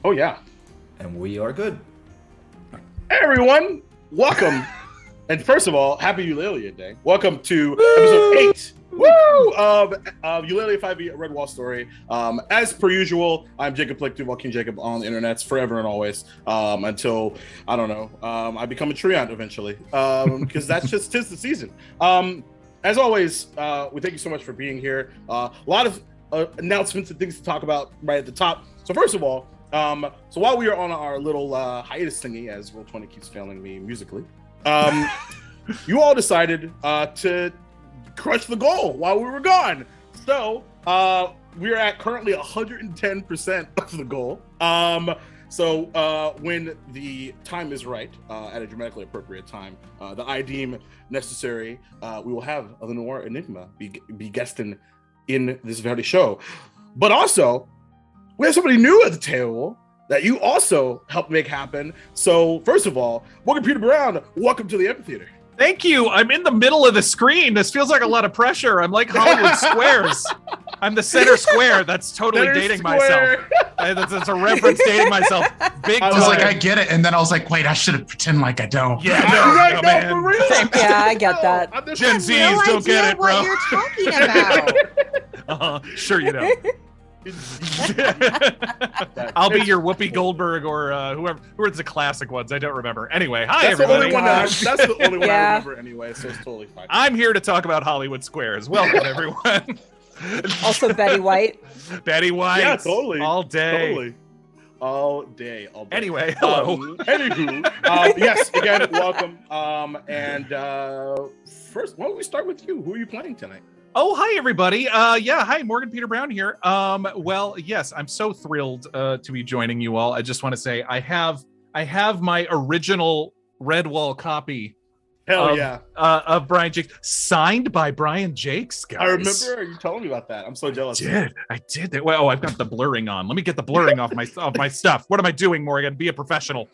Oh, yeah. And we are good. Hey, everyone. Welcome. And first of all, happy Eulalia Day. Welcome to episode 8 of Eulalia 5e, A Redwall Story. As per usual, I'm Jacob Plicktu, King Jacob on the internets forever and always, until, I don't know, I become a treant eventually, because that's just 'tis the season. As always, we thank you so much for being here. A lot of announcements and things to talk about right at the top. So first of all, so while we are on our little hiatus thingy, as Roll20 keeps failing me musically, you all decided to crush the goal while we were gone. So we're at currently 110% of the goal. So when the time is right, at a dramatically appropriate time, that I deem necessary, we will have the Noir Enigma be guesting in this very show. But also, we have somebody new at the table that you also helped make happen. So first of all, Morgan Peter Brown, welcome to the amphitheater. Thank you. I'm in the middle of the screen. This feels like a lot of pressure. I'm like Hollywood Squares. I'm the center square. That's totally Center dating square. myself. That's a reference dating myself. Big I time. was like, I get it. And then I was like, wait, I should have pretend like I don't. Yeah, No, man. for real. Yeah, I get that. I'm just- Gen No Zs don't get idea it, bro. what you're talking about. Sure you don't. I'll be your Whoopi Goldberg or whoever's the classic ones. I don't remember. Anyway, hi That's the everybody. only one that's the only one I Yeah. remember anyway, so it's totally fine. I'm here to talk about Hollywood Squares. Welcome everyone. Also, Betty White. Betty White. Yeah, totally. All day. Totally. All day. Anyway, hello. Anywho, yes, again, welcome. First, why don't we start with you? Who are you playing tonight? Oh, hi everybody. Hi, Morgan Peter Brown here. Well, yes, I'm so thrilled to be joining you all. I just want to say I have my original Redwall copy Hell yeah. of Brian Jakes, signed by Brian Jakes, guys. I remember you telling me about that. I'm so jealous. I did that. Well, I've got the blurring on. Let me get the blurring off my stuff. What am I doing, Morgan? Be a professional.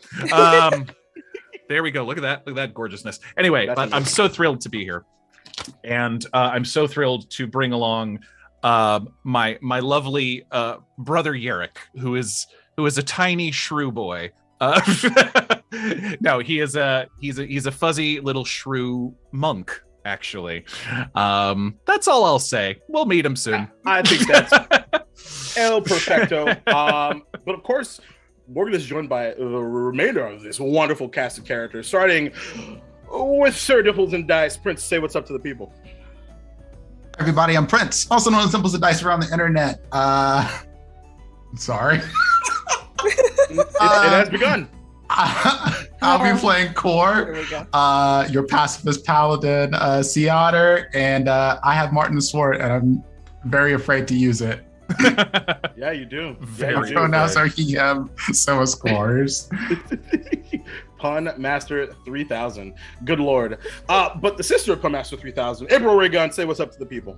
There we go. Look at that gorgeousness. Anyway, I'm so thrilled to be here. And I'm so thrilled to bring along my lovely brother Yerrick, who is a tiny shrew boy. No, he's a fuzzy little shrew monk, actually. That's all I'll say. We'll meet him soon. I think that's el perfecto. But of course, Morgan is joined by the remainder of this wonderful cast of characters, starting with Sir Dipples and Dice. Prince, say what's up to the people. Everybody, I'm Prince, also known as Simple as Dice around the internet. Sorry. It has begun. I'll be playing Here Core, we go. your pacifist paladin, Sea Otter, and I have Martin's sword, and I'm very afraid to use it. Yeah, you do. Very Yeah, My you do. pronouns are he, him, so is Core's. Pun Master 3000. Good lord. But the sister of Pun Master 3000, April Raygun, say what's up to the people.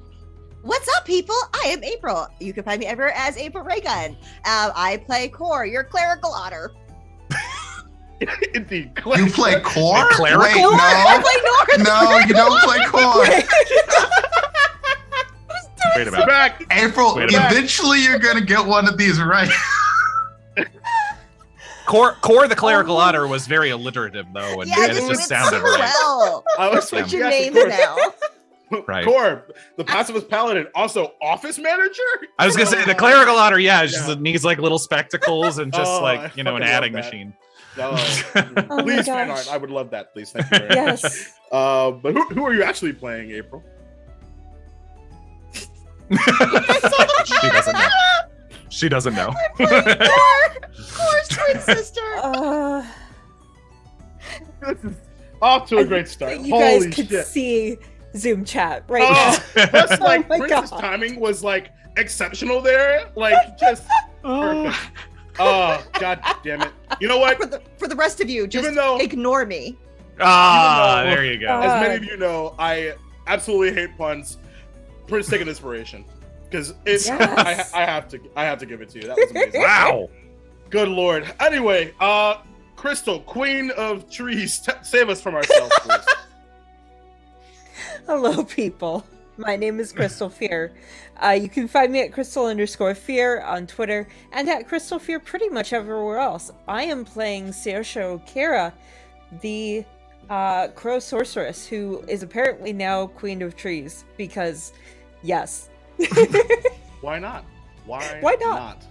What's up, people? I am April. You can find me everywhere as April Raygun. I play Core, your clerical otter. Indeed. You play Core? Clerical? Wait, I play North. no, you don't play Core. Wait a minute. Back. April, Wait a minute. eventually you're gonna get one of these right. Core the clerical otter was very alliterative though, and, Yeah, and it just sounded super right. well. I was Switch like, your yes, of names course. now. Right. Core, the pacifist paladin, also office manager? I was gonna say the clerical otter, yeah, it's Yeah. just needs like little spectacles and just Oh, like I an fucking adding love that. machine. No. Oh my Please, fan gosh. art. I would love that, please. Thank you very much. Yes. But who are you actually playing, April? She doesn't know. She doesn't know. Core's twin sister. This is off to a great start. You guys Holy could shit. see Zoom chat right Oh, that's like Oh my Prince's God. timing was like exceptional there. Like just perfect. Oh, god damn it. You know what? For the rest of you, just Even though- ignore me. Ah, Even though- there you go. As many of you know, I absolutely hate puns. Prince taking inspiration. Because it's Yes. I have to give it to you. That was amazing. Wow. Good lord. Anyway, Crystal, Queen of Trees, save us from ourselves, please. Hello, people. My name is Crystal Fear. You can find me at Crystal_Fear on Twitter and at Crystal Fear pretty much everywhere else. I am playing Saoirse Kara, the crow sorceress who is apparently now Queen of Trees because, yes. Why not? Why not?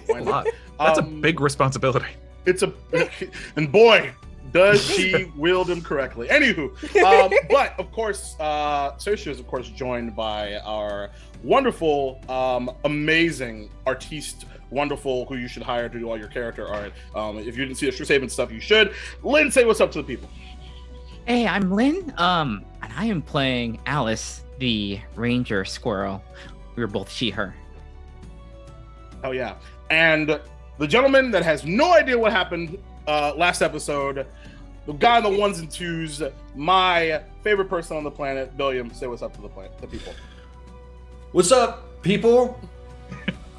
Why A lot. not? That's a big responsibility. It's a and boy, does she wield him correctly. Anywho, but of course, Saoirse is of course joined by our wonderful, amazing artiste, wonderful, who you should hire to do all your character art. If you didn't see the Haven stuff, you should. Lynn, say what's up to the people. Hey, I'm Lynn. And I am playing Alice, the ranger squirrel. We were both she/her. Oh yeah, and the gentleman that has no idea what happened last episode, the guy on the ones and twos, my favorite person on the planet, William. Say what's up to the people. What's up, people?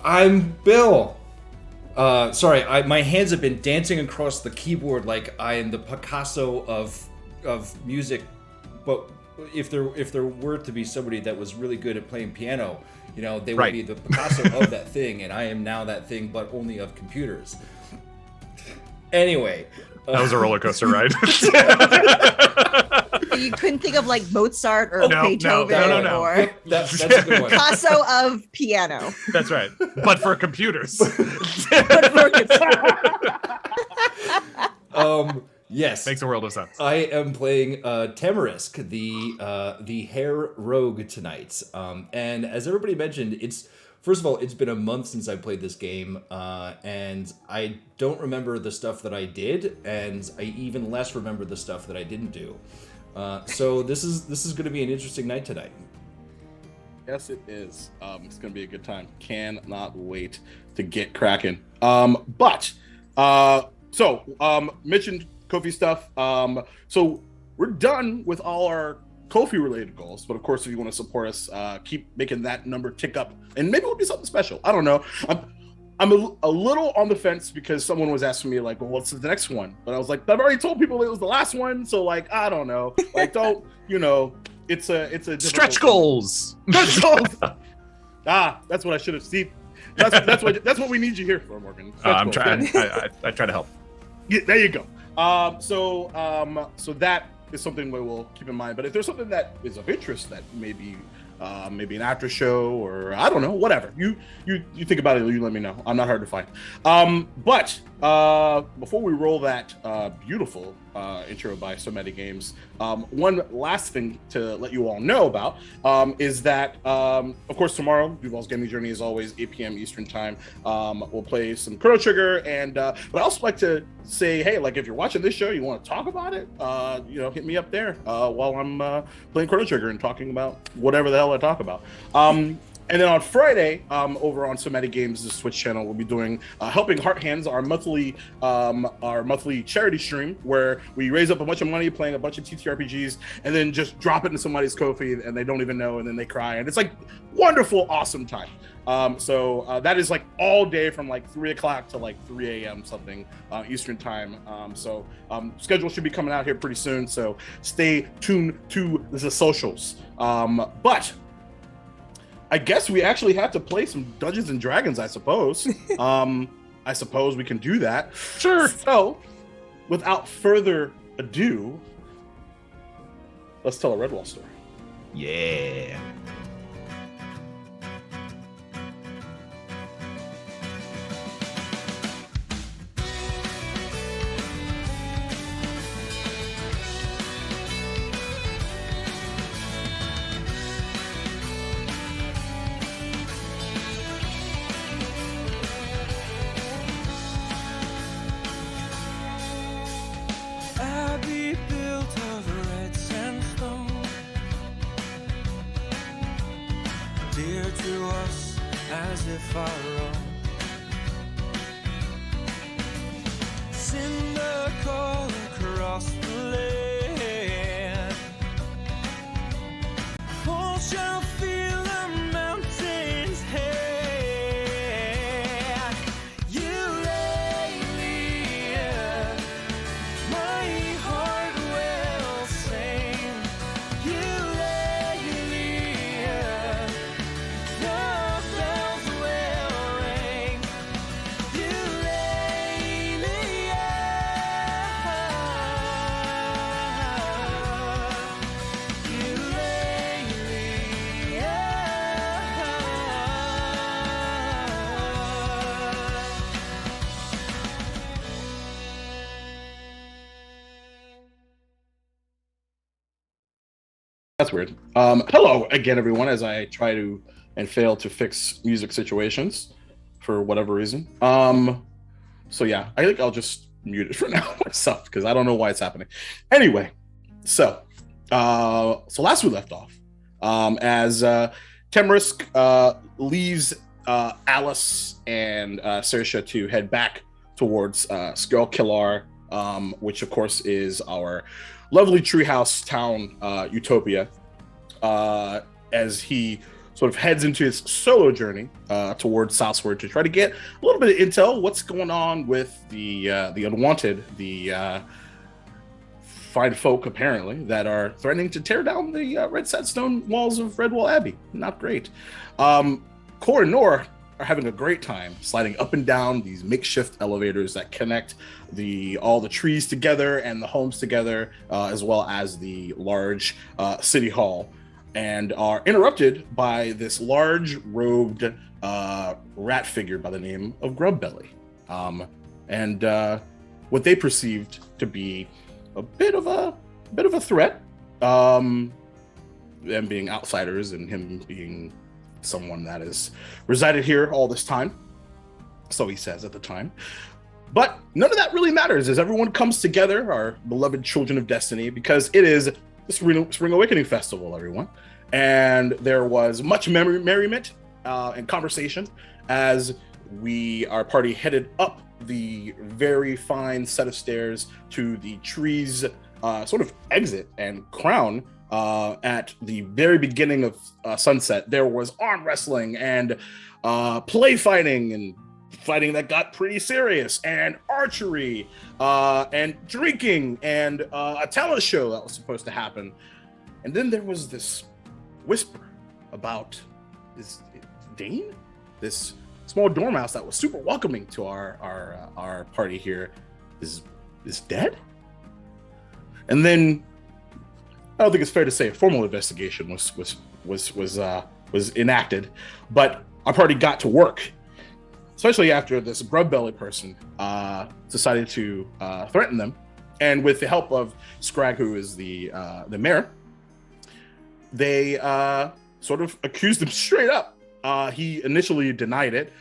I'm Bill. Sorry, my hands have been dancing across the keyboard like I am the Picasso of music. But if there were to be somebody that was really good at playing piano, you know, they would Right. be the Picasso of that thing, and I am now that thing, but only of computers. Anyway. That was a roller coaster ride. You couldn't think of like Mozart or No, Beethoven no. or That's a good one. Picasso of piano. That's right. But for computers. Yes. Makes a world of sense. I am playing Tamarisk, the hair rogue tonight. And as everybody mentioned, first of all, it's been a month since I played this game, and I don't remember the stuff that I did, and I even less remember the stuff that I didn't do. So this is going to be an interesting night tonight. Yes, it is. It's going to be a good time. Cannot wait to get cracking. Mentioned Kofi stuff. So we're done with all our Kofi related goals, but of course, if you want to support us, keep making that number tick up, and maybe it'll be something special. I don't know. I'm a little on the fence because someone was asking me like, well, what's the next one? But I was like, I've already told people it was the last one, so like, I don't know. Like, don't, it's a Stretch goals. Stretch goals. That's what I should have seen. That's what we need you here for, Morgan. Stretch I'm goals. trying. I try to help. Yeah, there you go. So that is something we will keep in mind. But if there's something that is of interest that maybe an after show or I don't know, whatever you think about it, you let me know. I'm not hard to find. But before we roll that beautiful intro by so many games. One last thing to let you all know about is that, of course, tomorrow, Duval's Gaming Journey is always 8 p.m. Eastern Time. We'll play some Chrono Trigger, and but I also like to say, hey, like if you're watching this show, you want to talk about it, hit me up there while I'm playing Chrono Trigger and talking about whatever the hell I talk about. And then on Friday, over on So Many Games, the Twitch channel, we'll be doing Helping Heart Hands, our monthly charity stream, where we raise up a bunch of money playing a bunch of TTRPGs, and then just drop it in somebody's Ko-fi, and they don't even know, and then they cry, and it's like wonderful, awesome time. So that is like all day from like 3 o'clock to like 3 a.m. something Eastern time. Schedule should be coming out here pretty soon, so stay tuned to the socials. But I guess we actually have to play some Dungeons and Dragons, I suppose. I suppose we can do that. Sure. So, without further ado, let's tell a Redwall story. Yeah. Abbey built of red sandstone, dear to us as if our own. Cinder call across the land, all shall feel the mountains hand. Eulalia, my heart will sing. Eulalia, the bells will ring. Eulalia, Eulalia. That's weird. Hello again, everyone, as I try to and fail to fix music situations for whatever reason. So yeah, I think I'll just mute it for now myself because I don't know why it's happening. Anyway, so last we left off, as Tamarisk leaves Alice and Saoirse to head back towards Skell Killar, which of course is our lovely treehouse town, Utopia, as he sort of heads into his solo journey towards southward to try to get a little bit of intel, what's going on with the unwanted, the fine folk apparently that are threatening to tear down the red sandstone walls of Redwall Abbey. Not great. Cor and Nor are having a great time sliding up and down these makeshift elevators that connect all the trees together and the homes together, as well as the large city hall, and are interrupted by this large robed rat figure by the name of Grubbelly, and what they perceived to be a bit of a threat, them being outsiders and him being someone that has resided here all this time, so he says at the time. But none of that really matters as everyone comes together, our beloved children of destiny, because it is the Spring Awakening Festival, everyone. And there was much merriment and conversation as our party headed up the very fine set of stairs to the tree's sort of exit and crown. At the very beginning of sunset, there was arm wrestling and play fighting and fighting that got pretty serious, and archery, and drinking, and a talent show that was supposed to happen. And then there was this whisper about Dane, this small dormouse that was super welcoming to our party here, is dead. And then I don't think it's fair to say a formal investigation was enacted, but our party got to work, especially after this Grubbelly person decided to threaten them And with the help of Scrag, who is the mayor, they sort of accused him straight up. He initially denied it,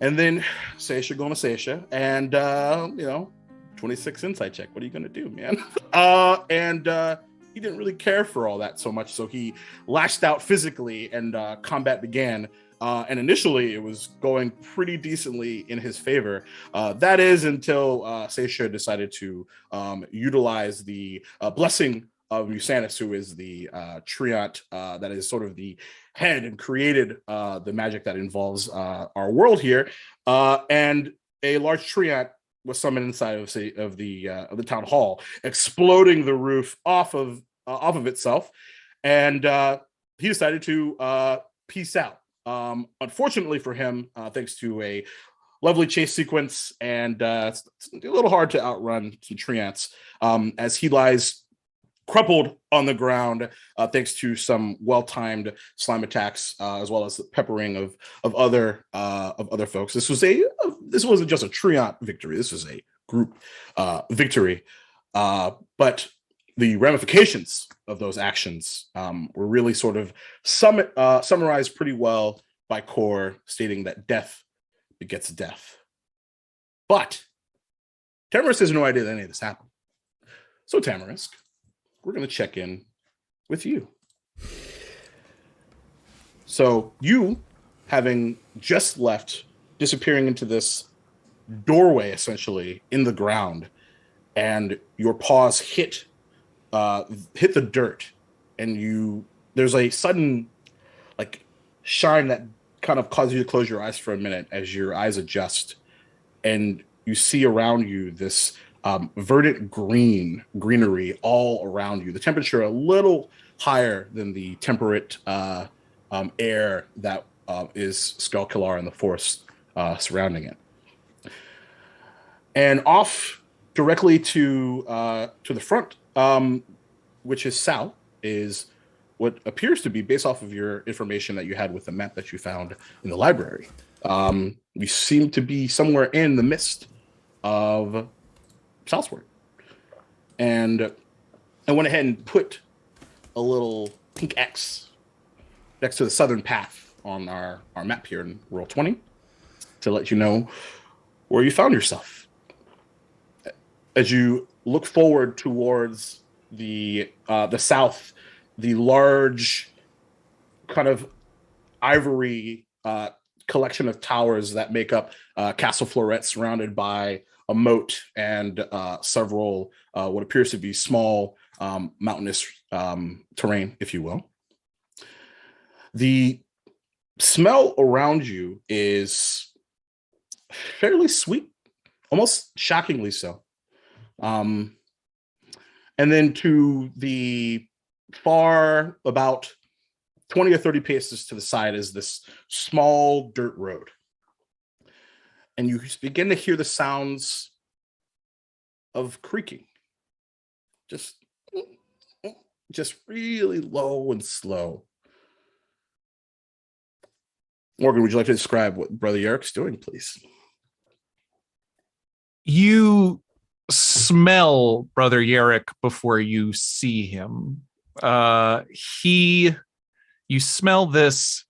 and then Seisha going to Seisha, and 26 insight check. What are you gonna do, man? And he didn't really care for all that so much, so he lashed out physically, and combat began. And initially, it was going pretty decently in his favor. That is until Seisha decided to utilize the blessing of Musanis, who is the treant that is sort of the head and created the magic that involves our world here. And a large treant was summoned inside of the town hall, exploding the roof off of itself, and he decided to peace out. Unfortunately for him, thanks to a lovely chase sequence, and it's a little hard to outrun some treants, as he lies crumpled on the ground, thanks to some well-timed slime attacks, as well as the peppering of other folks. This wasn't just a treant victory. This was a group victory, but the ramifications of those actions were really sort of summarized pretty well by Core, stating that death begets death. But Tamarisk has no idea that any of this happened. So Tamarisk, we're going to check in with you. So you, having just left, disappearing into this doorway, essentially, in the ground, and your paws hit the dirt, and there's a sudden shine that kind of causes you to close your eyes for a minute as your eyes adjust, and you see around you this verdant greenery all around you. The temperature a little higher than the temperate air that is Skullkilar and the forest surrounding it. And off directly to the front, which is south, is what appears to be, based off of your information that you had with the map that you found in the library. We seem to be somewhere in the midst of Southward. And I went ahead and put a little pink X next to the southern path on our map here in Roll 20 to let you know where you found yourself. As you look forward towards the south, the large kind of ivory collection of towers that make up Castle Floret, surrounded by a moat and several what appears to be small mountainous terrain, if you will. The smell around you is fairly sweet, almost shockingly so. And then to the far, about 20 or 30 paces to the side, is this small dirt road. And you begin to hear the sounds of creaking. Just really low and slow. Morgan, would you like to describe what Brother Yerrick's doing, please? You smell Brother Yerrick before you see him. You smell this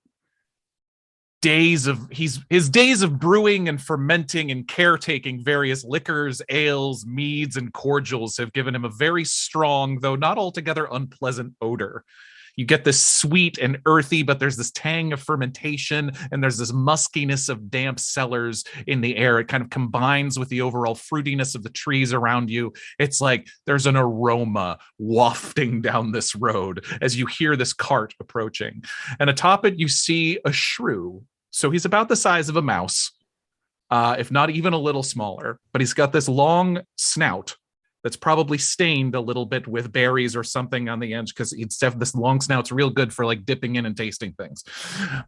his days of brewing and fermenting and caretaking various liquors, ales, meads, and cordials have given him a very strong, though not altogether unpleasant odor. You get this sweet and earthy, but there's this tang of fermentation, and there's this muskiness of damp cellars in the air. It kind of combines with the overall fruitiness of the trees around you. It's like there's an aroma wafting down this road as you hear this cart approaching. And atop it, you see a shrew. So he's about the size of a mouse, if not even a little smaller, but he's got this long snout that's probably stained a little bit with berries or something on the edge, because this long snout's real good for like dipping in and tasting things.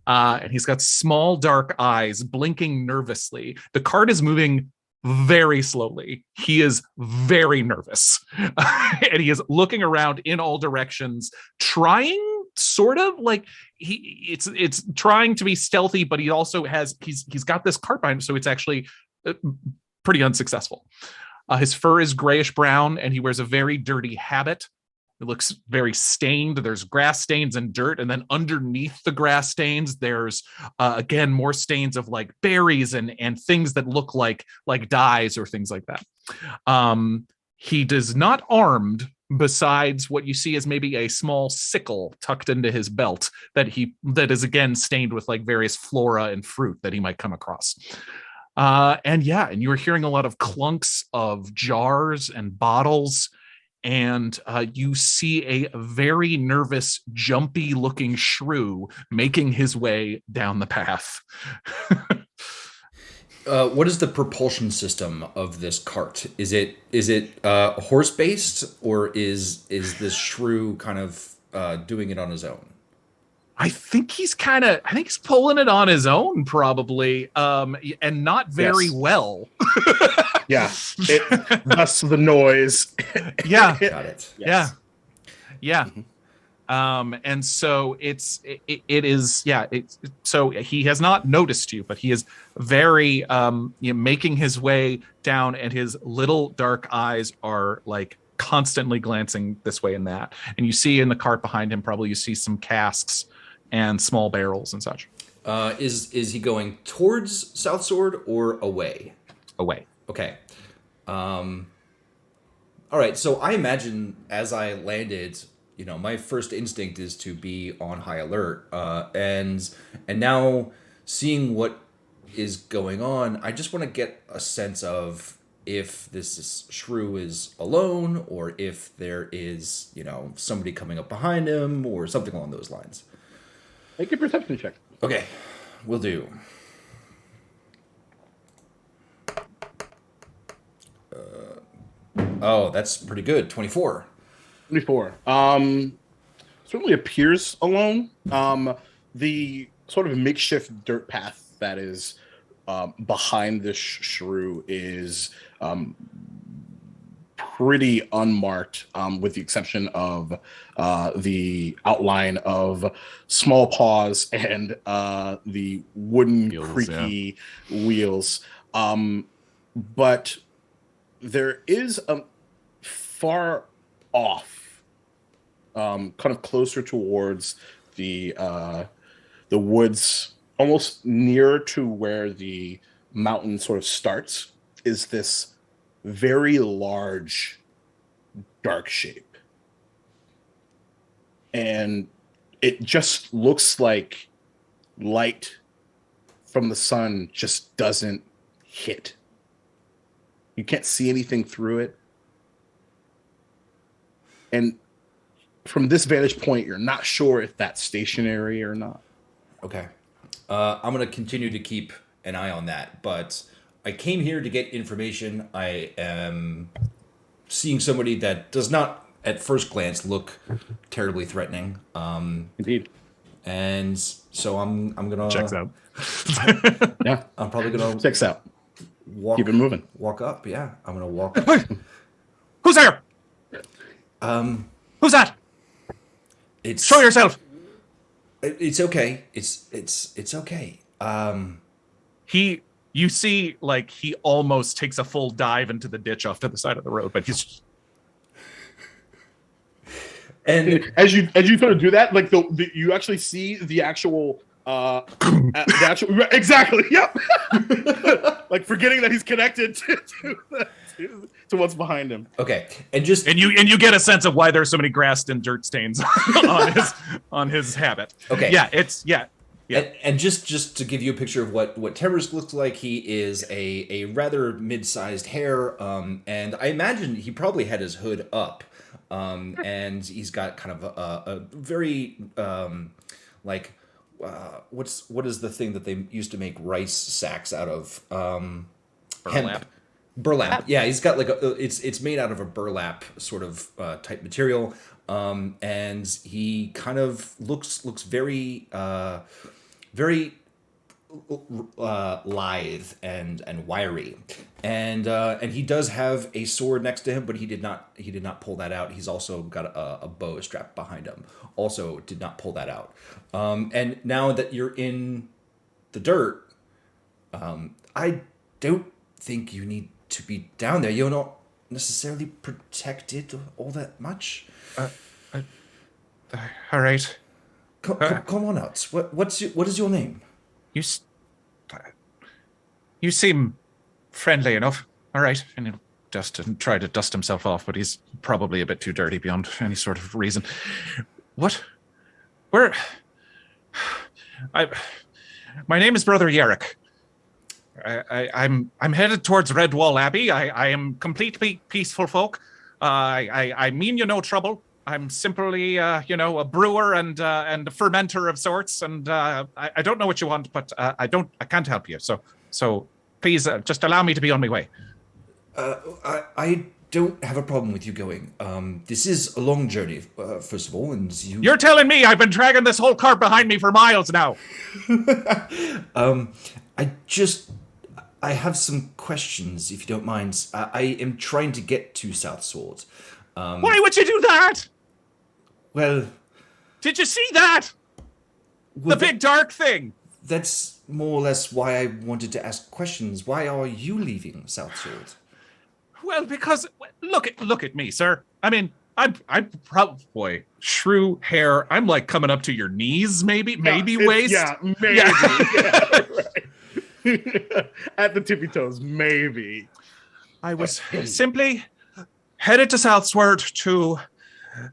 And he's got small dark eyes blinking nervously. The cart is moving very slowly. He is very nervous. And he is looking around in all directions, trying sort of like it's trying to be stealthy, but he also he's got this cart behind him, so it's actually pretty unsuccessful. His fur is grayish brown, and he wears a very dirty habit. It looks very stained. There's grass stains and dirt, and then underneath the grass stains, there's again more stains of like berries and things that look like dyes or things like that. He is not armed, besides what you see as maybe a small sickle tucked into his belt that is again stained with like various flora and fruit that he might come across. And you were hearing a lot of clunks of jars and bottles. And you see a very nervous, jumpy-looking shrew making his way down the path. What is the propulsion system of this cart? Is it horse-based, or is this shrew kind of doing it on his own? I think he's pulling it on his own, probably, and not very well. Yeah, thus the noise. Yeah, got it. Yes. Yeah. And so so he has not noticed you, but he is very making his way down, and his little dark eyes are like constantly glancing this way and that. And you see in the cart behind him, probably you see some casks and small barrels and such. Is he going towards South Sword or away? Away. Okay. All right. So I imagine as I landed, my first instinct is to be on high alert. And now seeing what is going on, I just want to get a sense of if this shrew is alone, or if there is, somebody coming up behind him or something along those lines. Make a perception check. Okay, will do. That's pretty good. 24. 24. Certainly appears alone. The sort of makeshift dirt path that is behind this shrew is pretty unmarked, with the exception of the outline of small paws and the wooden wheels, creaky wheels. But there is a far off, kind of closer towards the woods, almost near to where the mountain sort of starts, is this very large dark shape. And it just looks like light from the sun just doesn't hit. You can't see anything through it. And from this vantage point, you're not sure if that's stationary or not. Okay. I'm going to continue to keep an eye on that, but I came here to get information. I am seeing somebody that does not, at first glance, look terribly threatening. Indeed. And so I'm gonna checks out. Yeah, I'm probably gonna checks out. Keep it moving. Walk up. Yeah, I'm gonna walk up. Who's there? Who's that? Show yourself. It's okay. It's okay. You see, like, he almost takes a full dive into the ditch off to the side of the road, but he's. And as you sort of do that, like you actually see the actual exactly, yep. Like forgetting that he's connected to what's behind him. Okay, and you get a sense of why there's so many grass and dirt stains on his habit. Okay, yeah. And just to give you a picture of what Tamarisk looks like, he is a rather mid-sized hare, and I imagine he probably had his hood up, and he's got kind of a very what is the thing that they used to make rice sacks out of? Burlap. Burlap. Yeah, he's got like it's made out of a burlap sort of type material, and he kind of looks very very lithe and wiry, and he does have a sword next to him, but he did not pull that out. He's also got a bow strapped behind him. Also did not pull that out. And now that you're in the dirt, I don't think you need to be down there. You're not necessarily protected all that much. All right. Come on out. What is your name? You seem friendly enough. All right. And he'll try to dust himself off, but he's probably a bit too dirty beyond any sort of reason. What? Where? My name is Brother Yerrick. I'm headed towards Redwall Abbey. I am completely peaceful folk. I mean you no trouble. I'm simply, a brewer and a fermenter of sorts, and I don't know what you want, but I can't help you. So please just allow me to be on my way. I don't have a problem with you going. This is a long journey, first of all, and You're telling me I've been dragging this whole cart behind me for miles now. I have some questions, if you don't mind. I am trying to get to South Sword. Why would you do that? Well, did you see that? The big dark thing. That's more or less why I wanted to ask questions. Why are you leaving South Sword? Well, because look at me, sir. I mean, I'm probably shrew hair. I'm like coming up to your knees, maybe waist. Yeah, maybe. Yeah, right. At the tippy toes, maybe. I was simply headed to Southward to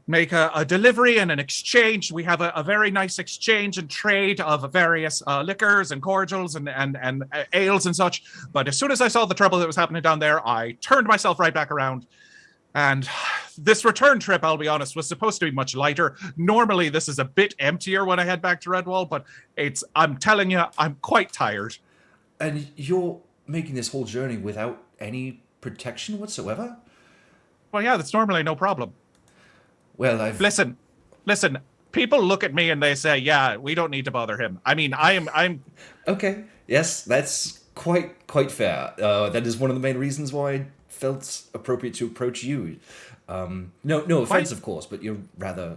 make a delivery and an exchange. We have a very nice exchange and trade of various liquors and cordials and ales and such. But as soon as I saw the trouble that was happening down there, I turned myself right back around. And this return trip, I'll be honest, was supposed to be much lighter. Normally, this is a bit emptier when I head back to Redwall, but I'm telling you, I'm quite tired. And you're making this whole journey without any protection whatsoever? Well, yeah, that's normally no problem. Well, Listen. People look at me and they say, "Yeah, we don't need to bother him." I mean, I'm. Okay. Yes, that's quite fair. That is one of the main reasons why I felt appropriate to approach you. No offense, of course, but you're rather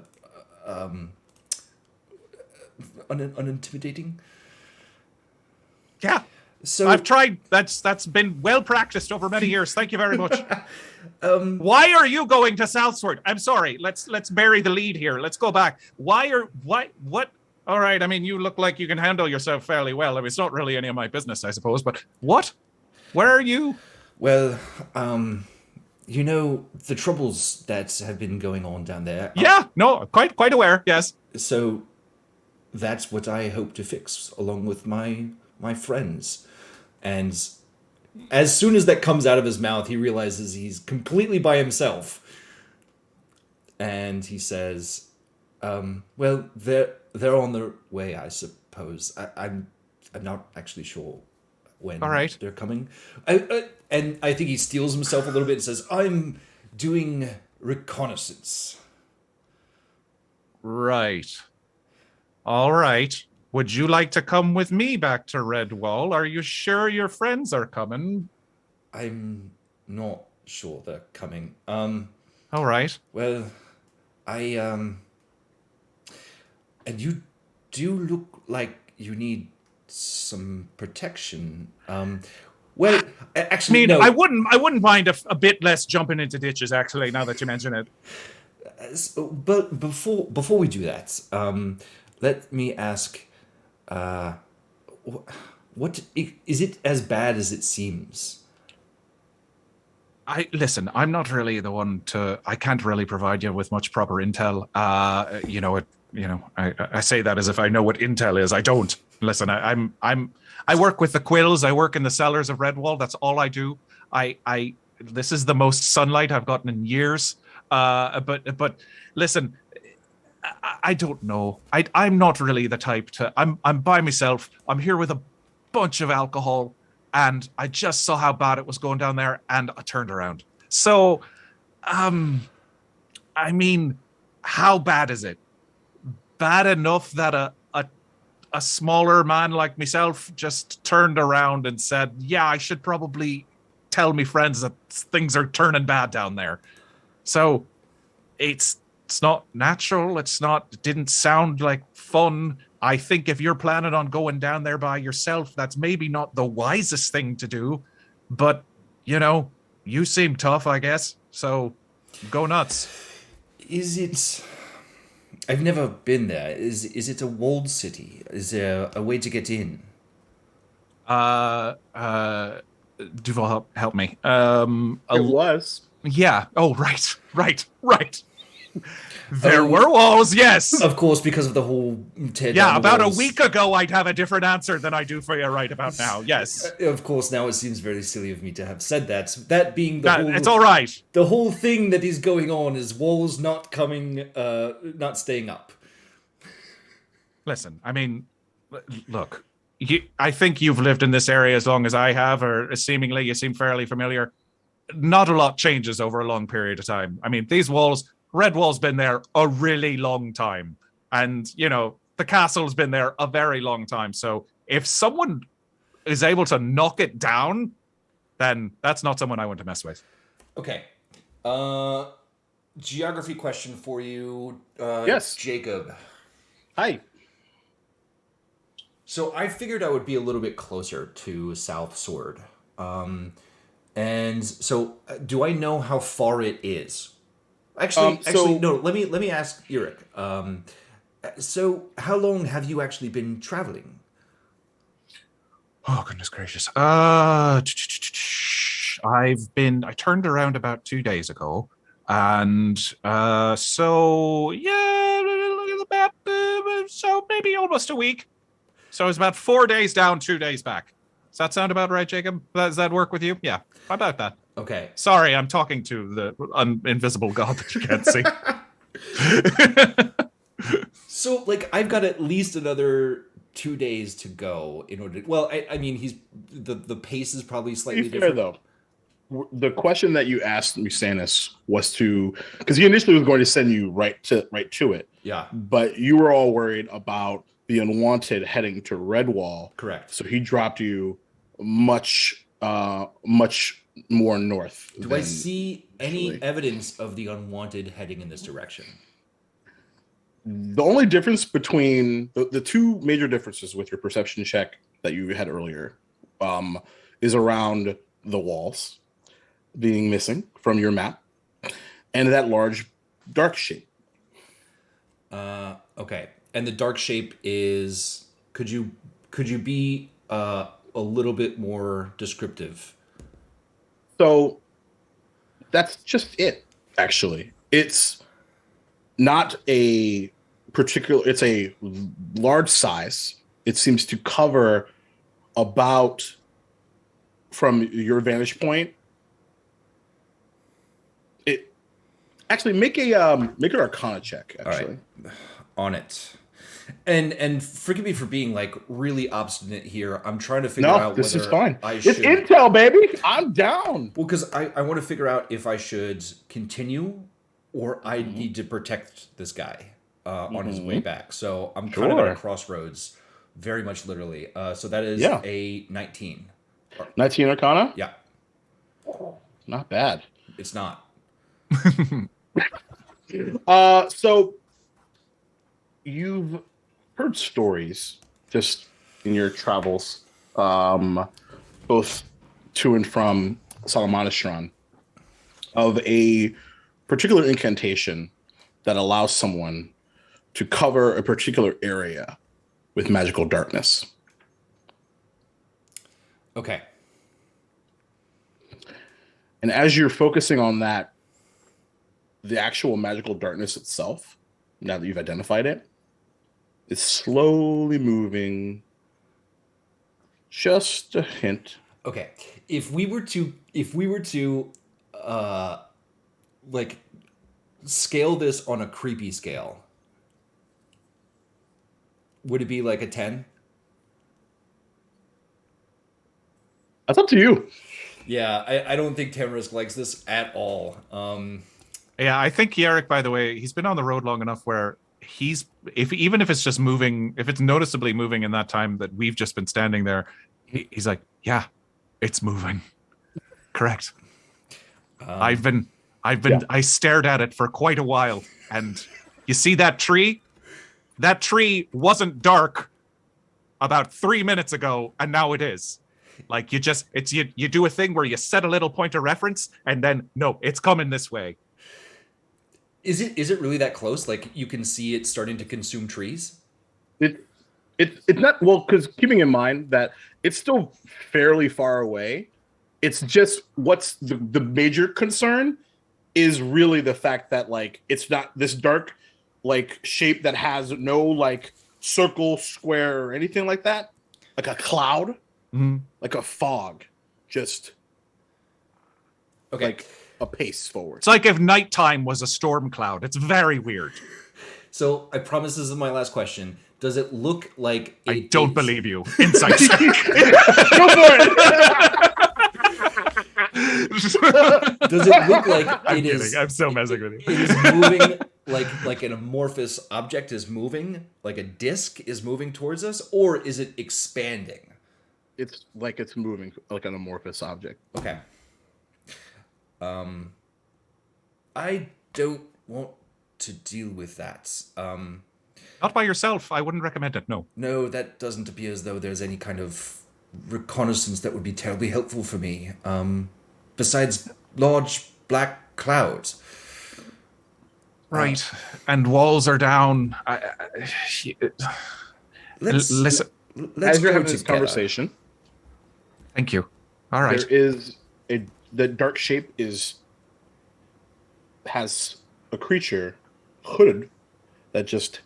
unintimidating. Yeah. So I've tried. That's been well practiced over many years. Thank you very much. Why are you going to Southsword? I'm sorry. Let's bury the lead here. Let's go back. What? All right. I mean, you look like you can handle yourself fairly well. I mean, it's not really any of my business, I suppose. But what? Where are you? Well, the troubles that have been going on down there. Yeah. No. Quite aware. Yes. So that's what I hope to fix, along with my friends. And as soon as that comes out of his mouth, he realizes he's completely by himself. And he says, well, they're on their way, I suppose. I'm not actually sure when they're coming. And I think he steals himself a little bit and says, I'm doing reconnaissance. Right. All right. Would you like to come with me back to Redwall? Are you sure your friends are coming? I'm not sure they're coming. All right. Well, and you do look like you need some protection. Well, actually, I mean, no. I wouldn't mind a bit less jumping into ditches. Actually, now that you mention it. But before we do that, let me ask. What is it as bad as it seems? Listen, I'm not really the one I can't really provide you with much proper intel. I say that as if I know what intel is. I don't. Listen, I work with the quills. I work in the cellars of Redwall. That's all I do. This is the most sunlight I've gotten in years. But listen, I don't know. I'm not really the type to. I'm by myself. I'm here with a bunch of alcohol, and I just saw how bad it was going down there, and I turned around. So, I mean, how bad is it? Bad enough that a smaller man like myself just turned around and said, "Yeah, I should probably tell me friends that things are turning bad down there." So, it's not natural. It didn't sound like fun. I think if you're planning on going down there by yourself, that's maybe not the wisest thing to do. But, you seem tough, I guess. So go nuts. Is it? I've never been there. Is it a walled city? Is there a way to get in? Uh, uh, Duval, help me. It was. Yeah. Oh, right. There were walls, yes. Of course, because of the whole tear Yeah, down the about walls. a week ago, I'd have a different answer than I do for you right about now. Yes. Of course, now it seems very silly of me to have said that. That being the whole... It's all right. The whole thing that is going on is walls not coming, not staying up. Listen, I mean, look, I think you've lived in this area as long as I have, or seemingly you seem fairly familiar. Not a lot changes over a long period of time. I mean, these walls, Redwall's been there a really long time. And, you know, the castle's been there a very long time. So if someone is able to knock it down, then that's not someone I want to mess with. Okay. Geography question for you. Yes. Jacob. Hi. So I figured I would be a little bit closer to South Sword. And so do I know how far it is? Actually, no, let me ask Eric. So how long have you actually been traveling? Oh, goodness gracious. I turned around about 2 days ago. And so, yeah, about, so maybe almost a week. So it's about 4 days down, 2 days back. Does that sound about right, Jacob? Does that work with you? Yeah, how about that? Okay. Sorry, I'm talking to the invisible god that you can't see. So, like, I've got at least another 2 days to go in order to, well, I mean, the pace is probably slightly different. Though. The question that you asked Musanis was because he initially was going to send you right to it. Yeah. But you were all worried about the unwanted heading to Redwall. Correct. So he dropped you much more north. Do I see any evidence of the unwanted heading in this direction? The only difference between the two major differences with your perception check that you had earlier is around the walls being missing from your map and that large dark shape. Okay. And the dark shape is, could you be a little bit more descriptive? So that's just it, actually. It's not a particular, it's a large size. It seems to cover about, from your vantage point, it actually make an Arcana check, actually. All right. On it. And forgive me for being like really obstinate here. I'm trying to figure out this whether is fine. I It's should. intel, baby. I'm down. Well, because I want to figure out if I should continue or I need to protect this guy on his way back. So I'm kind of at a crossroads, very much literally. So that is a 19. 19 Arcana? Yeah. Not bad. It's not. So you've heard stories just in your travels, both to and from Salamanastron, of a particular incantation that allows someone to cover a particular area with magical darkness. Okay. And as you're focusing on that, the actual magical darkness itself, now that you've identified it, is slowly moving just a hint. Okay. If we were to like scale this on a creepy scale, would it be like a 10? That's up to you. Yeah, I don't think Tamarisk likes this at all. Yeah, I think Yarrick, by the way, he's been on the road long enough where even if it's just moving, if it's noticeably moving in that time that we've just been standing there, he's like, yeah, it's moving. Correct. I stared at it for quite a while, and you see that tree? That tree wasn't dark about 3 minutes ago, and now it is. Like you do a thing where you set a little point of reference, and then no, it's coming this way. Is it really that close? Like you can see it starting to consume trees? It's not, well, because keeping in mind that it's still fairly far away. It's just what's the major concern is really the fact that like it's not this dark like shape that has no like circle, square, or anything like that. Like a cloud, like a fog, just like a pace forward. It's like if nighttime was a storm cloud. It's very weird. So I promise this is my last question. Does it look like I don't believe you? Insight check. Go for it. Does it look like I'm kidding. I'm so messing with you. It is moving like an amorphous object is moving, like a disc is moving towards us, or is it expanding? It's like it's moving like an amorphous object. Okay. I don't want to deal with that. Not by yourself. I wouldn't recommend it. No. No, that doesn't appear as though there's any kind of reconnaissance that would be terribly helpful for me. Besides large black clouds. Right. And walls are down. Listen. As you're having this conversation, thank you. All right. There is the dark shape has a creature hooded that just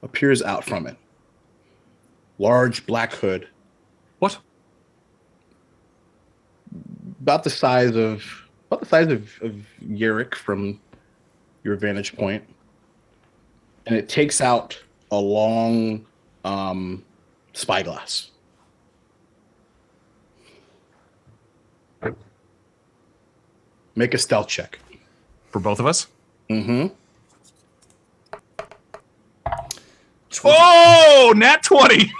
appears out from it. Large black hood. What? About the size of Yerick from your vantage point. And it takes out a long spyglass. Make a stealth check. For both of us? Mm-hmm. Oh, nat 20.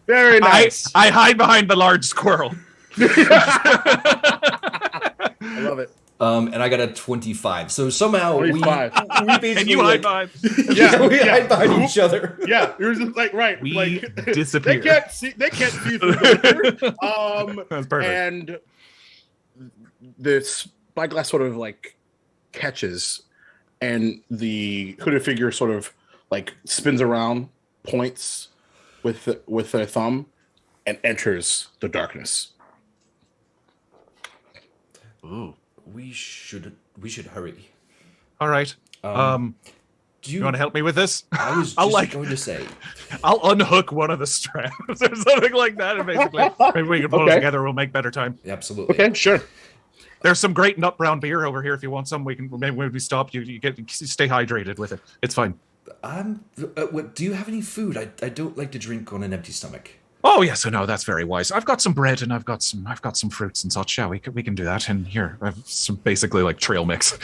Very nice. I hide behind the large squirrel. I love it. And I got a 25. So somehow 25. we basically And you hide behind. we hide behind each other. Yeah, it was just like We like disappear. They can't see through the mirror. That's perfect. And the spyglass sort of like catches, and the hooded figure sort of like spins around, points with their thumb, and enters the darkness. Ooh. We should hurry. All right. Do you want to help me with this? I was I'll just going to say. I'll unhook one of the straps or something like that, and basically maybe we can pull it together. We'll make better time. Absolutely. Okay, sure. There's some great nut brown beer over here if you want some. We can maybe when we stop, you stay hydrated with it. It's fine. What, do you have any food? I don't like to drink on an empty stomach. Oh yes, so no, that's very wise. I've got some bread and I've got some fruits and such. Yeah, we can do that. And here, I have some basically like trail mix.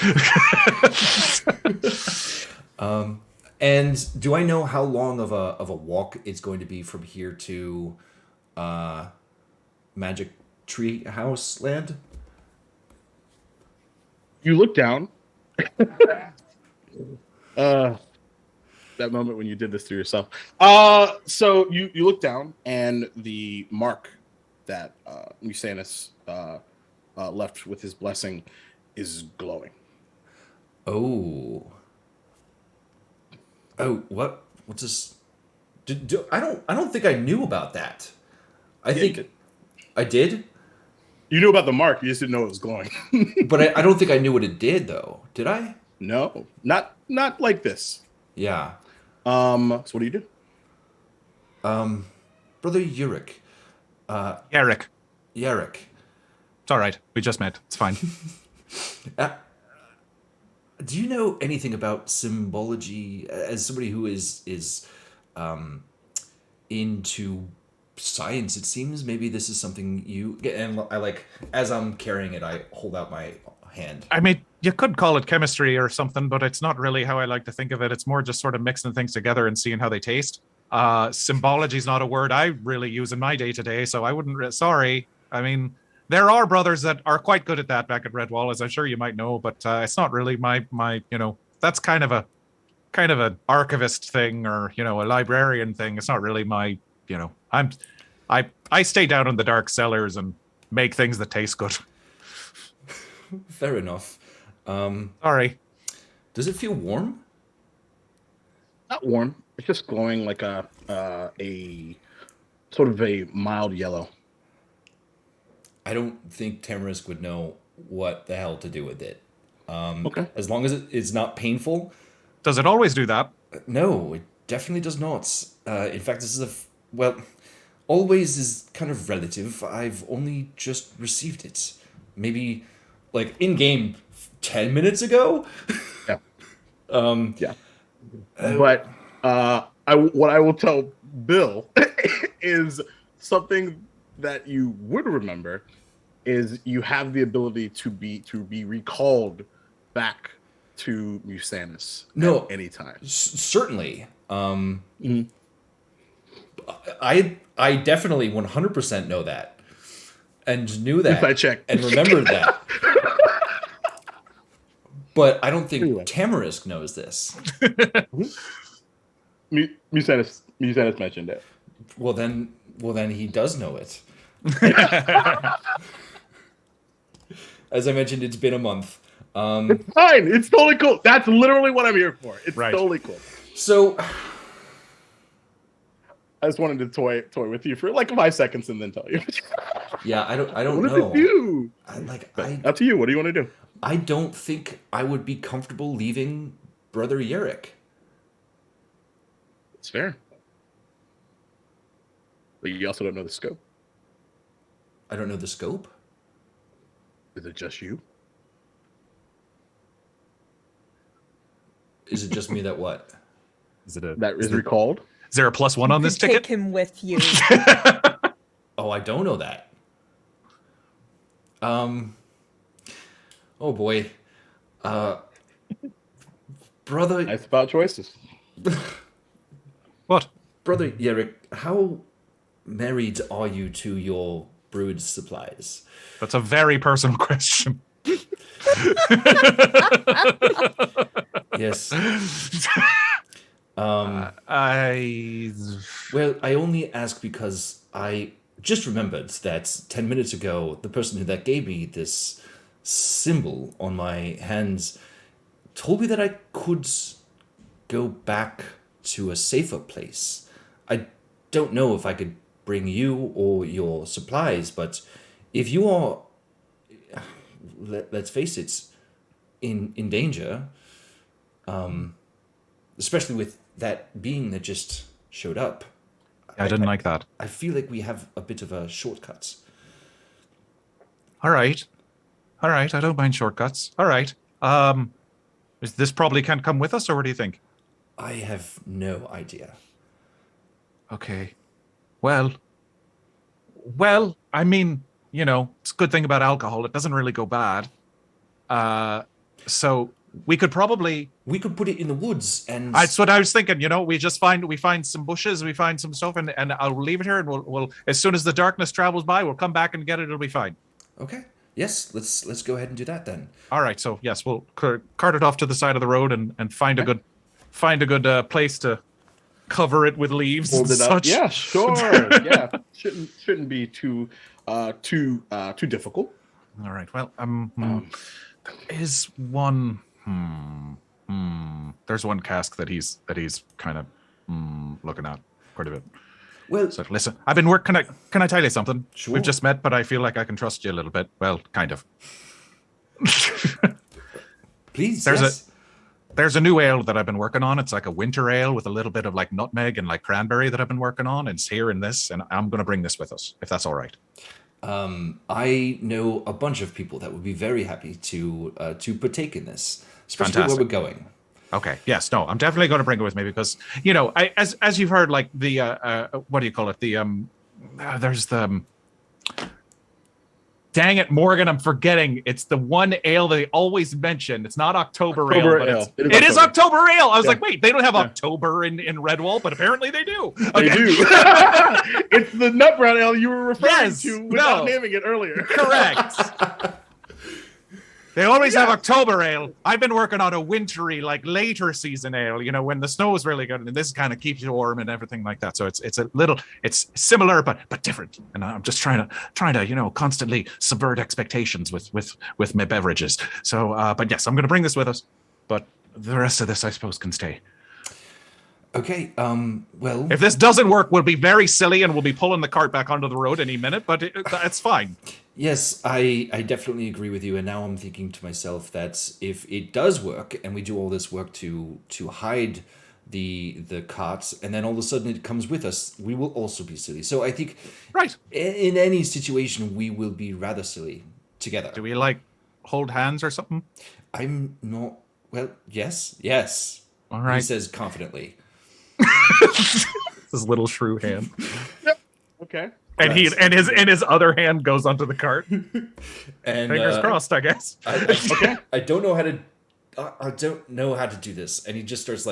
And do I know how long of a walk it's going to be from here to Magic Tree House Land? You look down. That moment when you did this to yourself. So you look down, and the mark that Musanus left with his blessing is glowing. Oh, what? What's this? I don't think I knew about that. I think I did. You knew about the mark. You just didn't know it was glowing. But I don't think I knew what it did, though. Did I? No, not like this. Yeah. So what do you do? Brother Yurik. Eric. Yarrick. It's all right. We just met. It's fine. Do you know anything about symbology? As somebody who is into science, it seems maybe this is something you. And I like as I'm carrying it, I hold out my hand. I mean, you could call it chemistry or something, but it's not really how I like to think of it. It's more just sort of mixing things together and seeing how they taste. Symbology is not a word I really use in my day-to-day, so I wouldn't... Sorry. I mean, there are brothers that are quite good at that back at Redwall, as I'm sure you might know, but it's not really my that's kind of a kind of an archivist thing or, a librarian thing. It's not really my, I stay down in the dark cellars and make things that taste good. Fair enough. Sorry. Does it feel warm? Not warm. It's just glowing like a sort of a mild yellow. I don't think Tamarisk would know what the hell to do with it. Okay. As long as it's not painful. Does it always do that? No, it definitely does not. In fact, this is always is kind of relative. I've only just received it. Maybe, like, in-game 10 minutes ago? Yeah. Yeah. But what I will tell Bill is something that you would remember is you have the ability to be recalled back to Musanis at any time. Certainly. I definitely 100% know that. And knew that. Inside check. And remembered that. But I don't think Tamarisk knows this. Musanis mentioned it. Well then he does know it. As I mentioned, it's been a month. It's fine. It's totally cool. That's literally what I'm here for. It's totally cool. So I just wanted to toy with you for like 5 seconds and then tell you. Yeah, I don't know. What do you do? Up to you. What do you want to do? I don't think I would be comfortable leaving Brother Yerrick. It's fair. But you also don't know the scope. I don't know the scope? Is it just you? Is it just me that what? Is it recalled? Is there a +1 on this ticket? Take him with you. Oh, I don't know that. Oh boy. Brother. Nice about choices. What? Brother Yerrick, how married are you to your brood supplies? That's a very personal question. Yes. I only ask because I just remembered that 10 minutes ago, the person that gave me this symbol on my hands told me that I could go back to a safer place. I don't know if I could bring you or your supplies, but if you are, let's face it, in danger, especially with that being that just showed up. I didn't like that. I feel like we have a bit of a shortcut. All right. I don't mind shortcuts. All right. This probably can't come with us, or what do you think? I have no idea. Okay. Well, I mean, it's a good thing about alcohol. It doesn't really go bad. So we could put it in the woods, and that's what I was thinking. We find some bushes, we find some stuff, and I'll leave it here, and we'll as soon as the darkness travels by, we'll come back and get it. It'll be fine. Okay. Yes. Let's go ahead and do that then. All right. So yes, we'll cart it off to the side of the road and find a good place to cover it with leaves and such. Yeah, sure. Yeah, shouldn't be too difficult. All right. Well, is one. There's one cask that he's kind of looking at quite a bit. Well, so listen, I've been working. Can I tell you something? Sure. We've just met, but I feel like I can trust you a little bit. Well, kind of. Please. There's a new ale that I've been working on. It's like a winter ale with a little bit of like nutmeg and like cranberry that I've been working on. It's here in this, and I'm going to bring this with us, if that's all right. I know a bunch of people that would be very happy to partake in this, especially Fantastic. where we're going. Okay. Yes. No. I'm definitely going to bring it with me because as you've heard, like the what do you call it? There's the. Dang it, Morgan! I'm forgetting. It's the one ale they always mention. It's not October ale, but Ale. It is October ale. I was like, wait, they don't have October in Redwall, but apparently they do. They do. It's the nut brown ale you were referring to without naming it earlier. Correct. They always have October ale. I've been working on a wintry, like later season ale. You know, when the snow is really good, and this kind of keeps you warm and everything like that. So it's similar but different. And I'm just trying to constantly subvert expectations with my beverages. So, but yes, I'm going to bring this with us. But the rest of this, I suppose, can stay. Okay. Well, if this doesn't work, we'll be very silly and we'll be pulling the cart back onto the road any minute. But it's fine. Yes, I definitely agree with you. And now I'm thinking to myself that if it does work and we do all this work to hide the cart, and then all of a sudden it comes with us, we will also be silly. So I think, right, in any situation, we will be rather silly together. Do we hold hands or something? I'm not. Well, yes. All right. He says confidently. His little shrew hand. Yep. Okay. And his other hand goes onto the cart. And fingers crossed, I guess. Okay. I don't know how to do this. And he just starts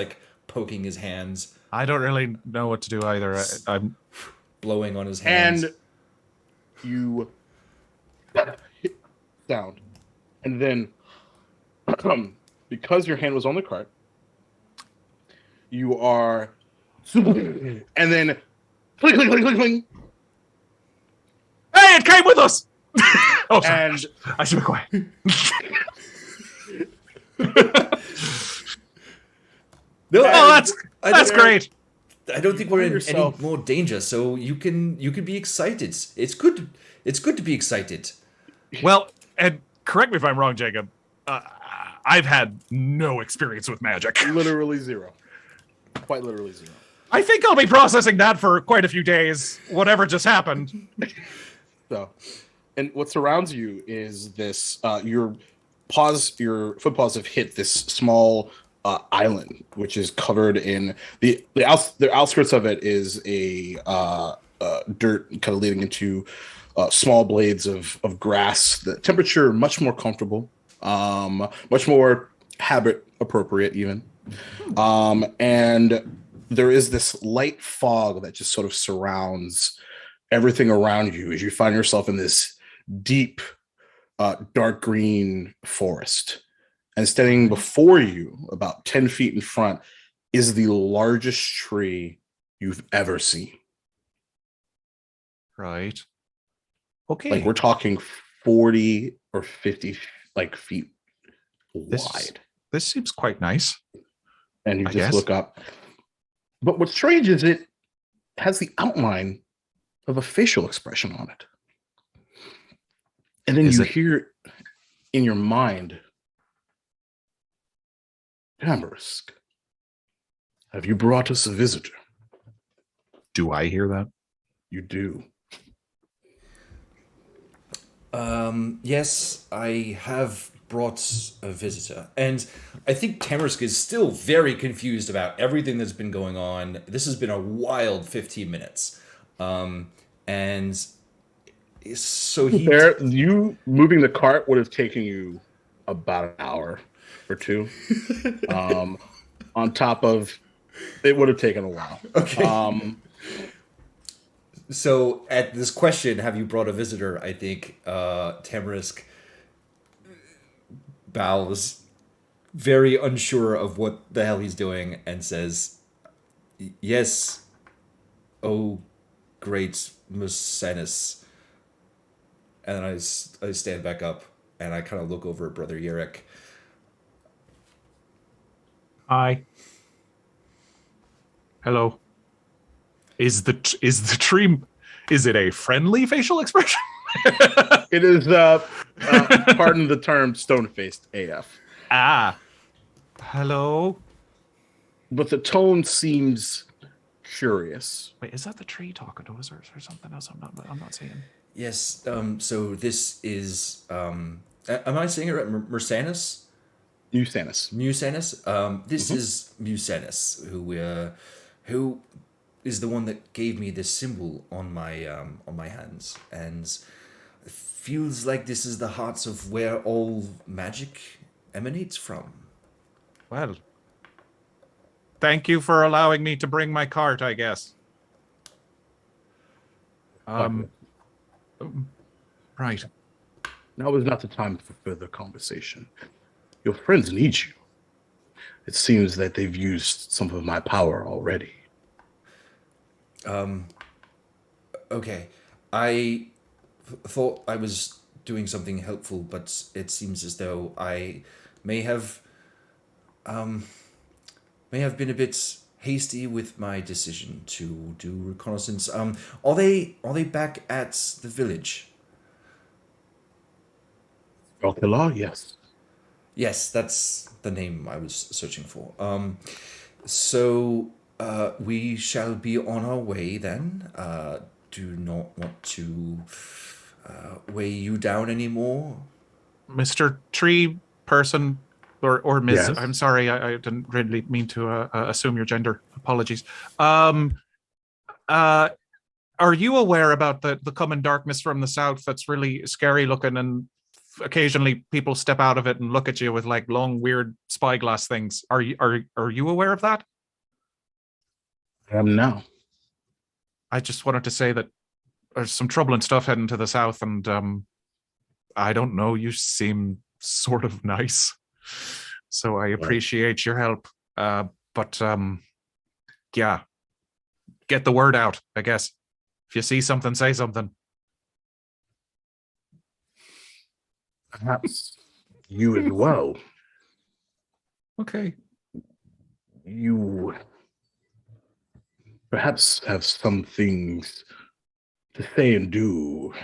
poking his hands. I don't really know what to do either. I'm blowing on his hands. And you hit sound. And then because your hand was on the cart, you are and then clink, clink, clink, clink, clink. Hey, it came with us. Oh, sorry. And I should be quiet. No, that's great. I don't think we're in any more danger, so you can be excited. It's good to be excited. Well, and correct me if I'm wrong, Jacob. I've had no experience with magic. Literally zero. Quite literally zero. I think I'll be processing that for quite a few days, whatever just happened. So, and what surrounds you is this, your foot paws have hit this small island, which is covered in the outskirts of it is a dirt kind of leading into small blades of grass. The temperature much more comfortable, much more habit appropriate even. And there is this light fog that just sort of surrounds everything around you as you find yourself in this deep, dark green forest. And standing before you, about 10 feet in front, is the largest tree you've ever seen. Right. Okay. Like we're talking 40 or 50 feet wide. This seems quite nice. And you just look up. But what's strange is it has the outline of a facial expression on it. And then you hear in your mind, Tamarisk, have you brought us a visitor? Do I hear that? You do. Yes, I have brought a visitor. And I think Tamarisk is still very confused about everything that's been going on. This has been a wild 15 minutes. And so you moving the cart would have taken you about an hour or two. On top of, it would have taken a while. Okay. So at this question, have you brought a visitor? I think Tamarisk bows, very unsure of what the hell he's doing, and says, "Yes, oh great Musanus." And then I stand back up and I kind of look over at Brother Yerrick. Hi. Hello. Is the tree? Is it a friendly facial expression? It is. Pardon the term, stone-faced AF. Ah. Hello. But the tone seems curious. Wait, is that the tree talking to us, or something else? I'm not seeing. Yes. So this is. Am I saying it right? Musanus? Musanus. This is Musanus, who is the one that gave me this symbol on my hands, and it feels like this is the heart of where all magic emanates from. Well, thank you for allowing me to bring my cart, I guess. Right. Now is not the time for further conversation. Your friends need you. It seems that they've used some of my power already. Okay. I thought I was doing something helpful, but it seems as though I may have been a bit hasty with my decision to do reconnaissance. Are they back at the village? Rockelaw, yes. Yes, that's the name I was searching for. So we shall be on our way then. Do not want to weigh you down anymore. Mr. Tree person or Ms. Yes. I'm sorry, I didn't really mean to assume your gender. Apologies. Are you aware about the coming darkness from the south that's really scary looking, and occasionally people step out of it and look at you with like long weird spyglass things? Are you aware of that? I am now. I just wanted to say that there's some troubling stuff heading to the south, and I don't know, you seem sort of nice, so I appreciate your help. But yeah, get the word out, I guess. If you see something, say something. Perhaps you as well. Okay. You perhaps have some things to say and do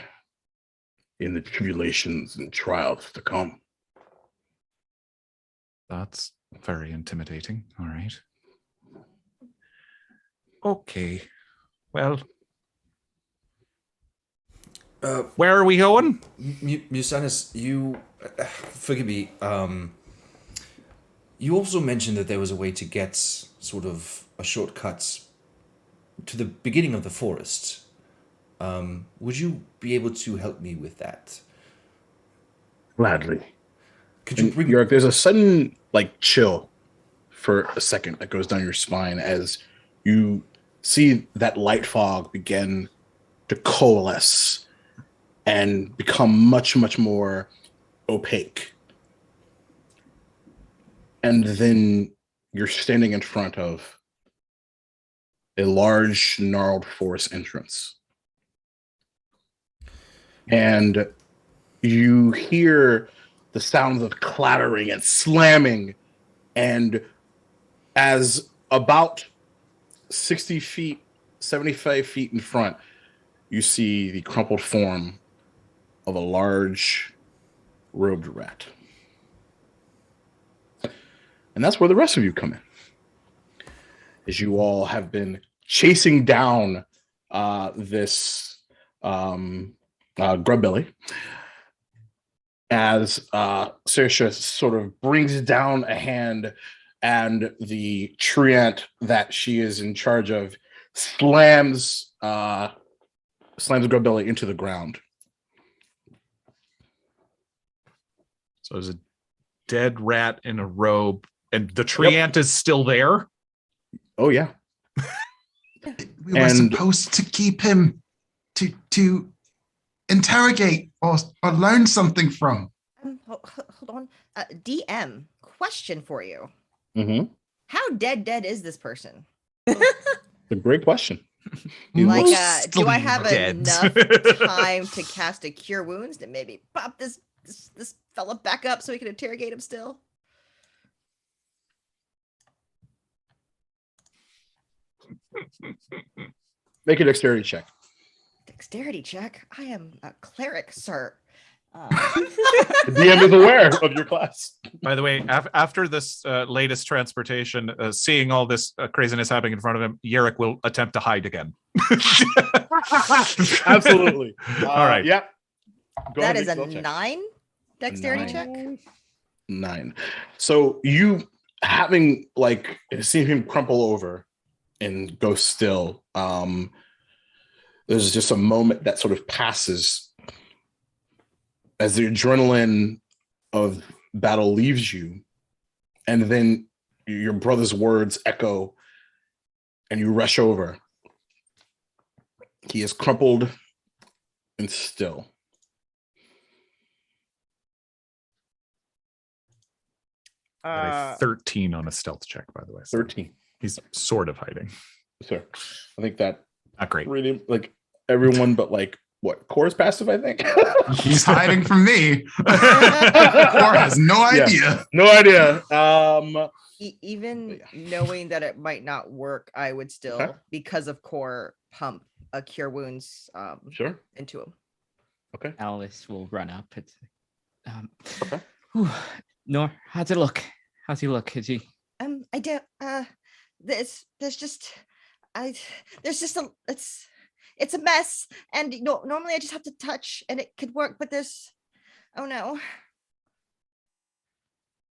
in the tribulations and trials to come. That's very intimidating. All right. Okay. Well, where are we going? Musanis, you forgive me. You also mentioned that there was a way to get sort of a shortcut to the beginning of the forest. Would you be able to help me with that? Gladly. Could you bring? York, there's a sudden like chill for a second that goes down your spine as you see that light fog begin to coalesce and become much, much more opaque. And then you're standing in front of a large, gnarled forest entrance. And you hear the sounds of clattering and slamming. And as about 60 feet, 75 feet in front, you see the crumpled form of a large robed rat. And that's where the rest of you come in. As you all have been chasing down this Grubbelly, as Saoirse sort of brings down a hand, and the treant that she is in charge of slams Grubbelly into the ground. So there's a dead rat in a robe, and the treant is still there. Oh yeah. We were supposed to keep him to interrogate or learn something from. Hold on. DM, question for you. Mm-hmm. How dead is this person? A great question. Like, do I have dead. enough time to cast a cure wounds to maybe pop this fella back up so we can interrogate him still? Make a dexterity check. Dexterity check? I am a cleric, sir. The DM is aware of your class. By the way, after this latest transportation, seeing all this craziness happening in front of him, Yerrick will attempt to hide again. Absolutely. All right. Yeah. That is a 9 dexterity check. 9. So you having like seen him crumple over and go still, there's just a moment that sort of passes as the adrenaline of battle leaves you, and then your brother's words echo and you rush over. He is crumpled and still. Got a 13 on a stealth check, by the way. So 13. he's sort of hiding. Sure. I think that Not great. really like everyone but like what Core's passive, I think. He's hiding from me. Core has no idea. No idea. Even knowing that it might not work, I would still, because of Core, pump a cure wounds Sure. into him. Okay. Alice will run up. It's Okay. Nor, how's it look? How's he look? Is he? I don't. There's just a. It's a mess, and normally I just have to touch and it could work, but there's. Oh no.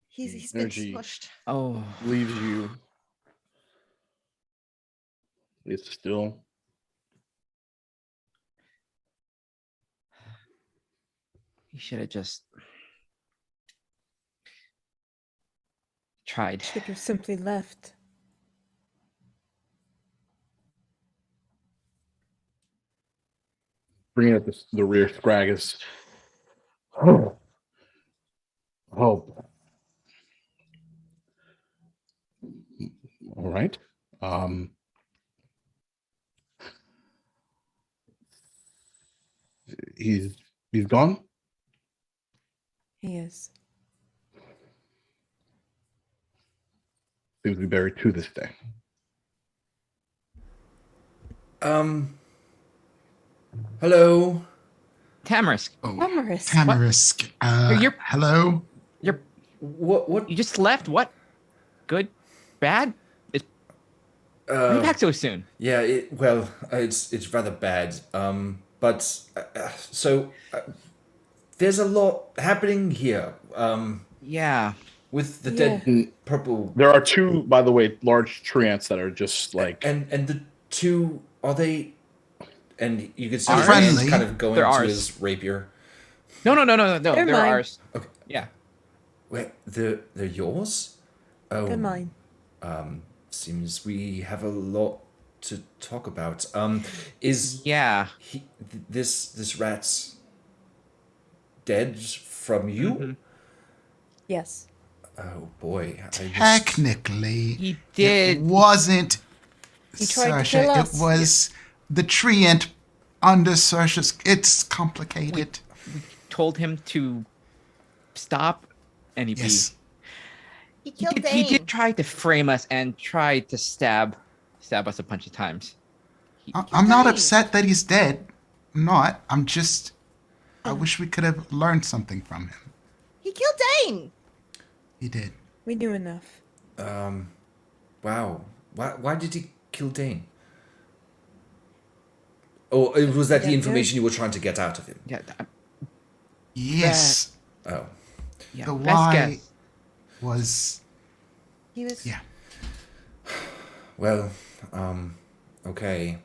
He's been smushed. Oh. Leaves you. It's still. He should have just tried. Should have simply left. Bringing up the rear scrag is. Oh. All right. He's gone. He is. Seems to be buried to this day. Hello. Tamarisk. Tamarisk. Tamarisk. Hello. You're. What? You just left. What? Good? Bad? Why are you back so soon? Yeah. It's rather bad. But there's a lot happening here. Yeah. With the dead purple. There are two, by the way, large tree ants that are just like. And the two, are they? And you can see Are the hands friendly. kind of going They're to ours. his rapier. No. They're mine. ours. Okay. Yeah. Wait, they're yours? Oh. They're mine. Seems we have a lot to talk about. Is Yeah. this rat's dead from you? Mm-hmm. Yes. Oh boy. Technically, He did. It wasn't He tried to Saoirse. kill us. It was the treant under Saoirse's. It's complicated. Told him to stop, and Yes. He killed he Dane. did try to frame us and tried to stab us a bunch of times. I'm not Dane. upset that he's dead. I'm not. I'm just. I wish we could have learned something from him. He killed Dane. He did. We knew enough. Wow. Why did he kill Dane? Oh, was that the information you were trying to get out of him? Yeah. Yes. Oh. Yeah. The best why guess. was. He was. Yeah. Well, okay.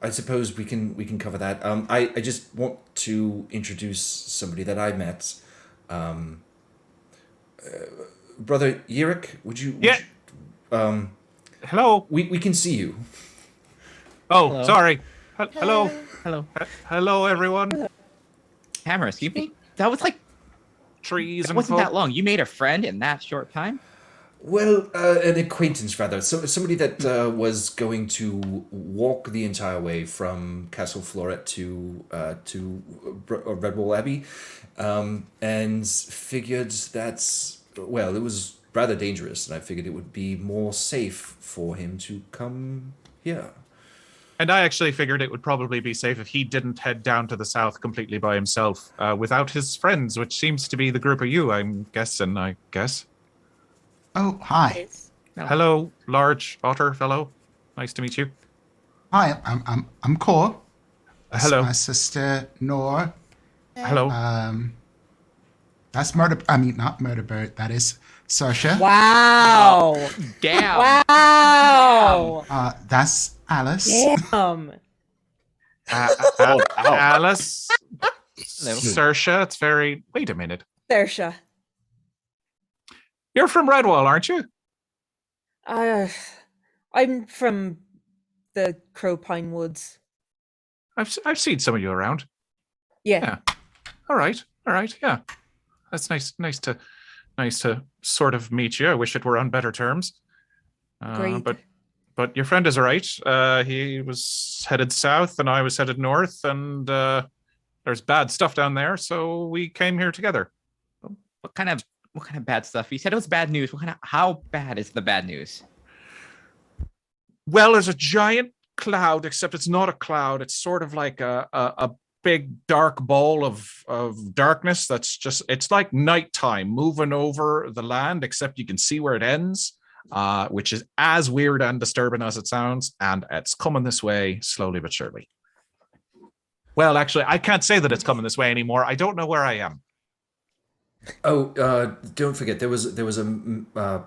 I suppose we can cover that. I just want to introduce somebody that I met. Brother Yirik, would you? Yeah. Hello. We can see you. Oh, Hello. sorry. Hello. Hello. Hello, everyone. Tamarisk, that was like Trees that and wasn't that folk. long. You made a friend in that short time? Well, an acquaintance rather. So somebody that was going to walk the entire way from Castle Floret to Redwall Abbey, and figured that it was rather dangerous, and I figured it would be more safe for him to come here. And I actually figured it would probably be safe if he didn't head down to the south completely by himself, without his friends, which seems to be the group of you, I'm guessing, I guess. Oh, hi. Yes. No. Hello, large otter fellow. Nice to meet you. Hi. I'm Cor. That's Hello. my sister Nor. Hello. That's Murder. I mean, not Murder Bird. That is Saoirse. Wow. Damn. Wow. That's Alice. Damn. Alice. Saoirse, it's very... Wait a minute. Saoirse. You're from Redwall, aren't you? I'm from the Crow Pine Woods. I've seen some of you around. Yeah. All right. Yeah. That's nice. Nice to sort of meet you. I wish it were on better terms. Great. But your friend is right. He was headed south, and I was headed north, and there's bad stuff down there, so we came here together. What kind of bad stuff? You said it was bad news. How bad is the bad news? Well, there's a giant cloud, except it's not a cloud. It's sort of like a big dark ball of darkness it's like nighttime moving over the land, except you can see where it ends, which is as weird and disturbing as it sounds, and it's coming this way slowly but surely. Well, actually, I can't say that it's coming this way anymore. I don't know where I am. Oh, don't forget, there was a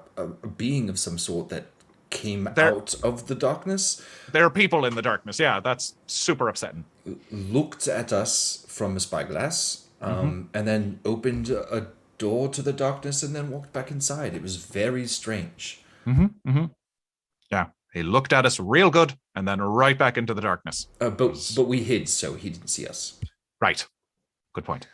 being of some sort that came out of the darkness. There are people in the darkness. Yeah, that's super upsetting. Looked at us from a spyglass, and then opened a door to the darkness and then walked back inside. It was very strange. Yeah, he looked at us real good and then right back into the darkness. But we hid, so he didn't see us. Right. Good point.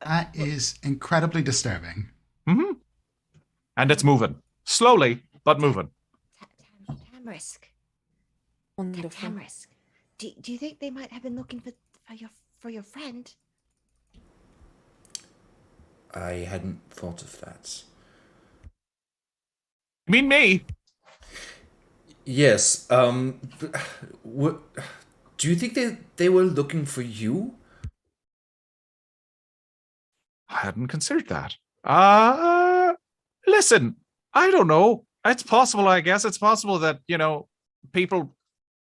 That is incredibly disturbing. And it's moving. Slowly, but moving. Tamarisk. Wonderful. Tamarisk. Do you think they might have been looking for your friend? I hadn't thought of that. You mean me? Yes. What? Do you think they were looking for you? I hadn't considered that. Listen, I don't know. It's possible, I guess. It's possible that, people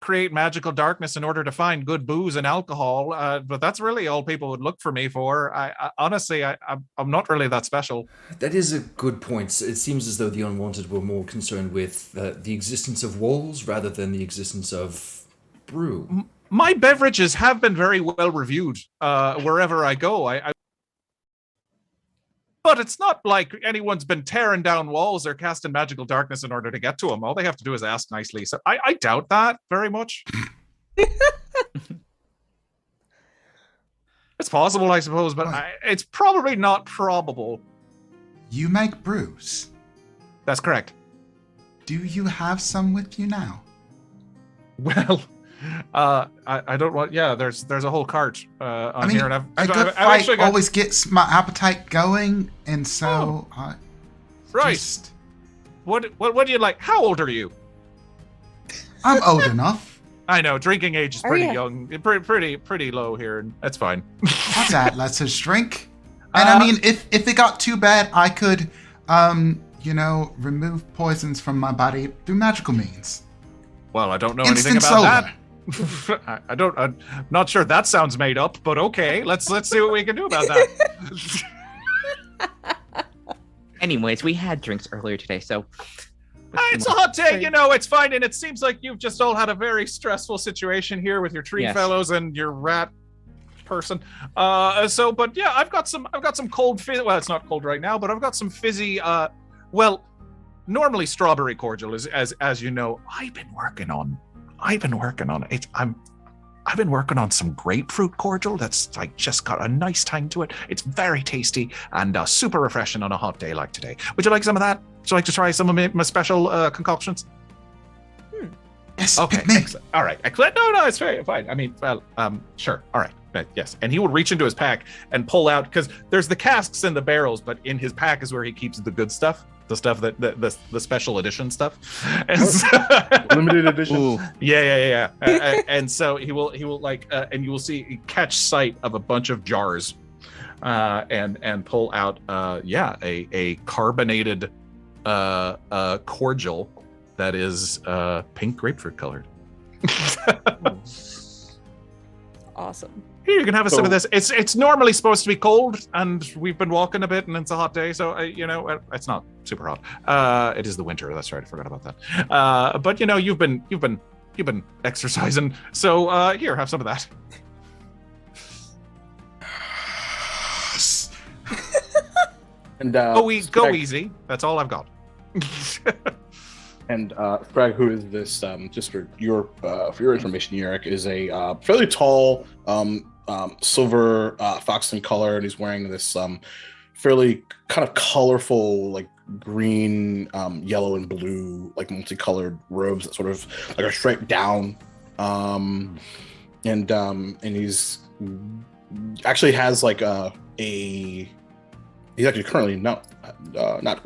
create magical darkness in order to find good booze and alcohol, but that's really all people would look for me for. I honestly, I'm not really that special. That is a good point. It seems as though the Unwanted were more concerned with the existence of walls rather than the existence of brew. My beverages have been very well reviewed wherever I go. But it's not like anyone's been tearing down walls or casting magical darkness in order to get to them. All they have to do is ask nicely. So I doubt that very much. It's possible, I suppose, but it's probably not probable. You make brews. That's correct. Do you have some with you now? Well, I don't want. Yeah, there's a whole cart on here, and a good fight always gets my appetite going, and so right. Just... What do you like? How old are you? I'm old enough. I know drinking age is pretty young, pretty low here, and that's fine. My dad lets us drink, and I mean, if it got too bad, I could, remove poisons from my body through magical means. Well, I don't know anything about that. I'm not sure that sounds made up, but okay, let's see what we can do about that. Anyways, we had drinks earlier today, so it's a hot day, it's fine, and it seems like you've just all had a very stressful situation here with your tree fellows and your rat person. But yeah, I've got some cold fizz. Well, it's not cold right now, but I've got some fizzy. Normally strawberry cordial is as you know. I've been working on it. I've been working on some grapefruit cordial that's like just got a nice tang to it. It's very tasty and super refreshing on a hot day like today. Would you like some of that? Would you like to try some of my special concoctions? Yes. Okay. Excellent. All right. Excellent. No, it's very fine. I mean, sure. All right. Yes. And he will reach into his pack and pull out, because there's the casks and the barrels, but in his pack is where he keeps the good stuff. The stuff that the special edition stuff, and limited edition. Ooh. Yeah. And so he will and you will see catch sight of a bunch of jars, and pull out a carbonated cordial that is pink grapefruit colored. Awesome. Here, you can have some of this. It's normally supposed to be cold, and we've been walking a bit, and it's a hot day, so it's not super hot. It is the winter. That's right. I forgot about that. But you've been exercising, so here, have some of that. And go easy. That's all I've got. And Sprag, who is this? Just for your information, Eric is a fairly tall, silver fox in color, and he's wearing this fairly kind of colorful, like green, yellow, and blue, like multicolored robes that sort of like are striped down. And he's actually has like he's actually currently not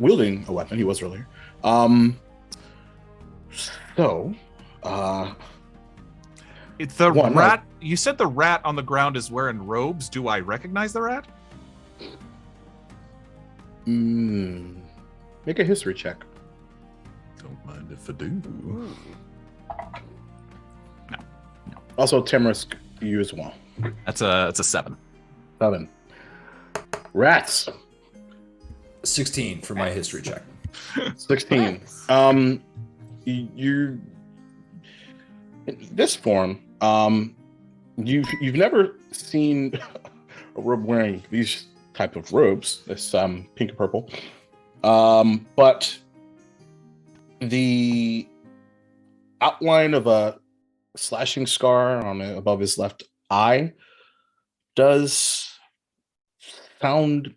wielding a weapon. He was earlier. It's the one, rat. You said the rat on the ground is wearing robes. Do I recognize the rat? Make a history check. Don't mind if I do. No. Also, Tamarisk, you as well. That's a 7. 7. Rats. 16 for my history check. 16. You in this form, you've never seen a robe wearing these type of robes, this pink and purple. But the outline of a slashing scar above his left eye does sound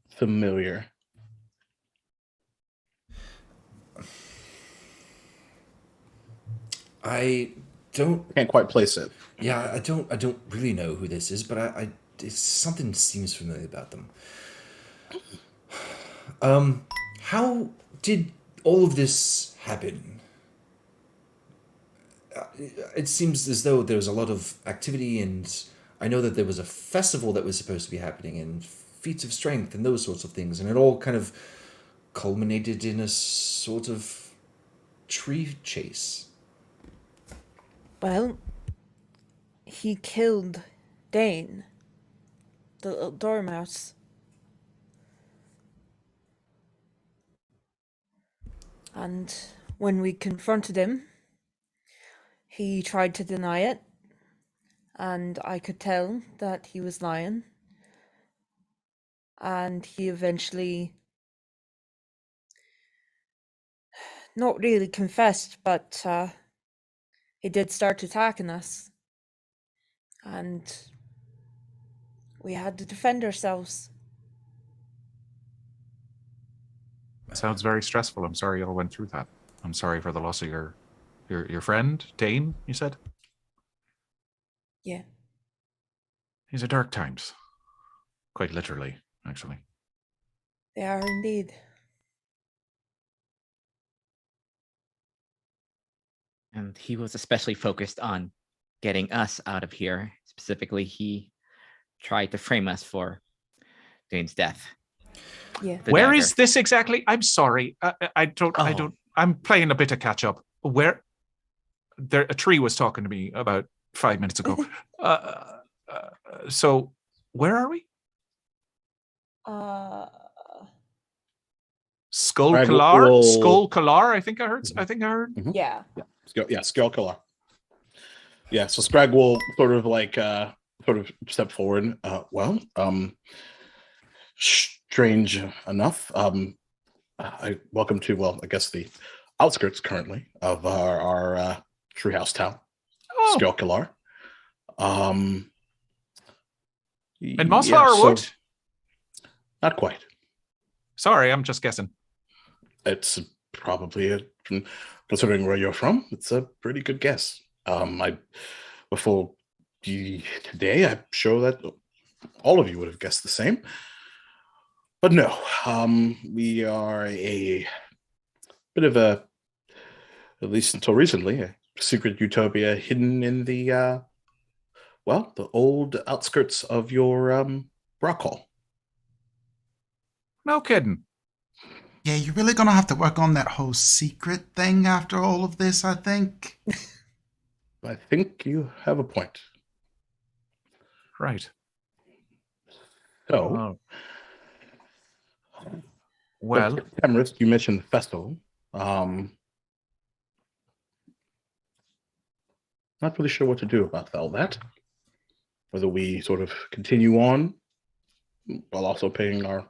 familiar. I can't quite place it. Yeah, I don't really know who this is, but something seems familiar about them. How did all of this happen? It seems as though there was a lot of activity, and I know that there was a festival that was supposed to be happening, and feats of strength, and those sorts of things, and it all kind of culminated in a sort of tree chase. Well, he killed Dane, the little dormouse. And when we confronted him, he tried to deny it, and I could tell that he was lying. And he eventually, not really confessed, but he did start attacking us. And we had to defend ourselves. Sounds very stressful. I'm sorry you all went through that. I'm sorry for the loss of your friend, Dane, you said? Yeah. These are dark times. Quite literally, actually. They are indeed. And he was especially focused on getting us out of here. Specifically, he tried to frame us for Dane's death. Yeah. Where is this exactly? I'm sorry. I don't. I'm playing a bit of catch up. Where? There, a tree was talking to me about 5 minutes ago. So, where are we? Skull Kalar? Skull Kalar? I think I heard. Mm-hmm. Yeah. Skull Kalar. Yeah. So Scrag will sort of step forward. Strange enough. I welcome to I guess the outskirts currently of our treehouse town, Skull Kalar. In Mossflower Wood? Not quite. Sorry, I'm just guessing. It's probably considering where you're from, it's a pretty good guess. Before today, I'm sure that all of you would have guessed the same. But no, we are a bit of a, at least until recently, a secret utopia hidden in the old outskirts of your rock hall. No kidding. Yeah, you're really gonna have to work on that whole secret thing after all of this, I think. I think you have a point. Right. So, well, Tamarisk, you mentioned the festival. Not really sure what to do about all that. Whether we sort of continue on while also paying our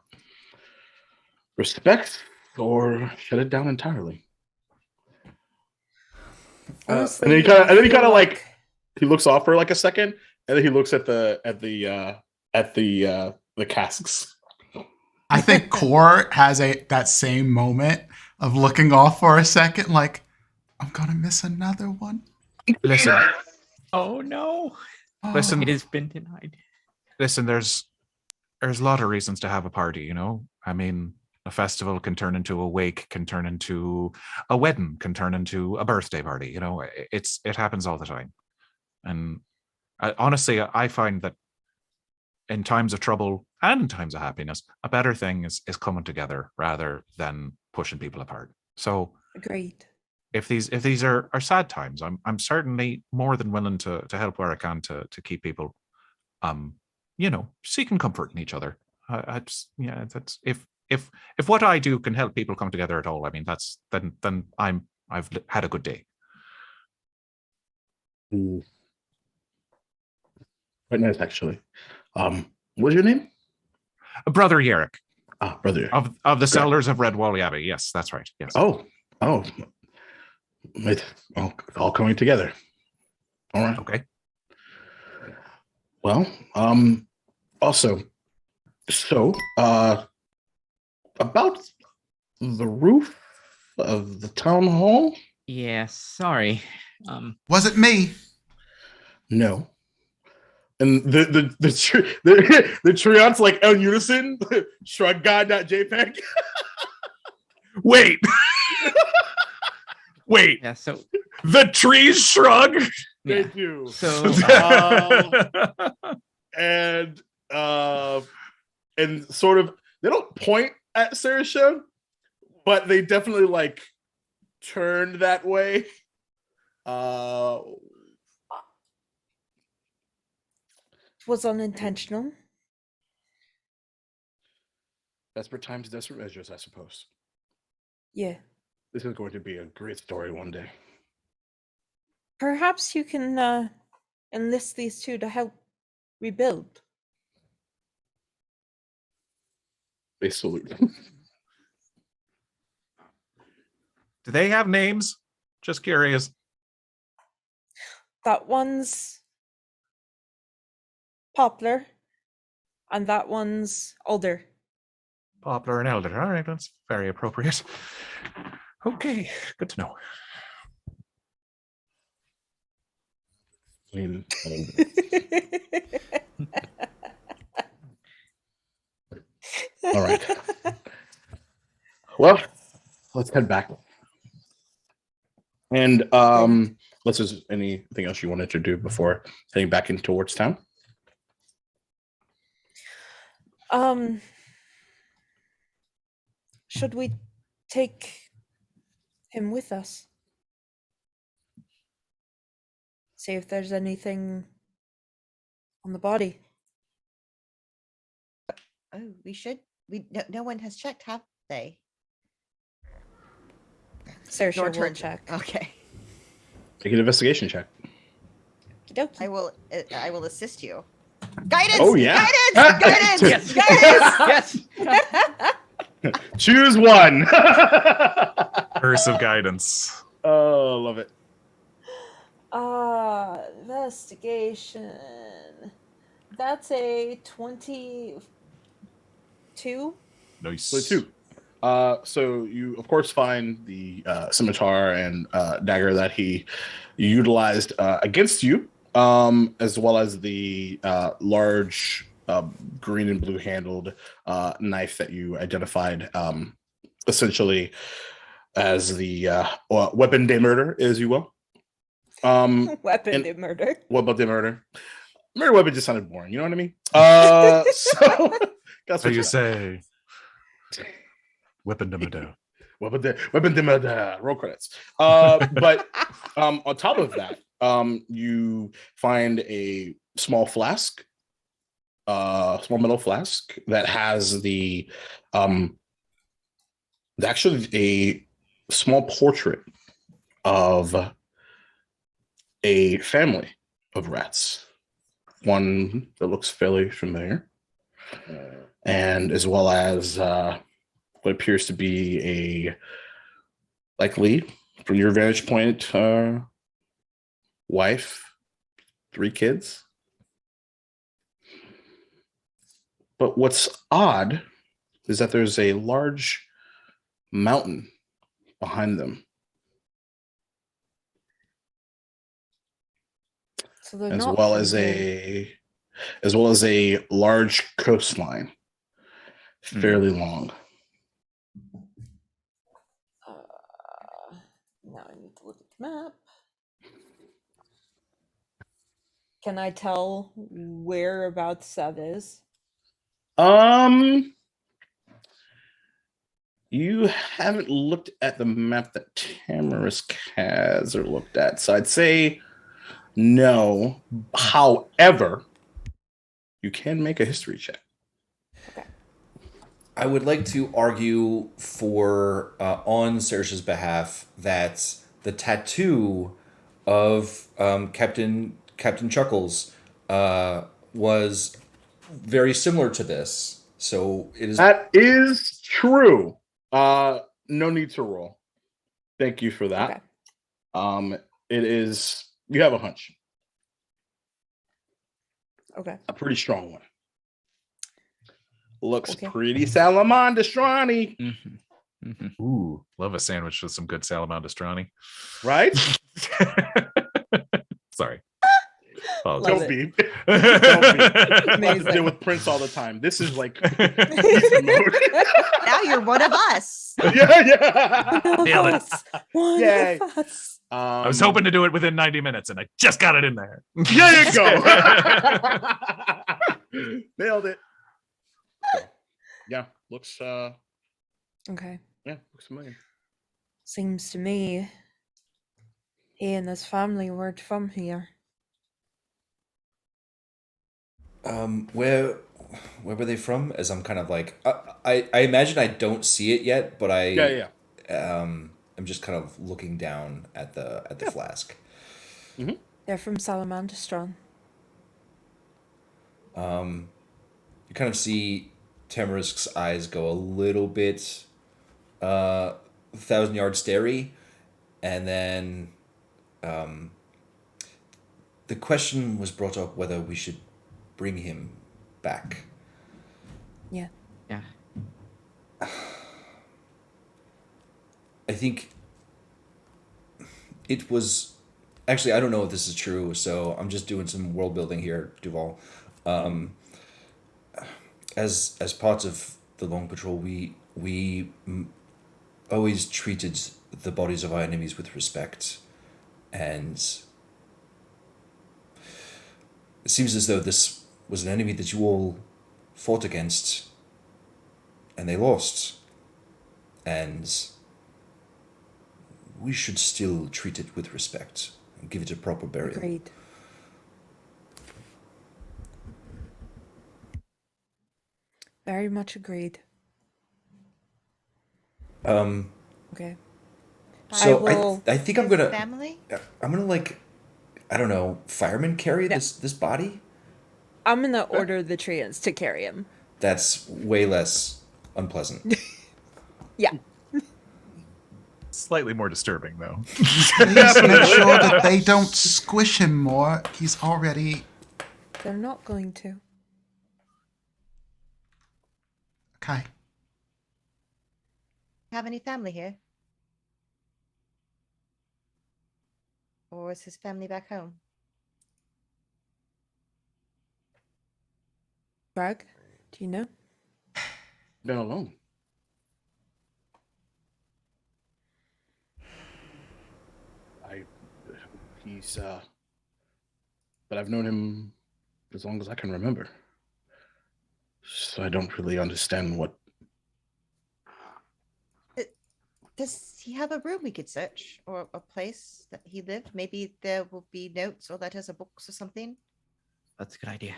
respects or shut it down entirely. Honestly, and then he kind of like he looks off for like a second, and then he looks at the casks. think Core has that same moment of looking off for a second, like, I'm gonna miss another one. Listen, Oh no. Listen. It has been denied. listen. There's a lot of reasons to have a party. I mean, a festival can turn into a wake, can turn into a wedding, can turn into a birthday party. It happens all the time. And honestly, I find that in times of trouble and in times of happiness, a better thing is coming together rather than pushing people apart. So Agreed. if these are sad times, I'm certainly more than willing to help where I can to keep people seeking comfort in each other. That's if what I do can help people come together at all, I mean then I've had a good day. Quite nice, actually. What's your name? Brother Yerrick. Brother. Of the Sellers of Redwall Abbey. Yes, that's right. Yes. Oh. It's all coming together. All right. Okay. Well, also, so, about the roof of the town hall? Yeah, sorry. Was it me? No. And the Treants like in unison shrug god.jpg. Wait. Wait. Yeah, so The trees shrug. They yeah. do. So And sort of they don't point at Saoirse, but they definitely like turned that way. It was unintentional. Desperate times, desperate measures, I suppose. Yeah. This is going to be a great story one day. Perhaps you can enlist these two to help rebuild. They salute. Do they have names? Just curious. That one's Poplar, and that one's Alder. Poplar and Elder. All right, that's very appropriate. Okay, good to know. All right. Well, let's head back. And unless there's anything else you wanted to do before heading back in towards town. Should we take him with us? See if there's anything on the body. Oh, we should. No one has checked, have they? Saoirse Your will turn. check. Okay. Take an investigation check. Okey-dokey. I will assist you. Guidance. Oh, yeah. Guidance. Guidance. Yes. Guidance. Yes. Choose one. Curse of guidance. Oh, love it. Investigation. That's a 22. Nice. So two. So you of course find the scimitar and dagger that he utilized against you, as well as the large green and blue handled knife that you identified essentially as the weapon de murder, as you will. Weapon de murder. Weapon de murder. Murder weapon just sounded boring. You know what I mean? So that's So what you say. Weapon de murder. Weapon de murder. Roll credits. But on top of that, you find a small flask, small metal flask that has actually a small portrait of a family of rats. One that looks fairly familiar, and as well as what appears to be a likely, from your vantage point, wife, 3 kids. But what's odd is that there's a large mountain behind them, So they're as not well from as here. a large coastline, fairly long. Now I need to look at the map. Can I tell whereabouts that is? You haven't looked at the map that Tamarisk has or looked at, so I'd say no. However, you can make a history check. Okay. I would like to argue for on Serge's behalf that the tattoo of Captain Chuckles was very similar to this. So it is. That is true. No need to roll. Thank you for that. Okay. It is. You have a hunch. Okay. A pretty strong one. Looks Okay. pretty salamandestrani, Ooh, love a sandwich with some good salamadestrani. right? Sorry. Love Don't it. be. Don't be. I Amazing. deal with Prince all the time. This is like Now you're one of us. yeah. Nailed it. One Yay. of us. I was hoping to do it within 90 minutes, and I just got it in there. There you go. Nailed it. Yeah, looks Okay. looks familiar. Seems to me he and his family weren't from here. Where were they from? As I'm kind of like, I imagine I don't see it yet, but Yeah. I'm just kind of looking down at the flask. They're from Salamandastron. You kind of see Tamarisk's eyes go a little bit 1,000-yard starey, and then the question was brought up whether we should bring him back. Yeah. Yeah. I think it was actually, I don't know if this is true, so I'm just doing some world building here, Duval. As parts of the Long Patrol, we always treated the bodies of our enemies with respect, and it seems as though this was an enemy that you all fought against, and they lost, and we should still treat it with respect and give it a proper burial. Agreed. Very much agreed. Okay. So I will- I think I'm His gonna family. like, I don't know, firemen carry this body. I'm gonna order the Treants to carry him. That's way less unpleasant. Yeah. Slightly more disturbing, though. Please make sure that they don't squish him more. He's already... They're not going to. Okay. Have any family here? Or is his family back home? Greg, do you know? Been alone. He's but I've known him as long as I can remember. So I don't really understand what. Does he have a room we could search, or a place that he lived? Maybe there will be notes or letters or books or something. That's a good idea.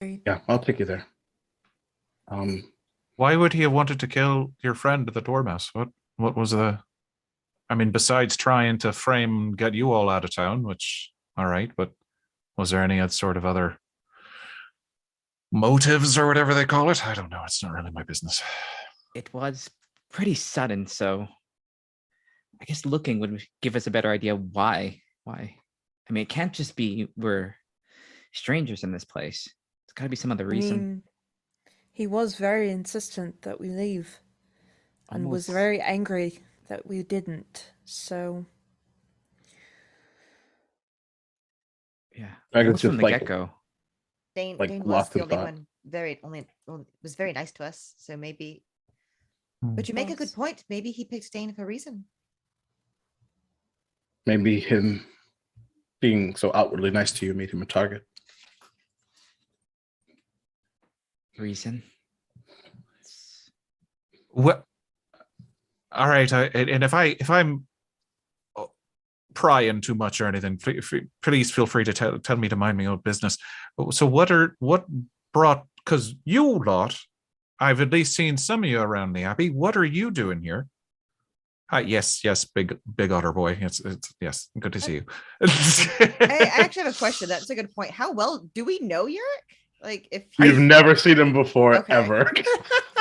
Yeah, I'll take you there. Why would he have wanted to kill your friend, the Dormouse? What was the... I mean, besides trying to frame get you all out of town, which, all right, but was there any sort of other motives or whatever they call it? I don't know. It's not really my business. It was pretty sudden, so I guess looking would give us a better idea why. I mean, it can't just be we're strangers in this place. It's got to be some other I reason. mean, He was very insistent that we leave, and was Almost- very angry that we didn't. So Yeah. Dragon's Almost from just the like- get-go. Dane, Like, Dane lost was the in only thought. one was very nice to us. So maybe, Hmm. but you make a good Yes. point. Maybe he picked Dane for a reason. Maybe him being so outwardly nice to you made him a target. Reason. What? All right. And if I'm prying too much or anything, please feel free to tell me to mind my own business. So what brought? Because you lot, I've at least seen some of you around the Abbey. What are you doing here? Yes, big otter boy. It's yes, good to see you. I actually have a question. That's a good point. How well do we know Yurik? Like, if You've never seen him before, Okay. ever.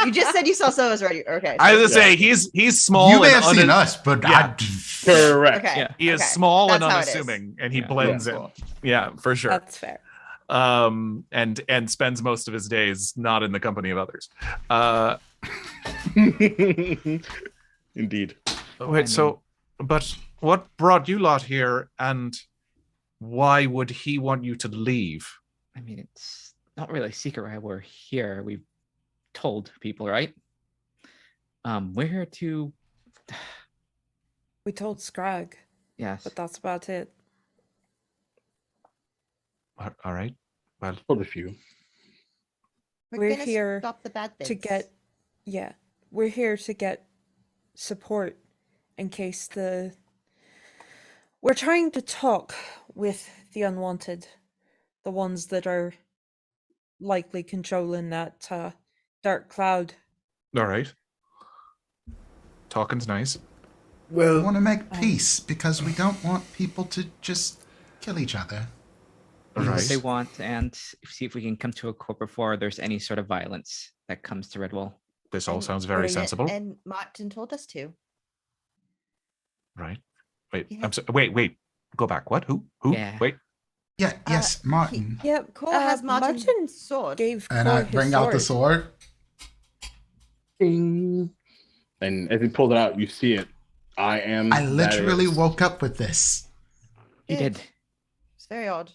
you just said you saw some of us already. Okay. I was so- gonna say he's small. You may and have seen us, but Yeah. Correct. Okay. Yeah. He is okay. small and That's how it is. unassuming, and he Yeah. blends Yeah. in. Cool. Yeah, for sure. that's fair. And spends most of his days not in the company of others. Indeed. Wait, but what brought you lot here, and why would he want you to leave? I mean, it's not really a secret why we're here. We've told people, right? We're here to. We told Scrag, Yes. but that's about it. All right. Well, Told a few. We're gonna here stop the bad things. To get, yeah, we're here to get support in case we're trying to talk with the unwanted, the ones that are likely controlling that dark cloud. all right. Talking's nice. We Well, want to make peace because we don't want people to just kill each other. All What right. they want, and see if we can come to a court before there's any sort of violence that comes to Redwall. This all And- sounds very yeah, sensible. And Martin told us to. Right. Wait. Yeah. I'm sorry. Wait. Go back. What? Who? Yeah. Wait. Yeah, yes, Martin. Yep, Cole has Martin's sword. gave And Cor I his bring out the sword. Ding. And as he pulled it out, you see it. I am. I literally that is. woke up with this. He did. It's very odd.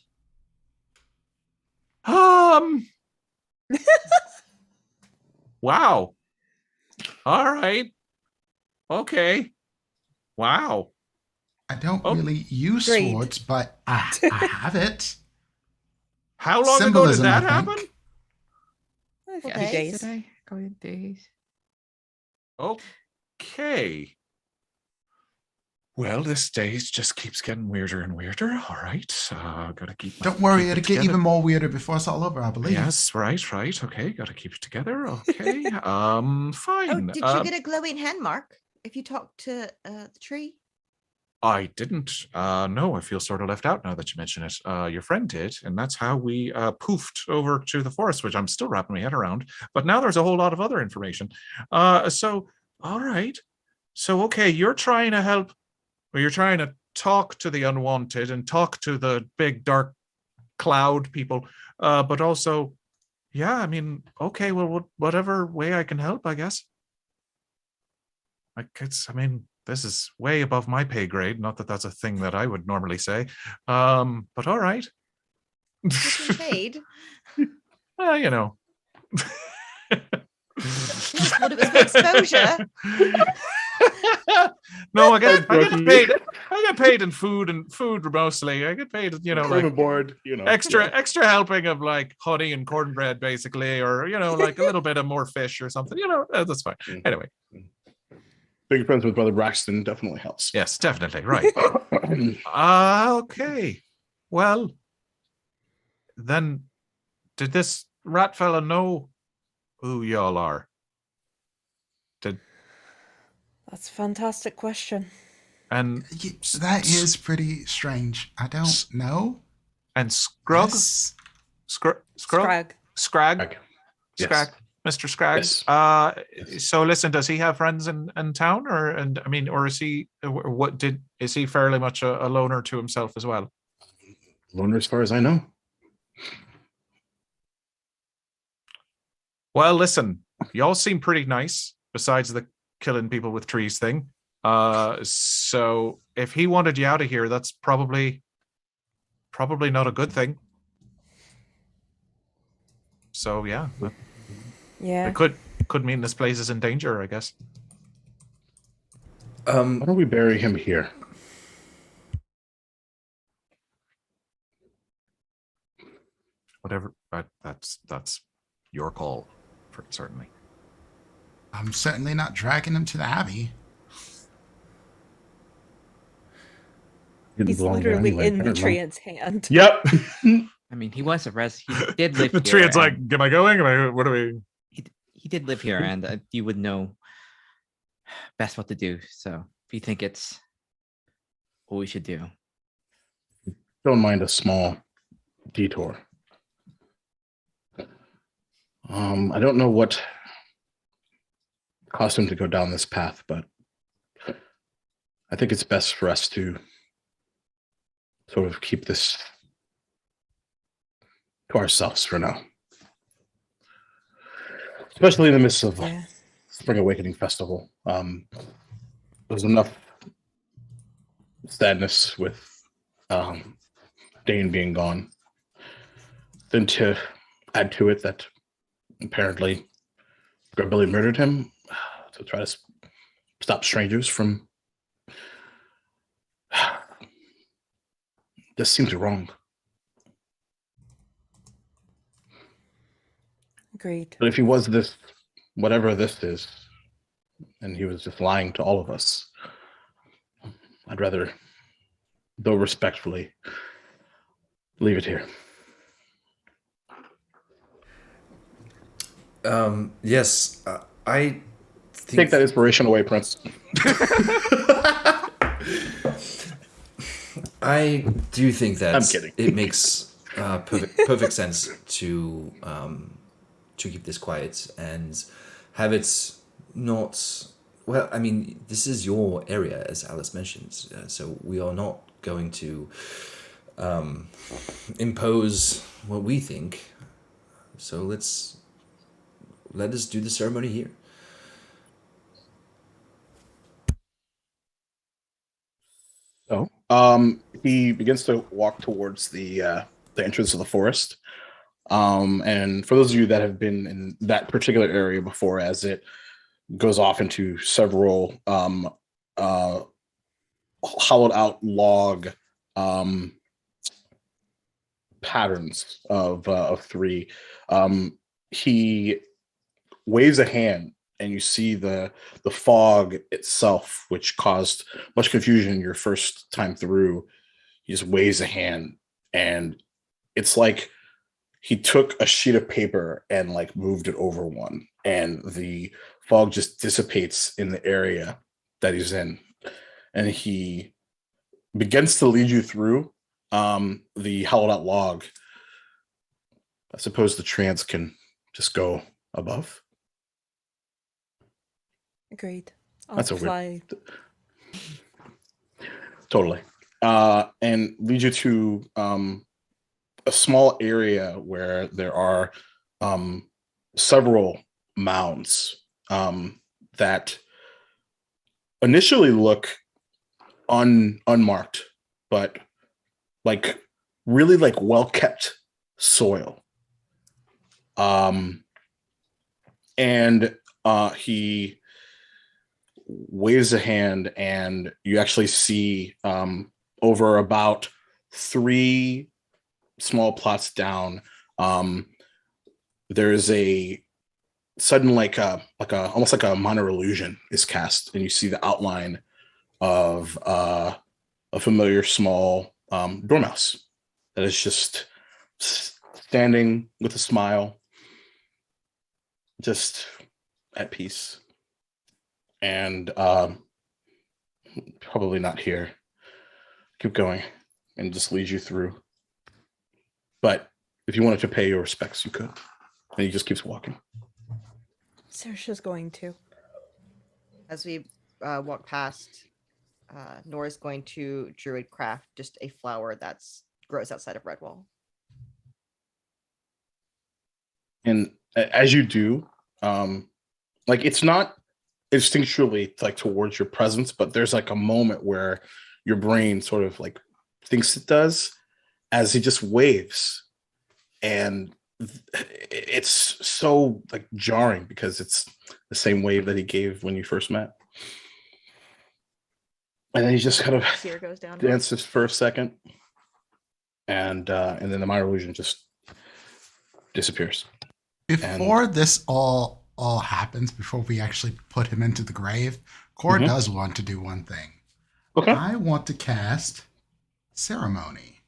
Wow. All right. Okay. Wow. I don't Oh. really use Agreed. swords, but I have it. How long ago did Symbolism, that I happen? think. A few days. days. Did I go in days? Okay. Well, this day just keeps getting weirder and weirder. All right. Gotta keep. Don't worry, keep it it'll get together. even more weirder before it's all over, I believe. Yes, right. Okay, gotta keep it together. Okay. Oh, Fine. did you get a glowing hand mark if you talked to the tree? I didn't. No, I feel sort of left out now that you mention it. Your friend did, and that's how we poofed over to the forest, which I'm still wrapping my head around. But now there's a whole lot of other information. So, all right. So, okay, you're trying to help, or you're trying to talk to the unwanted and talk to the big dark cloud people, but also, yeah, I mean, okay, well, whatever way I can help, I guess. I mean, this is way above my pay grade. Not that that's a thing that I would normally say. But all right. Getting paid. Well, you know. Well, it was the exposure. No, I get paid. I get paid in food mostly. I get paid, you know, Room and like board, you know. extra helping of like honey and cornbread, basically, or you know, like a little bit of more fish or something. You know, that's fine. Mm. Anyway, Being friends with Brother Braxton definitely helps. yes, definitely right. Okay. Well, then, did this rat fella know who y'all are? That's a fantastic question. And That is pretty strange. I don't know. and Scrug, Yes. Scrug, Scrag. Scrag, Yes. Scrag, Mr. Scrag. Yes. So listen, does he have friends in town, or is he is he fairly much a loner to himself as well? Loner as far as I know. Well, listen, y'all seem pretty nice, besides the killing people with trees thing. So if he wanted you out of here, that's probably not a good thing. So yeah, Yeah. it could mean this place is in danger, I guess. Why don't we bury him here? Whatever. That's your call, certainly. I'm certainly not dragging him to the Abbey. Didn't He's belong there literally anyway, in the apparently. treant's hand. Yep. I mean, he was he did live The here. tree, it's like, and am I going? What are we? he did live here, and you would know best what to do. So if you think it's what we should do, Don't mind a small detour. I don't know what caused him to go down this path, but I think it's best for us to sort of keep this to ourselves for now. Especially in the midst of Yeah. Spring Awakening Festival. There's enough sadness with Dane being gone. Then to add to it that apparently Billy murdered him to try to stop strangers from. This seems wrong. Agreed. But if he was this, whatever this is, and he was just lying to all of us, I'd rather, though respectfully, leave it here. Yes, I Take that inspiration away, Prince. I do think that I'm kidding. it makes perfect sense to keep this quiet and have it not. Well, I mean, this is your area, as Alice mentioned, so we are not going to impose what we think. So let us do the ceremony here. So, he begins to walk towards the entrance of the forest. And for those of you that have been in that particular area before, as it goes off into several hollowed out log patterns of three, he waves a hand, and you see the fog itself, which caused much confusion your first time through. He just waves a hand, and it's like he took a sheet of paper and like moved it over one, and the fog just dissipates in the area that he's in, and he begins to lead you through the hollowed out log. I suppose the trance can just go above. Agreed. I'll That's a fly. Totally. And lead you to a small area where there are several mounds that initially look unmarked, but like really like well kept soil. And he waves a hand, and you actually see over about 3 small plots down, there's a sudden like a almost like a minor illusion is cast, and you see the outline of a familiar small dormouse that is just standing with a smile, just at peace. And probably not here. Keep going, and just leads you through. But if you wanted to pay your respects, you could. And he just keeps walking. Saoirse's going to. As we walk past, Nora's going to druid craft just a flower that's grows outside of Redwall. And as you do, like it's not instinctually like towards your presence, but there's like a moment where your brain sort of like thinks it does as he just waves, and it's so like jarring because it's the same wave that he gave when you first met. And then he just kind of Seer goes down. dances for a second, and then the minor illusion just disappears. Before this all happens, before we actually put him into the grave, Cora does want to do one thing. Okay. I want to cast Ceremony.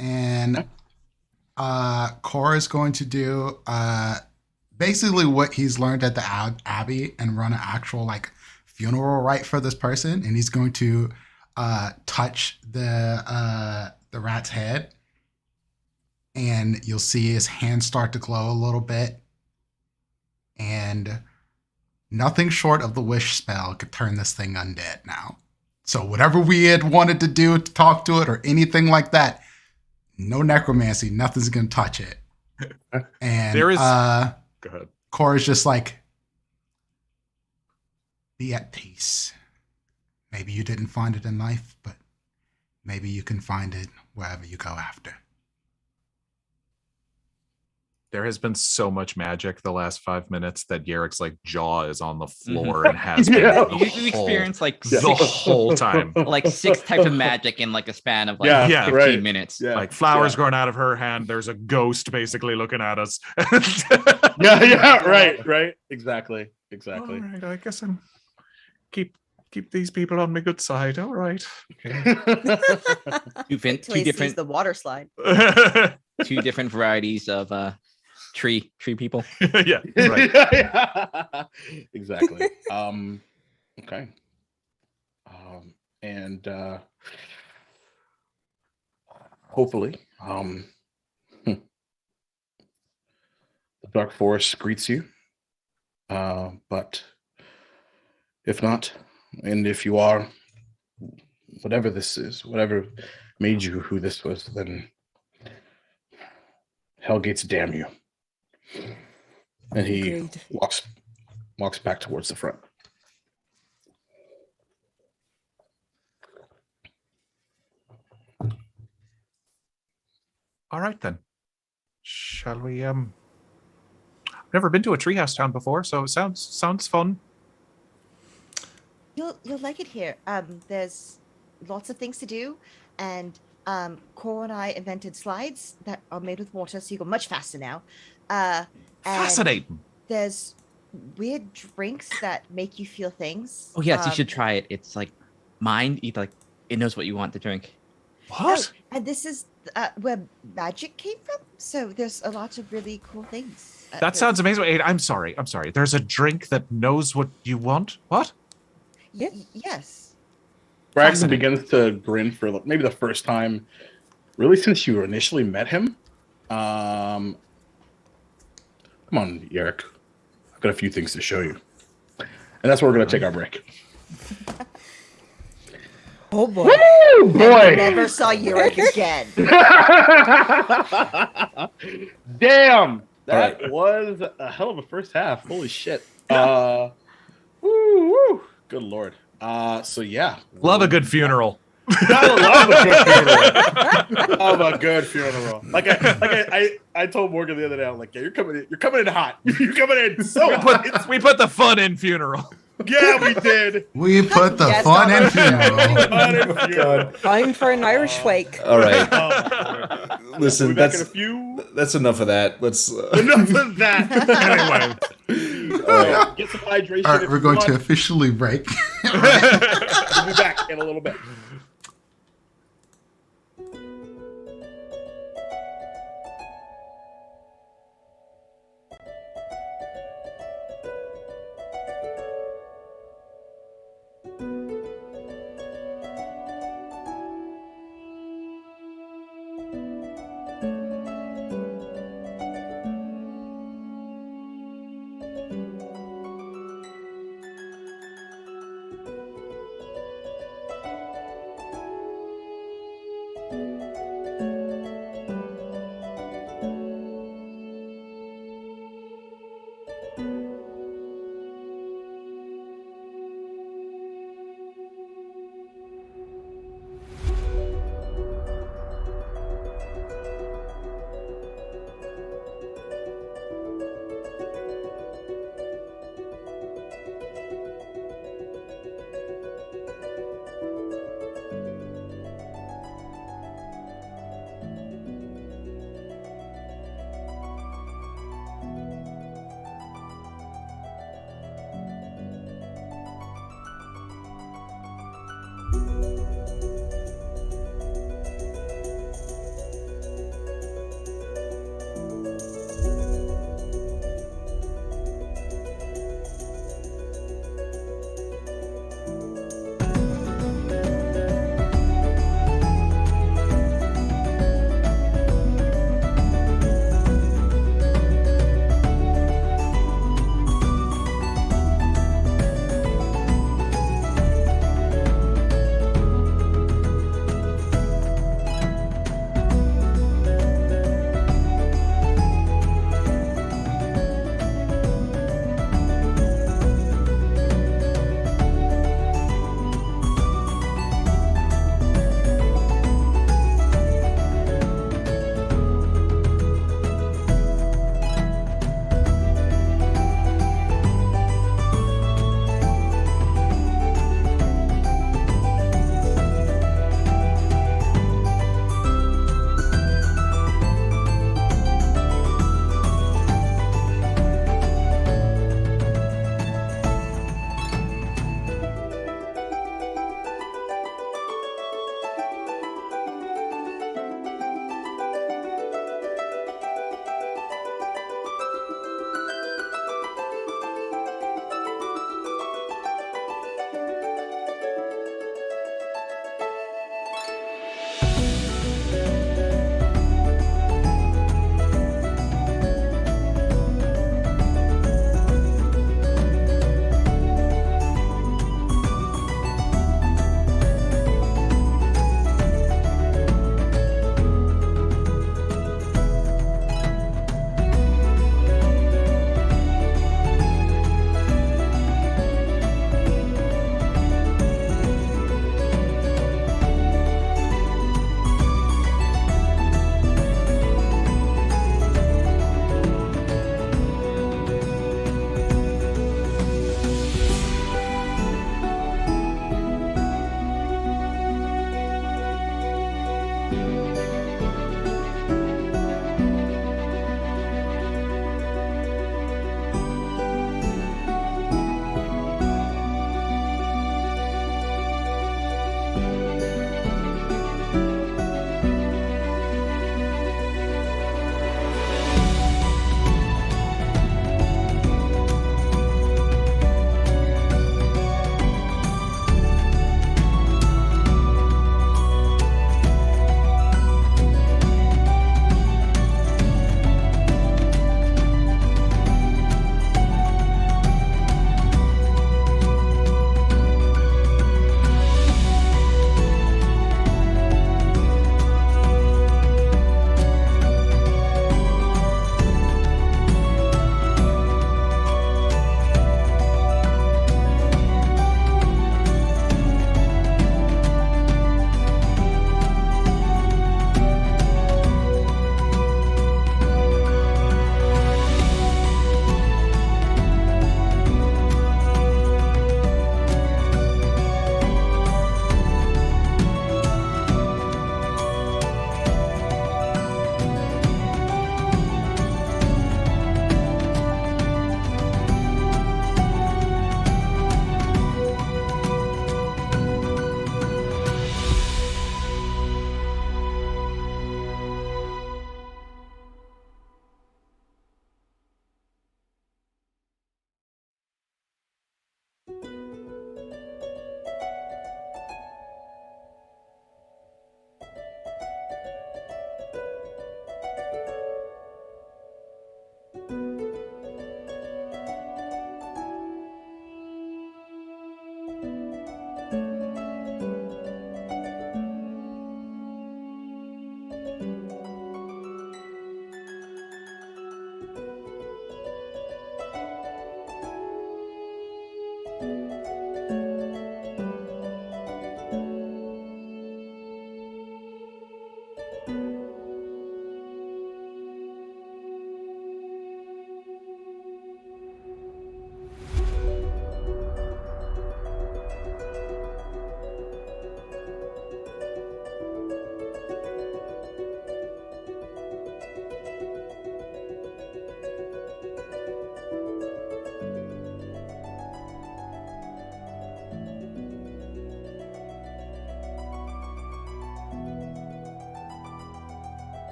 And Cora is going to do basically what he's learned at the Abbey and run an actual like funeral rite for this person. And he's going to touch the rat's head. And you'll see his hands start to glow a little bit. And nothing short of the wish spell could turn this thing undead now. So whatever we had wanted to do to talk to it or anything like that, no necromancy, nothing's going to touch it. And There is... Go ahead. Cora's just like, be at peace. Maybe you didn't find it in life, but maybe you can find it wherever you go after. There has been so much magic the last 5 minutes that Yarek's like jaw is on the floor and has been Yeah. You experience like the whole time. like 6 types of magic in like a span of like Yeah, 15 right. minutes. Yeah. Like flowers growing out of her hand. There's a ghost basically looking at us. Right. Exactly. All right, I guess I'm keep these people on my good side. All right. Okay. Two Till he sees different the water slide. 2 different varieties of tree people. Yeah, right. Exactly. Okay. And hopefully, the dark forest greets you. But if not, and if you are, whatever this is, whatever made you who this was, then Hellgates damn you. And he Agreed. walks back towards the front. All right then. Shall we I've never been to a treehouse town before, so it sounds fun. You'll like it here. There's lots of things to do, and Cora and I invented slides that are made with water, so you go much faster now. And Fascinating. There's weird drinks that make you feel things. Oh yes, you should try it. It's like mind. Like it knows what you want to drink. What? And this is where magic came from. So there's a lot of really cool things. That sounds amazing. Wait, I'm sorry. There's a drink that knows what you want? What? Yes. Braxton begins to grin for maybe the first time, really since you initially met him. Come on, Eric. I've got a few things to show you. And that's where we're going to take our break. Oh boy. Woo, boy. I never saw Yurik again. Damn. That was a hell of a first half. Holy shit. Woo. Good lord. So yeah. Love a good funeral. Love a good funeral. Like I told Morgan the other day, I'm like, yeah, you're coming in hot. You're coming in so hot. We put the fun in funeral. Yeah, we did. We put the Yes, fun in Oh, funeral. Time for an Irish wake. All right. Listen, Listen, that's enough of that. Let's enough of that. Anyway. all right. Get some hydration. All right, if we're you going to want. officially break. We'll be back in a little bit.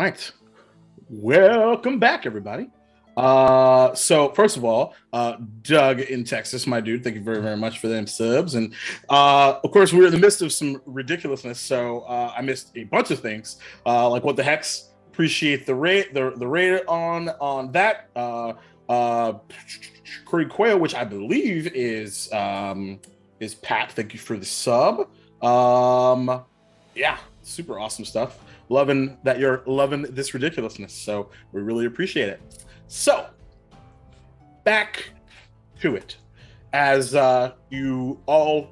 right. Welcome back, everybody. So first of all, Doug in Texas, my dude, thank you very, very much for them subs. And of course, we're in the midst of some ridiculousness, so I missed a bunch of things. Like what the hex. Appreciate the rate on that. Curry Quail, which I believe is Pat. Thank you for the sub. Yeah, super awesome stuff. Loving that you're loving this ridiculousness. So we really appreciate it. So back to it. As you all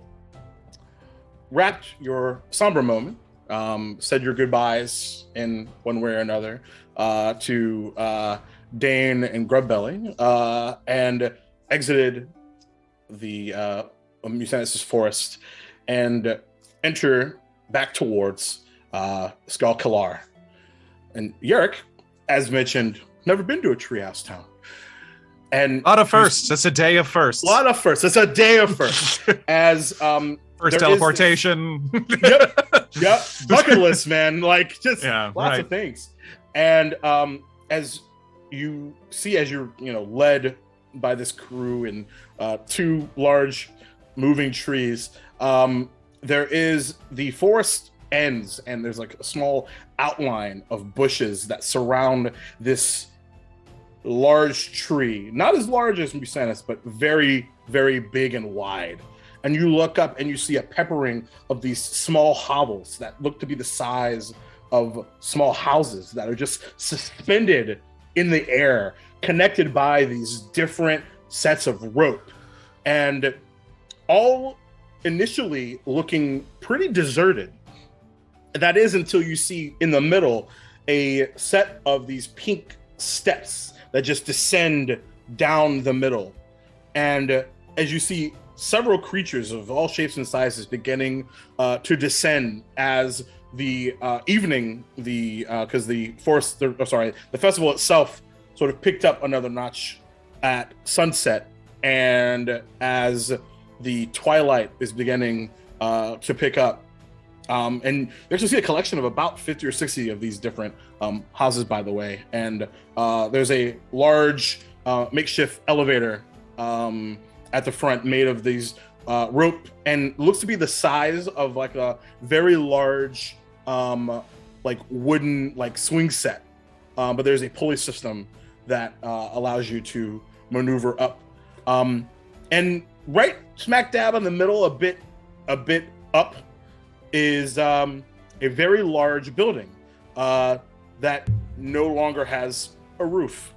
wrapped your somber moment, said your goodbyes in one way or another to Dane and Grubbelly, and exited the Mucinesis forest and enter back towards Skull Kalar. And Yerrick, as mentioned, never been to a treehouse town. And a lot of firsts. It's a day of firsts. A lot of firsts. It's a day of firsts. As first teleportation. Yep. Bucket list, man. Like just lots of things. And as you see, as you're led by this crew in two large moving trees, there is the forest ends, and there's like a small outline of bushes that surround this large tree. Not as large as Mucinesis, but very, very big and wide. And you look up and you see a peppering of these small hovels that look to be the size of small houses that are just suspended in the air, connected by these different sets of rope. And all initially looking pretty deserted. That is until you see in the middle a set of these pink steps that just descend down the middle. And as you see several creatures of all shapes and sizes beginning to descend as the evening, because the festival itself sort of picked up another notch at sunset, and as the twilight is beginning to pick up. And you actually see a collection of about 50 or 60 of these different houses, by the way. And there's a large makeshift elevator at the front made of these rope, and looks to be the size of like a very large like wooden like swing set. But there's a pulley system that allows you to maneuver up. And right smack dab in the middle, a bit up, is a very large building that no longer has a roof.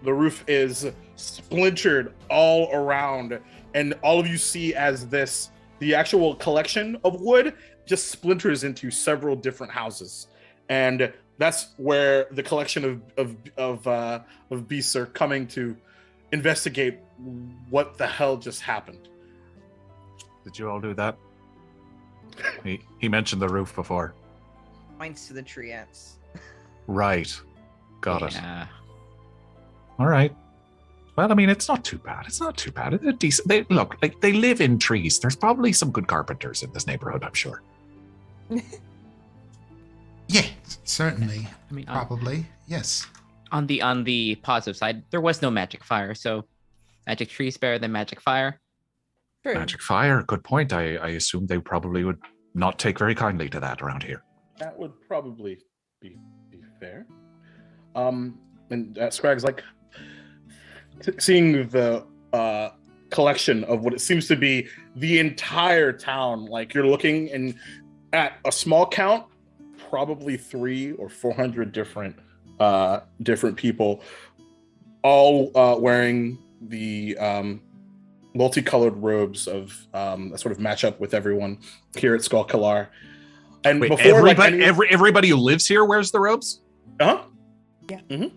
The roof is splintered all around, and all of you see as the actual collection of wood just splinters into several different houses. And that's where the collection of beasts are coming to investigate what the hell just happened. Did you all do that? He mentioned the roof before. Points to the tree ants. Right. Got it. Yeah. All right. Well, I mean, it's not too bad. They're decent. They look like they live in trees. There's probably some good carpenters in this neighborhood, I'm sure. Yeah, certainly. I mean, probably. Yes. On the positive side, there was no magic fire, so magic trees better than magic fire. True. Magic fire, good point. I assume they probably would not take very kindly to that around here. That would probably be fair. And Scrag's like seeing the collection of what it seems to be the entire town. Like you're looking, and at a small count, probably 300 or 400 different people, all wearing the multicolored robes of that sort of match up with everyone here at Skull Kalar. And wait, before everybody who lives here wears the robes? Yeah. A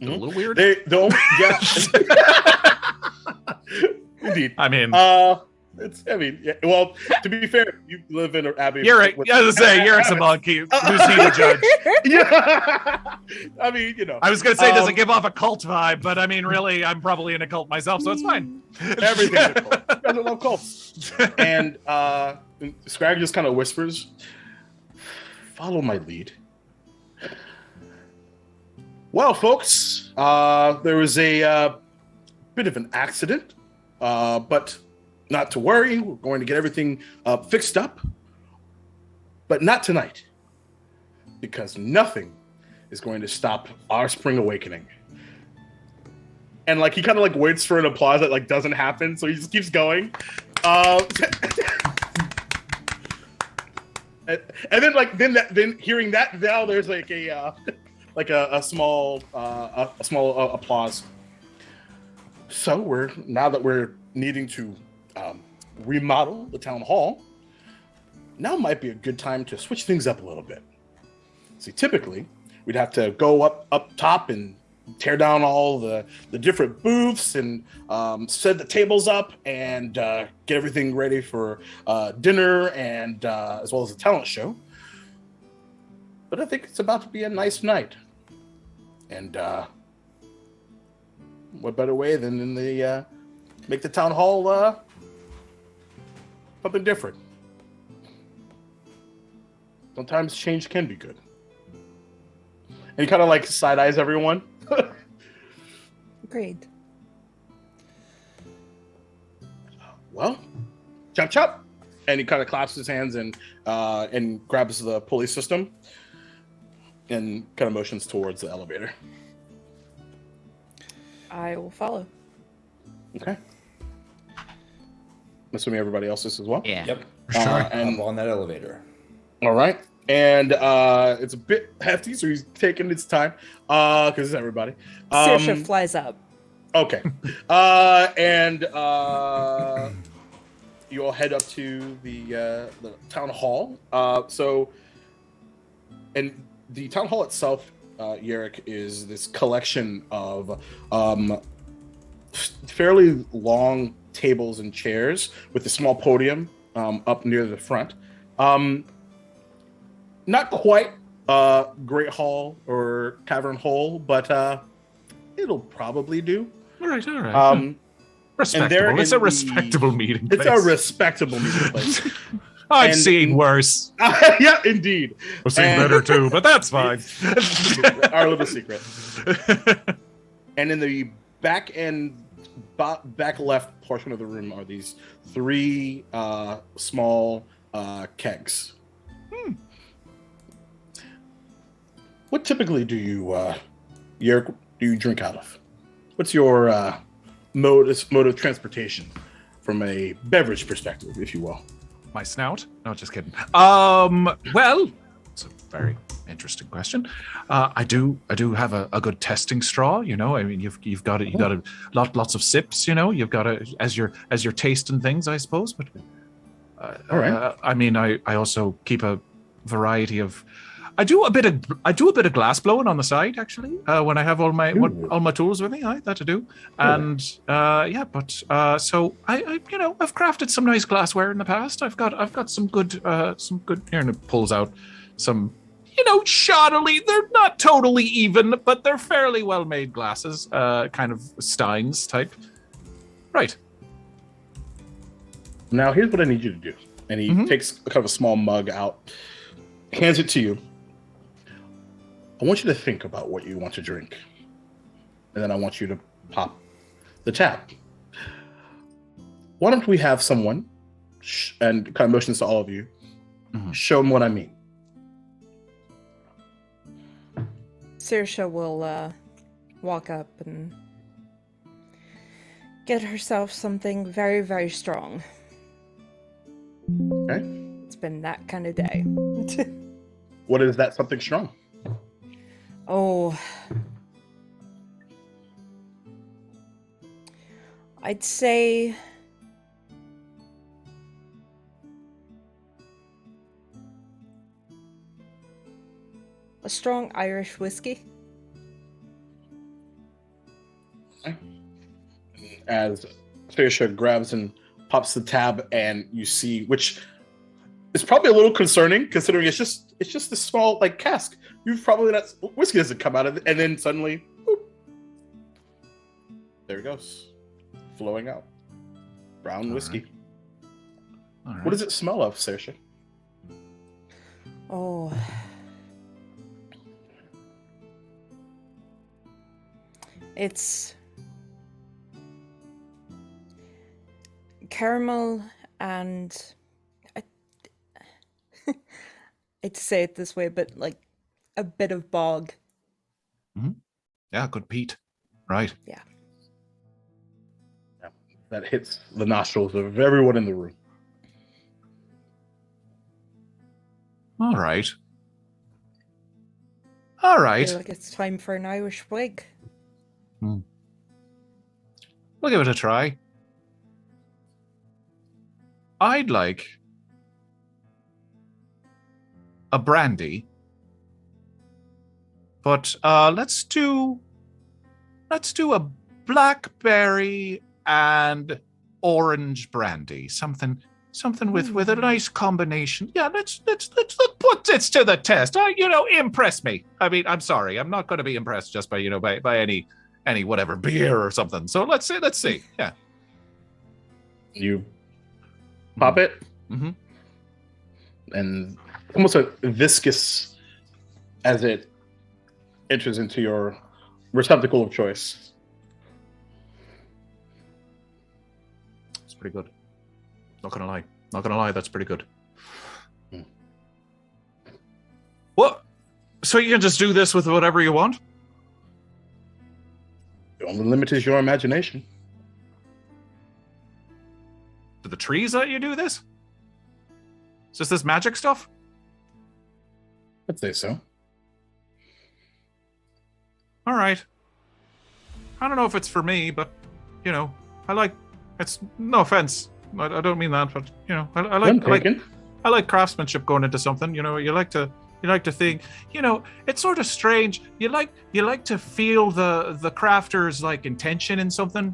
little weird. They don't. Yeah. Indeed. I mean, well, to be fair, you live in Abbey. You're right. I was gonna say, you're a monkey. Who's he to judge? Yeah. I mean, I was gonna say, does it give off a cult vibe? But I mean, really, I'm probably in a cult myself, so it's fine. Everything's a cult. You guys love cults. And Scrag just kind of whispers, "Follow my lead." Well, folks, there was a bit of an accident, but not to worry. We're going to get everything fixed up, but not tonight, because nothing is going to stop our spring awakening. And like he kind of like waits for an applause that like doesn't happen, so he just keeps going. And then hearing that, now there's like a small applause. So now that we're needing to remodel the town hall, now might be a good time to switch things up a little bit. See, typically we'd have to go up top and tear down all the different booths and set the tables up and get everything ready for dinner and as well as a talent show. But I think it's about to be a nice night. And what better way than in the make the town hall something different. Sometimes change can be good. And he kind of like side eyes everyone. Agreed. Well, chop chop, and he kind of claps his hands and grabs the pulley system and kind of motions towards the elevator. I will follow. Okay. I'm assuming everybody else is as well. Yeah. Yep. Sure. And on that elevator. All right. And it's a bit hefty, so he's taking his time because it's everybody. Saoirse flies up. Okay. And you all head up to the town hall. And the town hall itself, Yerrick, is this collection of fairly long tables and chairs with a small podium up near the front. Not quite Great Hall or Cavern Hall, but it'll probably do. All right. Respectable. It's a respectable meeting place. It's a respectable meeting place. I've seen worse. Yeah, indeed. I've seen better too, but that's fine. Our little secret. And in the back left portion of the room are these three small kegs. What typically do you drink out of? What's your mode of transportation from a beverage perspective, if you will? My snout? No, just kidding. Well, it's a very interesting question. I do have a good testing straw. You know, I mean, you've got it. You got a lots of sips. You know, you've got it as you're tasting things, I suppose. But all right. I mean, I also keep a variety of. I do a bit of glass blowing on the side, actually. When I have all my tools with me, that to do. And so I've crafted some nice glassware in the past. I've got some good here, and it pulls out some, shoddily. They're not totally even, but they're fairly well made glasses, kind of Steins type. Right. Now here's what I need you to do. And he takes kind of a small mug out, hands it to you. I want you to think about what you want to drink. And then I want you to pop the tap. Why don't we have someone, and kind of motions to all of you, show them what I mean. Saoirse will walk up and get herself something very, very strong. Okay. It's been that kind of day. What is that something strong? Oh, I'd say a strong Irish whiskey. Okay. As Saoirse grabs and pops the tab, and you see, which is probably a little concerning considering it's just this small like cask. You've probably not whiskey doesn't come out of it, and then suddenly, boop, there it goes, flowing out, brown whiskey. All right. What does it smell of, Saoirse? Oh, It's caramel and I hate to say it this way, but like a bit of bog. Yeah, good peat. Right. Yeah. That hits the nostrils of everyone in the room. All right. All I right. feel like it's time for an Irish wig. We'll give it a try. I'd like a brandy, but let's do a blackberry and orange brandy. Something with a nice combination. Yeah, let's put this to the test. Impress me. I mean, I'm sorry, I'm not going to be impressed just by by any whatever beer or something. So let's see. Yeah. You pop it, and almost a viscous as it enters into your receptacle of choice. It's pretty good. Not gonna lie, that's pretty good. What? So you can just do this with whatever you want? The only limit is your imagination. Do the trees let you do this? Is this magic stuff? I'd say so. All right. I don't know if it's for me, but it's no offense. I don't mean that, but I like craftsmanship going into something. You like to think. It's sort of strange. You like to feel the crafter's like intention in something.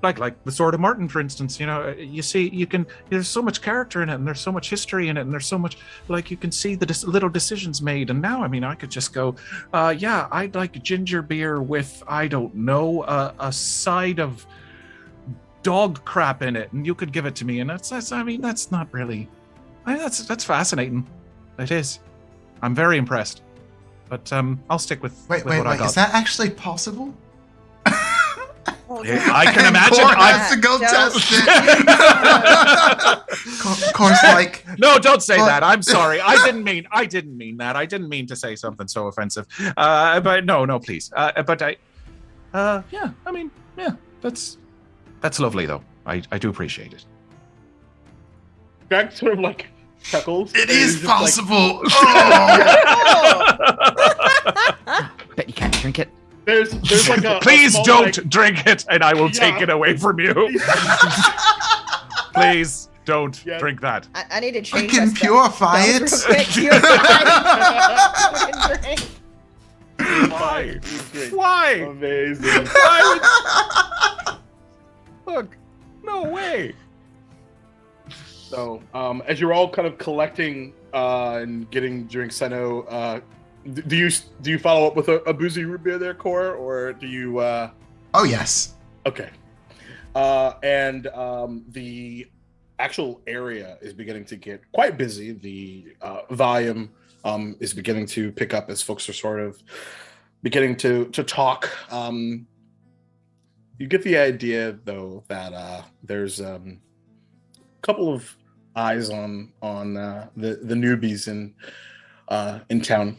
Like the Sword of Martin, for instance. You see, there's so much character in it, and there's so much history in it, and there's so much you can see the little decisions made. And now, I could just go, I'd like ginger beer with I don't know a side of dog crap in it, and you could give it to me, and that's not really. That's fascinating. It is. I'm very impressed, but I'll stick with Wait, what I got. is that actually possible? I can imagine. Cor has to go test it. Cor's like, no, don't say that. I'm sorry. I didn't mean that. I didn't mean to say something so offensive. But no, please. But that's lovely though. I do appreciate it. Greg sort of chuckles. It is possible. Bet you can't drink it. There's a please small, don't drink it, and I will take it away from you. Please don't drink that. I need to change. I can purify it. Why? Amazing. Look, no way. So, as you're all kind of collecting and getting drinks, I know. Do you follow up with a boozy root beer there, Cor, or do you? Oh yes. Okay. And the actual area is beginning to get quite busy. The volume is beginning to pick up as folks are sort of beginning to talk. You get the idea, though, that there's a couple of eyes on the newbies in town.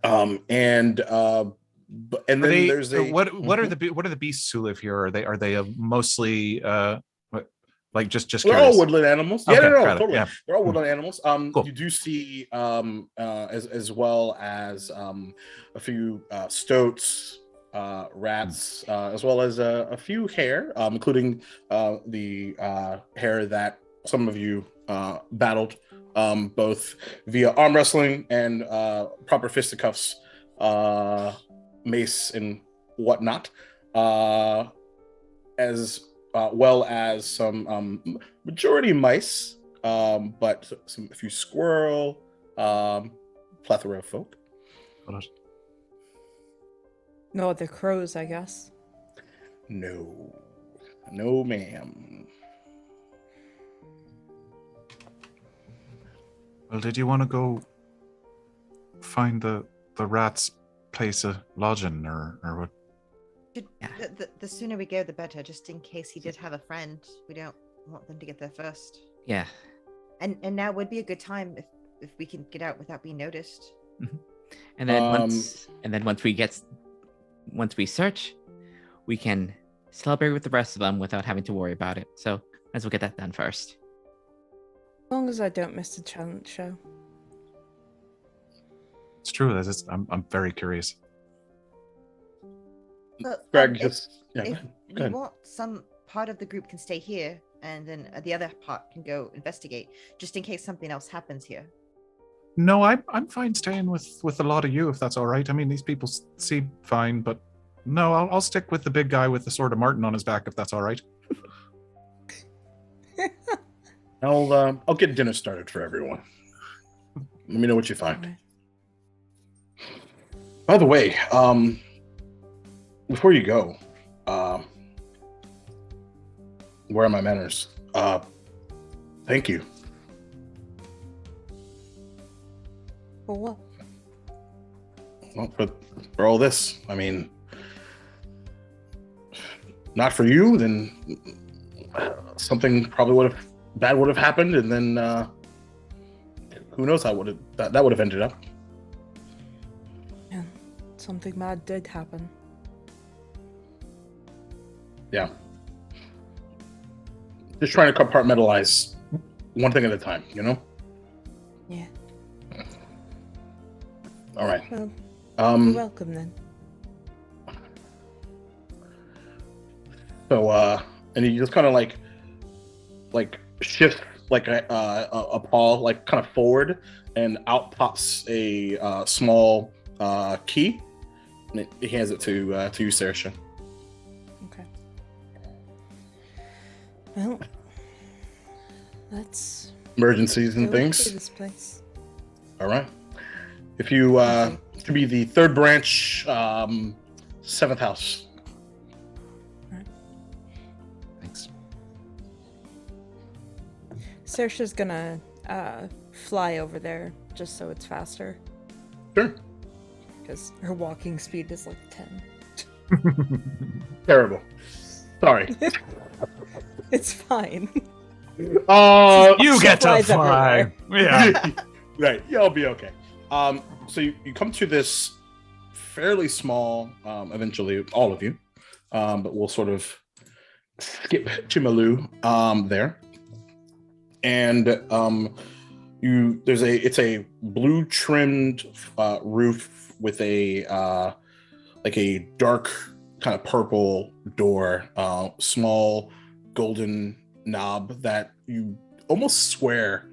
And then there's a what are the beasts who live here? Are they mostly just they're curious? all woodland animals. Okay, No, totally. Yeah. They're all woodland animals. Cool. You do see as well as a few stoats, rats, as well as a few hare, including the hare that some of you battled. Both via arm wrestling and proper fisticuffs, mace and whatnot, as well as some majority mice, but a few squirrel, plethora of folk. No, the crows, I guess. No, ma'am. Well, did you want to go find the rat's place of lodging or what? The sooner we go, the better. Just in case he did have a friend, we don't want them to get there first. Yeah. And now would be a good time if we can get out without being noticed. Mm-hmm. And then once we search, we can celebrate with the rest of them without having to worry about it. So let's get that done first. As long as I don't miss the challenge show. It's true. I'm very curious. But, Greg, if go we ahead. want some part of the group can stay here, and then the other part can go investigate, just in case something else happens here. No, I'm fine staying with a lot of you if that's all right. I mean, these people seem fine, but no, I'll stick with the big guy with the sword of Martin on his back if that's all right. I'll get dinner started for everyone. Let me know what you find. By the way, before you go, where are my manners? Thank you. For what? Well, for all this. I mean, not for you, then something probably bad would have happened, and then who knows how that would have ended up. Yeah, something bad did happen. Yeah. Just trying to compartmentalize one thing at a time, you know? Yeah. All right. Well, you're welcome then. So, and he just kind of like shifts like a paw, like kind of forward, and out pops a small key, and he hands it to you, Saoirse. Okay. Well, let's Emergencies and go things. to this place. All right. If you to be the third branch, seventh house. Thanks. Saoirse's gonna fly over there just so it's faster. Sure. Because her walking speed is like 10. Terrible. Sorry. It's fine. You get to flies fly. Yeah. Right. You'll be okay. So you come to this fairly small, eventually, all of you, but we'll sort of skip to Malou there. And it's a blue trimmed roof with a like a dark kind of purple door, small golden knob that you almost swear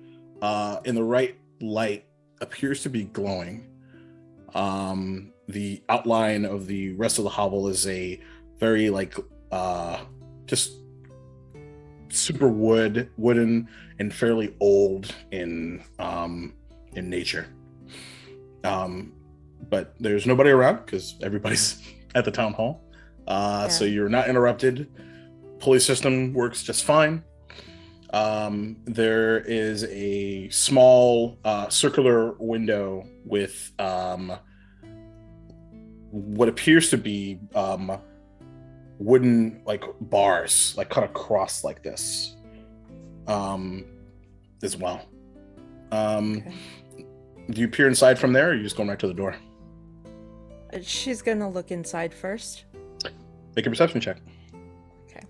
in the right light appears to be glowing. The outline of the rest of the hovel is a very just super wooden and fairly old in nature. But there's nobody around because everybody's at the town hall. So you're not interrupted. Police system works just fine. There is a small circular window with what appears to be wooden like bars, like kind of crossed like this, as well. Do you peer inside from there, or are you just going right to the door? She's gonna look inside first. Make a perception check. Okay.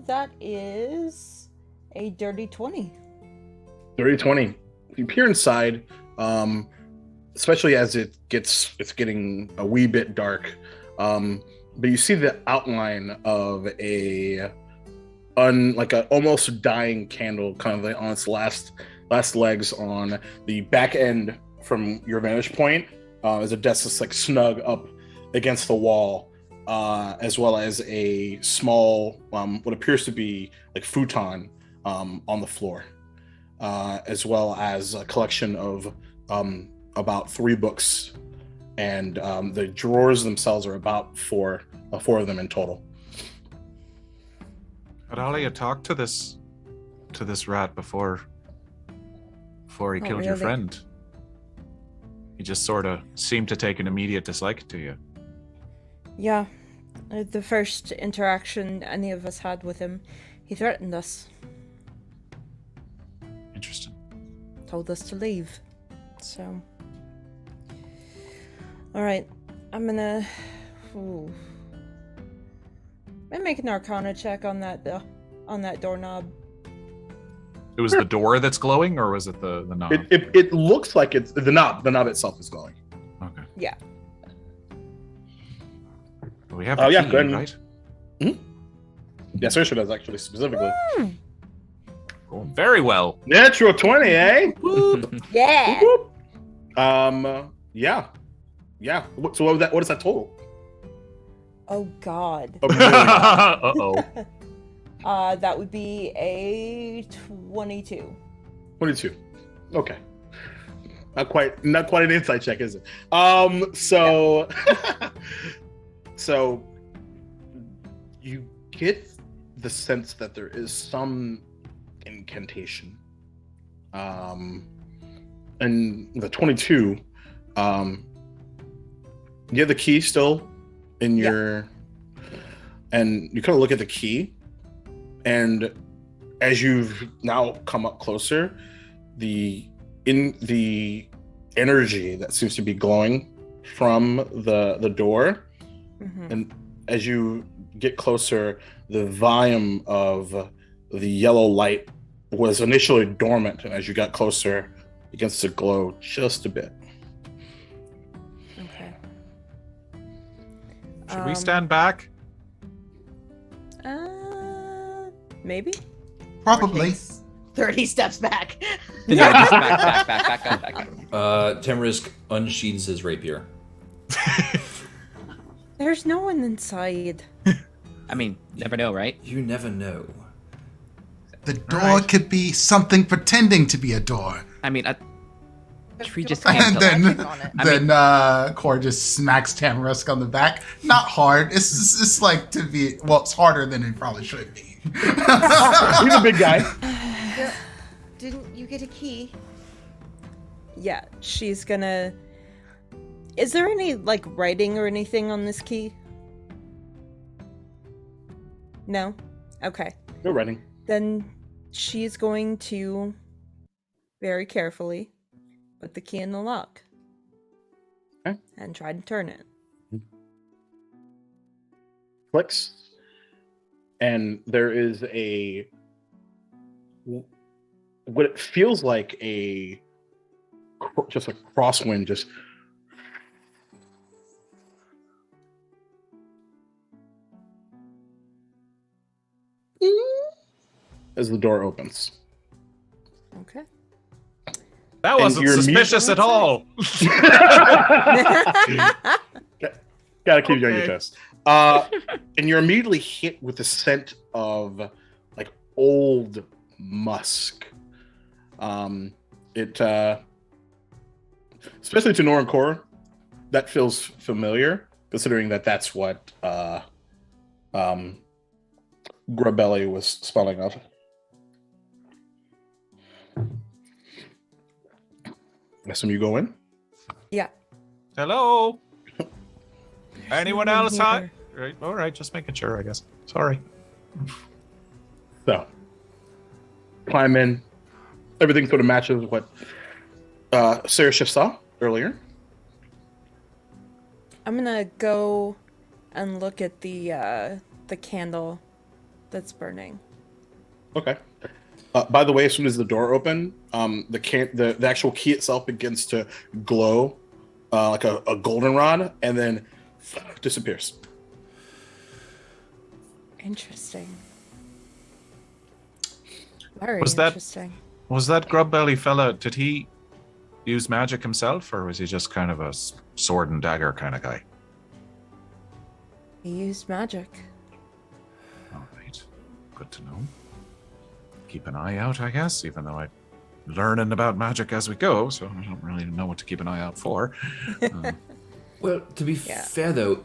That is a dirty 20. Dirty 20. If you peer inside, especially as it's getting a wee bit dark, but you see the outline of a almost dying candle, kind of like on its last legs on the back end from your vantage point. As a desk that's like snug up against the wall, as well as a small what appears to be like futon on the floor, as well as a collection of about 3 books, and the drawers themselves are about four of them in total. Eulalia talked to this rat before before he Not killed your really. friend. He just sort of seemed to take an immediate dislike to you. Yeah. The first interaction any of us had with him, he threatened us, Interesting. told us to leave. So. Alright. I'm gonna. Ooh. I'm making an Arcana check on that doorknob. It was the door that's glowing, or was it the knob? It looks like it's the knob. The knob itself is glowing. Okay. Yeah. We have the yeah, key, go ahead. right? Yeah, Saoirse does actually specifically. Cool. Very well. Natural 20, eh? Yeah. Whoop, whoop. Yeah. So what is that total? Oh God. Oh, really? Uh-oh. That would be a 22. 22. Okay. Not quite an insight check, is it? So so you get the sense that there is some incantation. And the 22, you have the key still in your, and you kind of look at the key, and as you've now come up closer, the energy that seems to be glowing from the door, and as you get closer, the volume of the yellow light was initially dormant, and as you got closer, it begins to glow just a bit. Okay. Should we stand back? Maybe. Probably. 30 steps back. Yeah, just back up. Tamarisk unsheathes his rapier. There's no one inside. I mean, never know, right? You never know. The door could be something pretending to be a door. I mean, a tree just And can't then, kill it. Cor just smacks Tamarisk on the back. Not hard. It's like to be. Well, it's harder than it probably should be. He's a big guy. Didn't you get a key? Yeah, she's gonna. Is there any like writing or anything on this key? No? Okay. No writing. Then she's going to very carefully put the key in the lock. Okay. And try to turn it. Clicks. And there is what it feels like just a crosswind just as the door opens. Okay. That wasn't suspicious at all. Gotta keep you on your toes. And you're immediately hit with the scent of like old musk. It especially to Nora and Cora, that feels familiar, considering that's what Grabelli was spelling of. I assume you go in? Yeah. Hello? Anyone else? here. Hi? Right. All right, just making sure, I guess. Sorry. So, climb in. Everything sort of matches what Sarah Schiff saw earlier. I'm gonna go and look at the candle that's burning. Okay. By the way, as soon as the door opened, the actual key itself begins to glow like a goldenrod, and then disappears. Interesting. Very Was that- interesting. Was that Grubbelly fella, did he use magic himself, or was he just kind of a sword and dagger kind of guy? He used magic. All right. Good to know. Keep an eye out, I guess, even though I'm learning about magic as we go, so I don't really know what to keep an eye out for. Well, to be fair, though,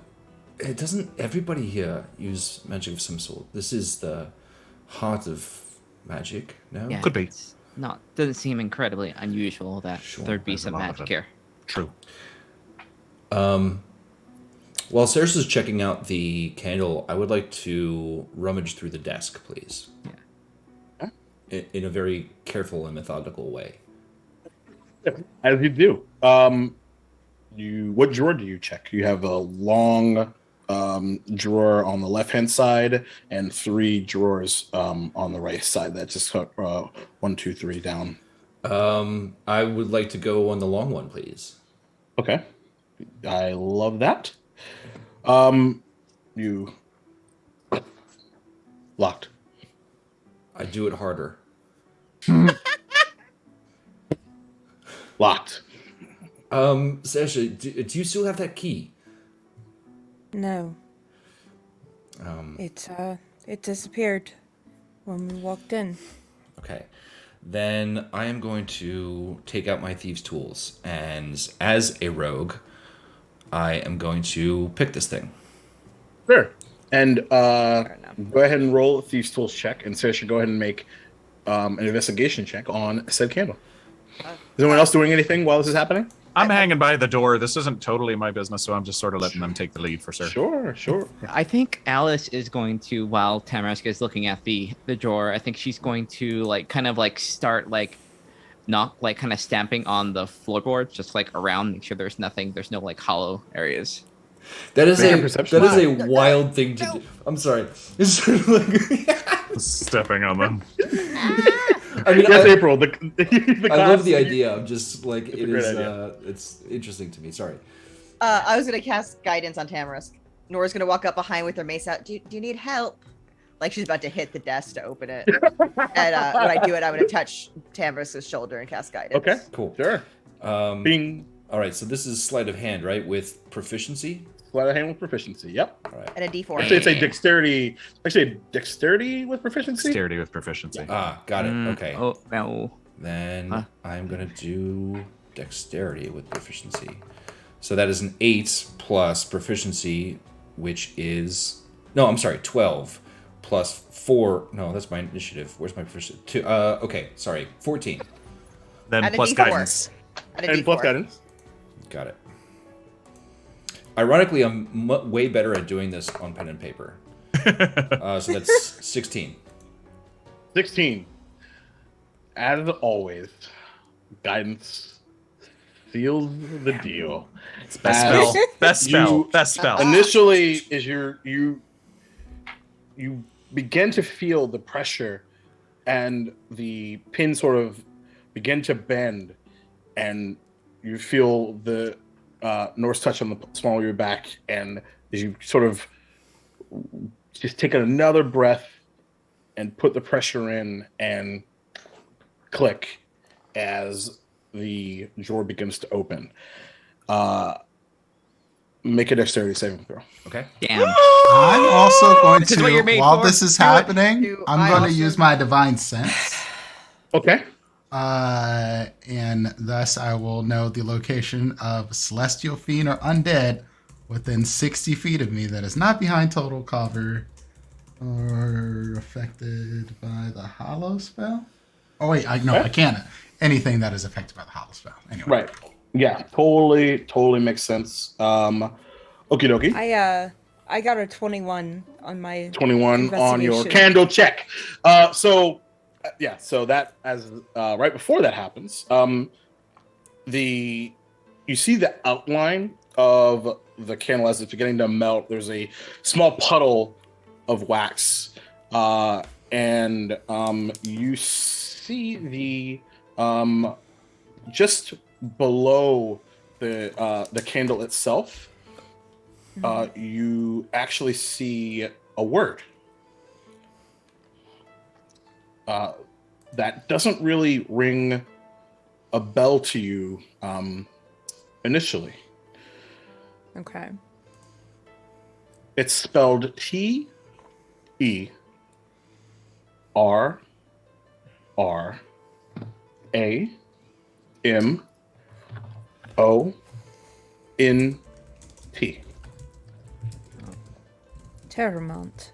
it doesn't everybody here use magic of some sort? This is the heart of magic, no? Yeah, Could be. doesn't seem incredibly unusual that there'd be there's a some lot of magic it. here. True. While Ceres is checking out the candle, I would like to rummage through the desk, please. Yeah. In a very careful and methodical way. As you do. What drawer do you check? You have a long drawer on the left-hand side and 3 drawers on the right side. That just 1, 2, 3 down. I would like to go on the long one, please. Okay, I love that. You locked. I do it harder. Locked. Sasha, do you still have that key? No, it disappeared when we walked in. Okay. Then I am going to take out my thieves' tools, and as a rogue, I am going to pick this thing. Sure. And go ahead and roll a thieves' tools check, and Sarah should go ahead and make an investigation check on said candle. Is anyone else doing anything while this is happening? I'm hanging by the door. This isn't totally my business, so I'm just sort of letting them take the lead for sure. Sure. I think Alice is going to, while Tamarisk is looking at the drawer, I think she's going to start kind of stamping on the floorboards, just like around, make sure there's no like hollow areas. That is perception a wild thing to do. I'm sorry. It's sort of like Stepping on them. I mean, yes, April. I love the idea of just like it is. idea. It's interesting to me. Sorry. I was gonna cast guidance on Tamarisk. Nora's gonna walk up behind with her mace out. Do you need help? Like she's about to hit the desk to open it. And when I do it, I'm gonna touch Tamarisk's shoulder and cast guidance. Okay, Cool. sure. Bing. All right. So this is sleight of hand, right? With proficiency. Sleight of hand with proficiency. Yep. All right. And a D4. Actually, it's a dexterity. Actually, dexterity with proficiency. Dexterity with proficiency. Got it. Okay. Oh no. Then I'm gonna do dexterity with proficiency. So that is an 8 plus proficiency, which is 12 plus 4. No, that's my initiative. Where's my proficiency? Okay, sorry, 14. Then And a plus D4. guidance. And a And D4. plus guidance. Got it. Ironically, I'm way better at doing this on pen and paper. So that's 16. 16. As always, guidance seals the deal. Best spell. Best spell. Best spell. Initially, is you begin to feel the pressure, and the pin sort of begin to bend, and you feel the Norse touch on the small of your back, and as you sort of just take another breath and put the pressure in and click as the drawer begins to open. Make a dexterity saving throw. Okay. Damn. I'm also going This is what you're to, made while for. this is happening, I'm I going also- to use my divine sense. Okay. And thus I will know the location of celestial fiend or undead within 60 feet of me that is not behind total cover or affected by the hollow spell. Oh wait, I can't. Anything that is affected by the hollow spell. Anyway. Right. Yeah, totally makes sense. Okie dokie. I got a 21 on my 21 on your investigation. candle check. So that as right before that happens, you see the outline of the candle as it's beginning to melt. There's a small puddle of wax, and you see the just below the candle itself. You actually see a word that doesn't really ring a bell to you initially. Okay. It's spelled T-E-R-R-A-M-O-N-T. Terramount.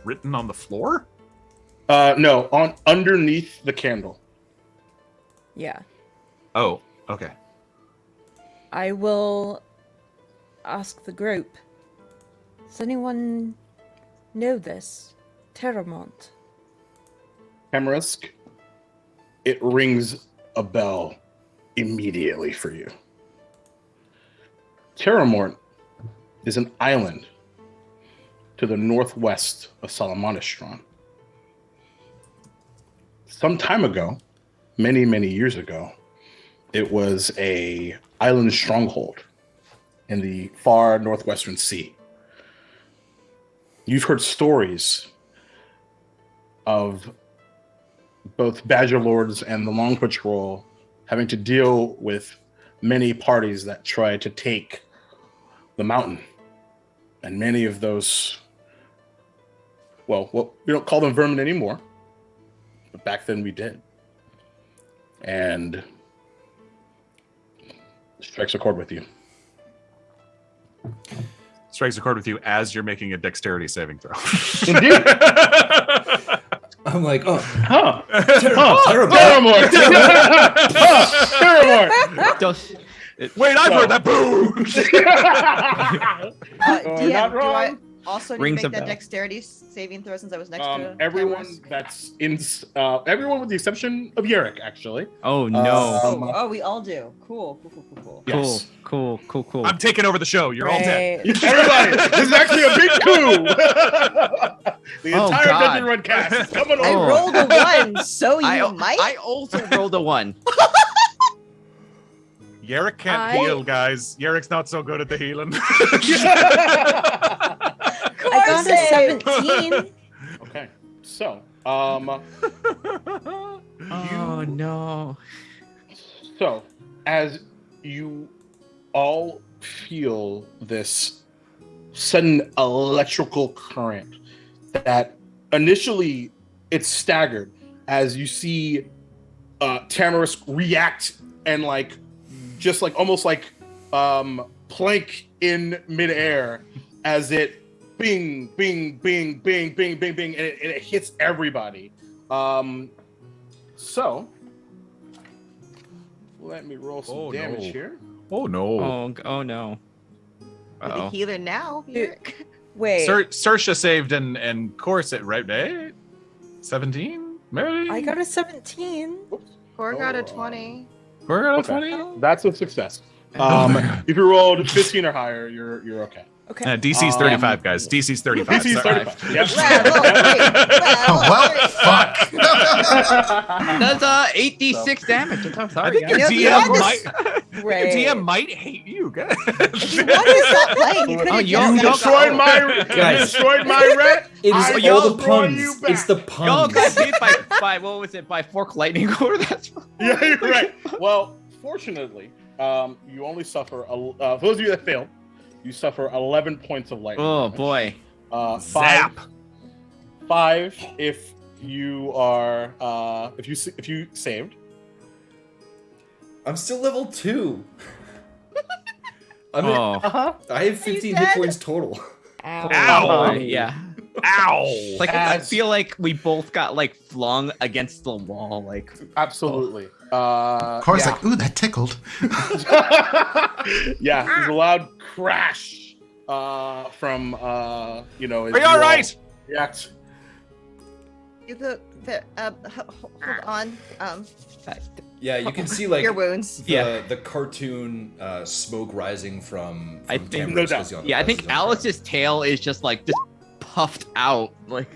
Written on the floor? No, on underneath the candle. Yeah. Oh, okay. I will ask the group. Does anyone know this? Terramont. Tamarisk, it rings a bell immediately for you. Terramort is an island to the northwest of Salamanistron. Some time ago, many, many years ago, it was a island stronghold in the far northwestern sea. You've heard stories of both Badger Lords and the Long Patrol having to deal with many parties that try to take the mountain. And many of those, well, we don't call them vermin anymore, but back then we did. And strikes a chord with you. Strikes a chord with you as you're making a dexterity saving throw. Indeed. I'm like, oh, Terramort. Wait, I've heard that. Boom. DM, not do wrong. I also need Rings to a make that bell. dexterity saving throw since I was next to Everyone Tamarisk? that's in, everyone with the exception of Yerrick, actually. Oh no. Oh, we all do. Cool. Yes. Cool. I'm taking over the show. You're all dead. Great. Everybody, this is actually a big coup. The Oh, entire God. Dungeon Run cast is coming I over. rolled a 1, so you might. I also rolled a 1. Yarrick can't heal, guys. Yarrick's not so good at the healing. I got a 17. Okay, so, Oh no. So, as you all feel this sudden electrical current that initially it's staggered as you see Tamarisk react and like just like almost like plank in midair as it bing, bing, bing, bing, bing, bing, bing, and it hits everybody. So let me roll some damage here. Oh no. Oh no. You're the healer now. Yerrick. Wait. Sersha saved and Corset, right? 17? Maybe? I got a 17. Cor got a 20. Cor got a Okay. 20? That's a success. If you rolled 15 or higher, you're okay. Okay. DC's 35, guys. DC's 35. DC's Sorry. 35. Yep. Well, fuck. That's 8d6 damage. I'm I sorry. think your guys. DM might hate you, guys. What is that playing? You Oh, could've y'all just- Destroyed my ret. It is I all will the throw puns. you back. It's the Y'all puns. got hit by what was it? By fork lightning core. That's Yeah, you're right. Well, fortunately, you only suffer. For those of you that failed, you suffer 11 points of lightning. oh damage. boy. Zap. 5 if you are if you saved. I'm still level 2. I'm Oh. I have 15 hit points total. Ow. Ow. Yeah. Ow. Like I As- feel like we both got like flung against the wall. Like Absolutely. Of course, yeah. like, ooh, that tickled. Yeah, there's a loud crash from Are you all right? React. Hold on. Yeah, you can see like Your wounds. the cartoon smoke rising from I think- Tamarisk No doubt. as he yeah, I as think he's on Alice's tail is just like just puffed out. Like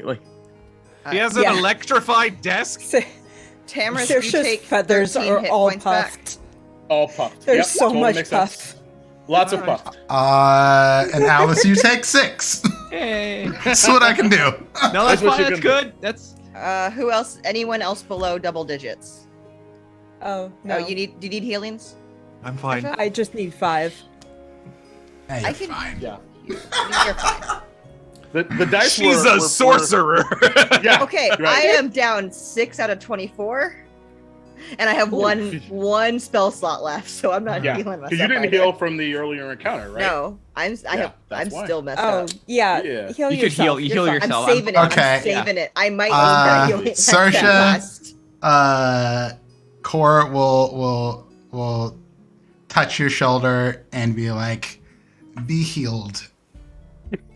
He has an Yeah. electrified desk. Tamarisk, There's you just take feathers 13 are hit all points back. puffed. All puffed. There's Yep, so totally much makes puff. sense. Lots of puff. And Alice, you take 6. hey. That's what I can do. No, that's what fine. you That's can good. That's Who else? Anyone else below double digits? Oh no. Oh, do you need healings? I'm fine. I just need 5. Hey, I you're can- fine. Yeah. You're fine. The dice She's were, a sorcerer. yeah. Okay, right. I am down 6 out of 24. And I have one spell slot left, so I'm not healing myself. Because you didn't either. heal from the earlier encounter, right? No, I'm why. still messed Oh, up. yeah. Yeah. Heal You could yourself. heal You're fine. yourself. I'm saving it. Okay. I'm saving it. I might need that healing. Saoirse, Cor will touch your shoulder and be like, "Be healed,"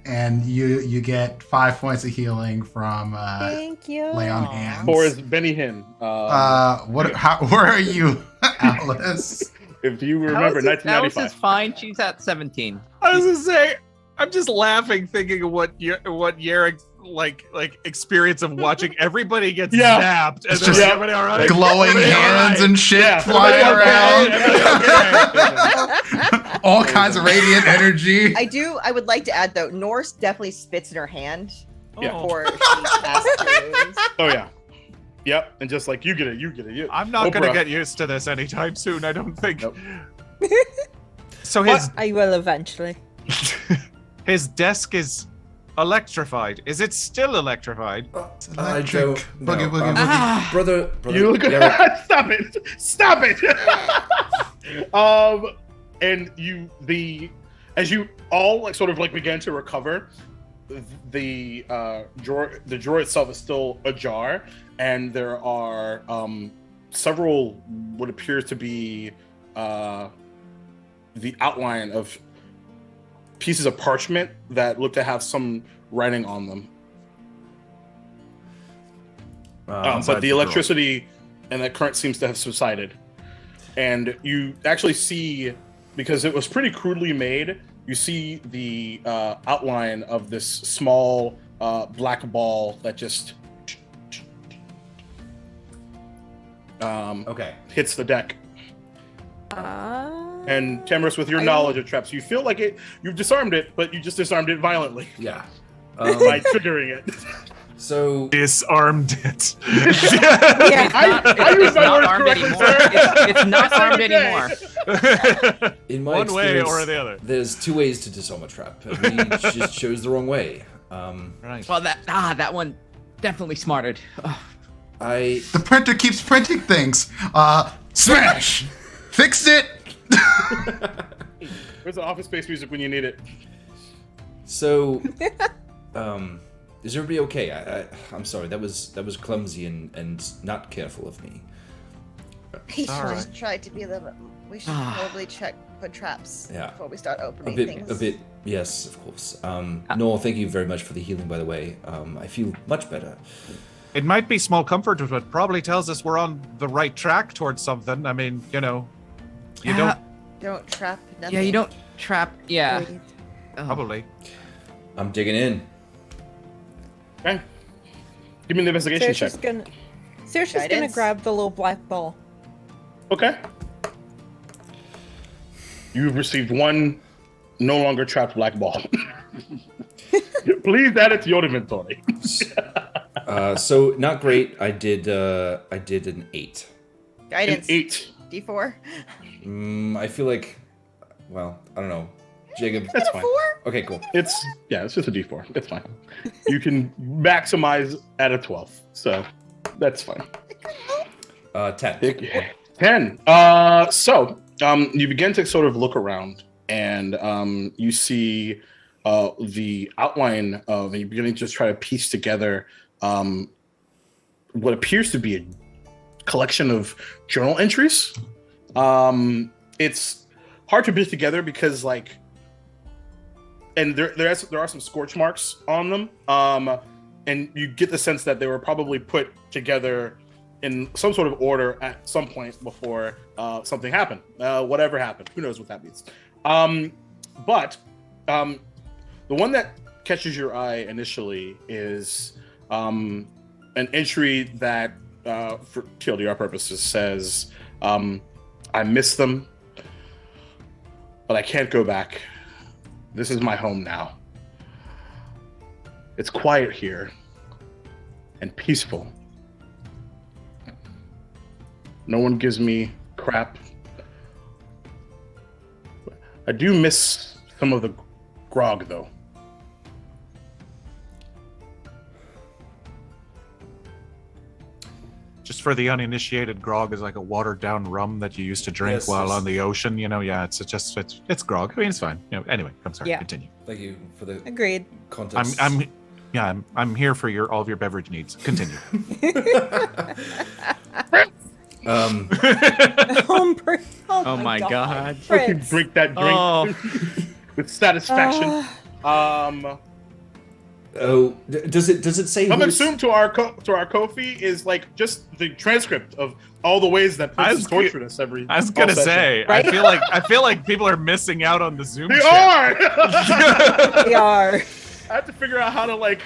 and you get 5 points of healing from Thank you. lay on hands. Or is Benny Hinn? Where are you, Alice? If you remember, Alice 1995. is fine. She's at 17. I was gonna say, I'm just laughing thinking of what Yarek's like experience of watching everybody get zapped and It's then just everybody all right, glowing everybody all hands right. and shit flying around. All kinds of radiant energy. I would like to add though, Norse definitely spits in her hand Yeah. before she passes her wounds. Oh yeah. Yep. And just like you get it. I'm not gonna Oprah. get used to this anytime soon. I don't think. Nope. So I will eventually. his desk is electrified. Is it still electrified? Electric. Boogie, boogie, Ah. Brother, You look Yarek, at Stop it. And as you all like sort of like begin to recover, the drawer itself is still ajar, and there are several what appears to be the outline of pieces of parchment that look to have some writing on them. But the electricity and the current seems to have subsided. And you actually see, because it was pretty crudely made, you see the outline of this small black ball that just hits the deck. And Tamris, with your knowledge of traps, you feel like you've disarmed it, but you just disarmed it violently. Yeah. By triggering it. So disarmed it. Yeah. I use my words correctly, sir. It's not armed anymore. in my One way experience, or the other. There's two ways to disarm a trap. We just chose the wrong way. Right. Well, that one definitely smarted. Ugh. The printer keeps printing things. Smash! Fixed it! Where's the Office Space music when you need it? So, is everybody okay? I'm sorry. That was clumsy and not careful of me. He All right. just tried to be a little bit. We should probably check for traps before we start opening things. A bit. Yes, of course. Noel, thank you very much for the healing, by the way. I feel much better. It might be small comfort, but probably tells us we're on the right track towards something. I mean, you don't trap nothing. Yeah, you don't trap. Yeah. Breathe. Oh. probably. I'm digging in. Okay. Give me the investigation check. Saoirse's gonna Guidance? grab the little black ball. Okay. You've received one no longer trapped black ball. Please add it to your inventory. So not great. I did an 8. Guidance. An 8. D4. I feel like, well, I don't know. Jacob. That's fine. Okay, cool. It's just a D4. It's fine. You can maximize at a 12, so that's fine. 10. 10. So you begin to sort of look around, and you see the outline of, and you're beginning to just try to piece together what appears to be a collection of journal entries. It's hard to piece together because, like, and there are some scorch marks on them, and you get the sense that they were probably put together in some sort of order at some point before something happened. Whatever happened, who knows what that means. But the one that catches your eye initially is an entry that, for TLDR purposes, says, I miss them, but I can't go back. This is my home now. It's quiet here and peaceful. No one gives me crap. I do miss some of the grog, though. Just for the uninitiated, grog is like a watered down rum that you used to drink Yes, while yes. on the ocean. You know, yeah, it's grog. I mean, it's fine. You know, anyway, I'm sorry. Yeah. Continue. Thank you for the Agreed. context. I'm here for all of your beverage needs. Continue. Oh my god. I can drink that drink Oh. with satisfaction. Oh, does it say? I'm who it's- assumed to our Kofi is like just the transcript of all the ways that Prince has tortured us every. I was gonna say, Right? I feel like people are missing out on the Zoom. They chat. are. They are. I have to figure out how to like.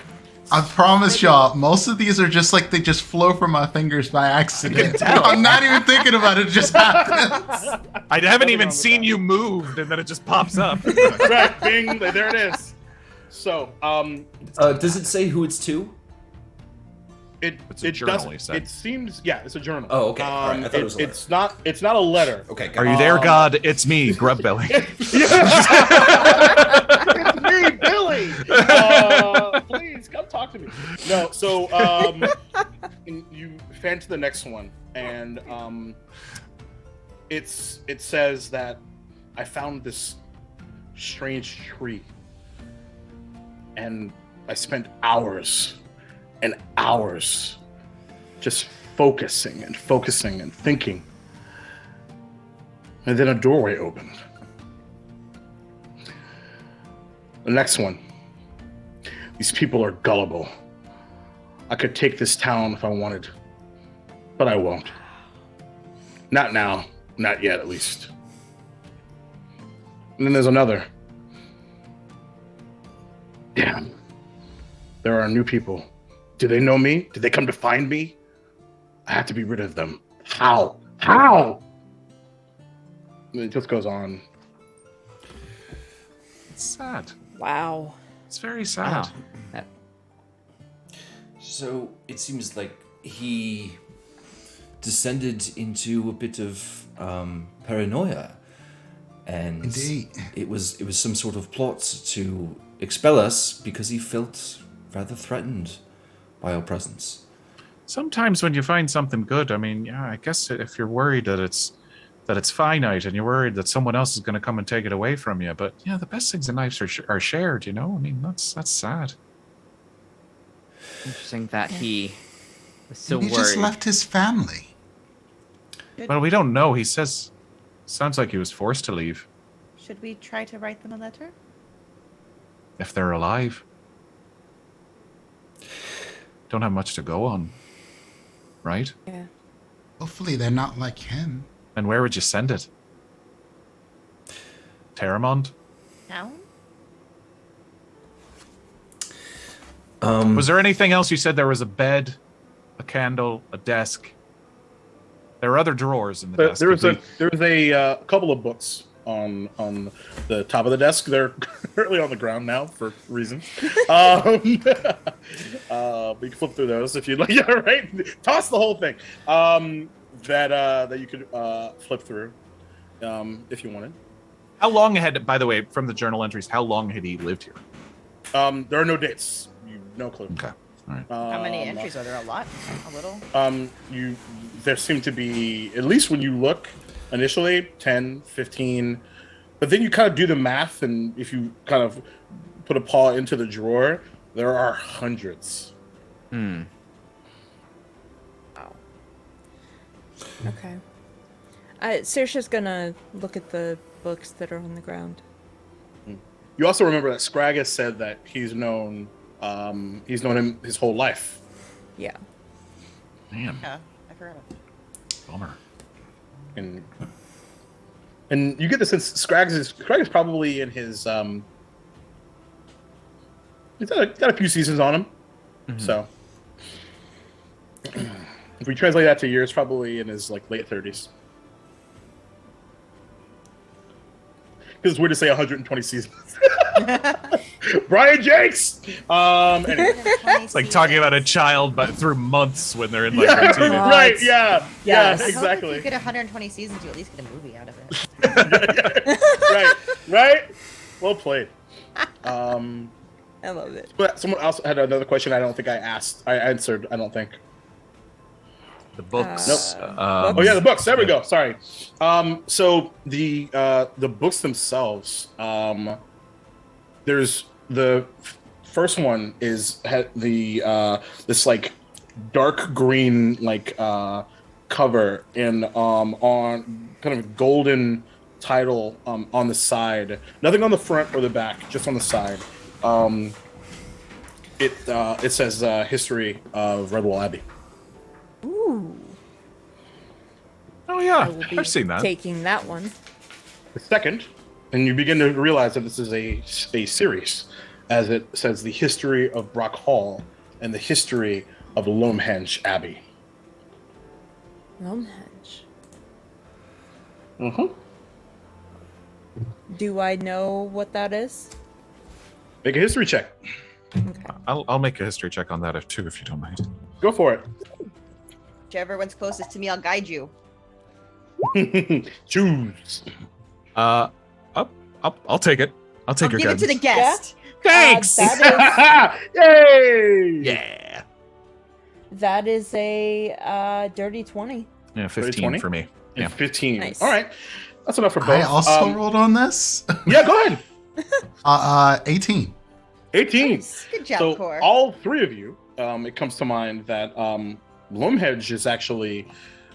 I promise y'all, most of these are just like they just flow from my fingers by accident. I'm not even thinking about it; it just happens. I haven't even seen you moved, and then it just pops up. Right, bing, there it is. So, does it say who it's to? It's a it journal, does. he said. It seems, yeah, it's a journal. Oh, okay. All right, I thought it was a letter. It's not a letter. Okay. Are you there, God? It's me, Grubbelly. It's me, Billy. Please come talk to me. No, so you fan to the next one, and it says that I found this strange tree, and I spent hours and hours just focusing and thinking, and then a doorway opened. The next one. These people are gullible. I could take this town if I wanted, but I won't. Not now. Not yet, at least. And then there's another. Damn. There are new people. Do they know me? Did they come to find me? I have to be rid of them. How? And it just goes on. It's sad. Wow. It's very sad. Wow. So it seems like he descended into a bit of paranoia, and Indeed. it was some sort of plot to expel us because he felt rather threatened by our presence. Sometimes when you find something good, I mean, yeah, I guess if you're worried that it's finite and you're worried that someone else is going to come and take it away from you, but yeah, the best things in life are shared. You know, I mean, that's sad. Interesting that he was so He worried. just left his family. Well, we don't know. He says, sounds like he was forced to leave. Should we try to write them a letter? If they're alive, don't have much to go on, right? Yeah. Hopefully, they're not like him. And where would you send it? Terramond? Town? Was there anything else? You said there was a bed, a candle, a desk. There are other drawers in the desk. There was a couple of books on the top of the desk. They're currently on the ground now for reasons. But you can flip through those if you'd like. Yeah, right. Toss the whole thing. That you could flip through if you wanted. How long had, by the way, from the journal entries, how long had he lived here? There are no dates. No clue. Okay. All right. How many entries are there? A lot? A little? There seem to be, at least when you look initially, 10, 15, but then you kind of do the math, and if you kind of put a paw into the drawer, there are hundreds. Wow. Okay. Saoirse's gonna look at the books that are on the ground. You also remember that Scraggus said that he's known him his whole life. Yeah. Man, Yeah, I forgot. bummer. And you get the sense Scraggs is probably in his he's got a few seasons on him. Mm-hmm. So if we translate that to years, probably in his like late 30s. Because it's weird to say 120 seasons. Brian Jakes. Anyway. It's like talking about a child, but through months when they're in like Yeah, their teenage. right. Yeah. Yes. Yeah. I hope if Exactly. you get 120 seasons, you at least get a movie out of it. Right. Well played. I love it. But someone else had another question. I don't think I asked. I answered. I don't think. The books. Nope. Oh yeah, the books. There we go. Sorry. So the books themselves. There's the first one is this like dark green like cover and on kind of golden title on the side. Nothing on the front or the back, just on the side. It says History of Redwall Abbey. Ooh. Oh I yeah, will be I've seen that. taking that one. The second, and you begin to realize that this is a series, as it says the history of Brock Hall and the history of Lomehenge Abbey. Lomehenge. Mm-hmm. Do I know what that is? Make a history check. Okay. I'll make a history check on that too, if you don't mind. Go for it. Whichever one's closest to me, I'll guide you. Choose. I'll take it. I'll take your Give it to the guidance. guest. Thanks. Yay! Yeah. That is a dirty 20. Yeah, 15 20? for me. And Yeah. 15. Nice. All right. That's enough for both. I also rolled on this. Yeah, go ahead. 18. 18. Nice. Good job, So Core. all three of you, it comes to mind that Lomehenge is actually,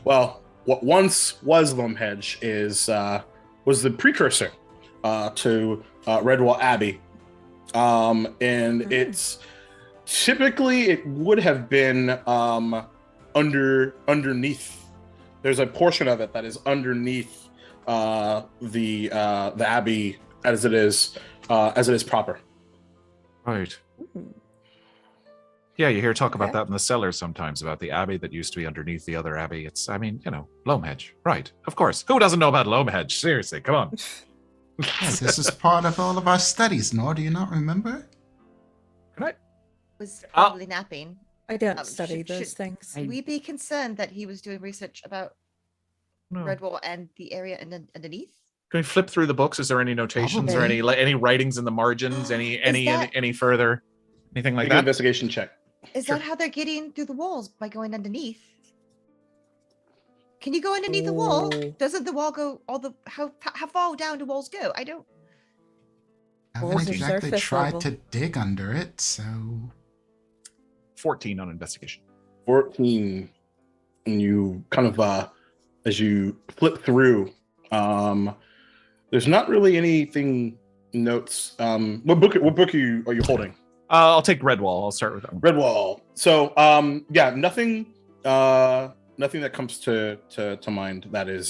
well, what once was Lomehenge was the precursor to Redwall Abbey, and it's typically it would have been underneath. There's a portion of it that is underneath the abbey as it is proper. Right. Yeah, you hear talk about that in the cellars sometimes, about the abbey that used to be underneath the other abbey. It's, I mean, Lomehenge. Right. Of course. Who doesn't know about Lomehenge? Seriously, come on. Yes, this is part of all of our studies, Nor. Do you not remember? Was probably napping. I don't Um, study should- those should- things. Should we be concerned that he was doing research about No. Redwall and the area underneath? Can we flip through the books? Is there any notations or any writings in the margins? Any further? Anything like Make an that? investigation check. Is that how they're getting through the walls, by going underneath? Can you go underneath the wall? Ooh. Doesn't the wall go how far down do walls go? I don't. I Walls haven't are exactly surface tried level. to dig under it, so 14 on investigation. 14, and you kind of as you flip through, there's not really anything notes. What book are you holding? I'll take Redwall. I'll start with that one. Redwall. So yeah, nothing that comes to mind that is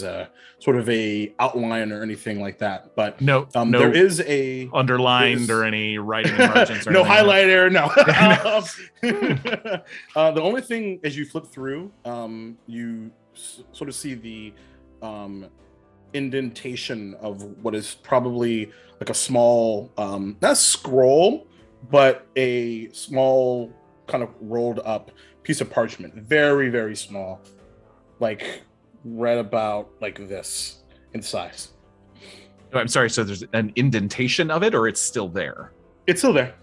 sort of a outline or anything like that. But No, there is a underlined or any writing in margins. Or no anything. highlighter, no. The only thing as you flip through, you sort of see the indentation of what is probably like a small, not scroll, but a small kind of rolled up piece of parchment, very, very small, like right about like this in size. Oh, I'm sorry. So there's an indentation of it, or it's still there? It's still there.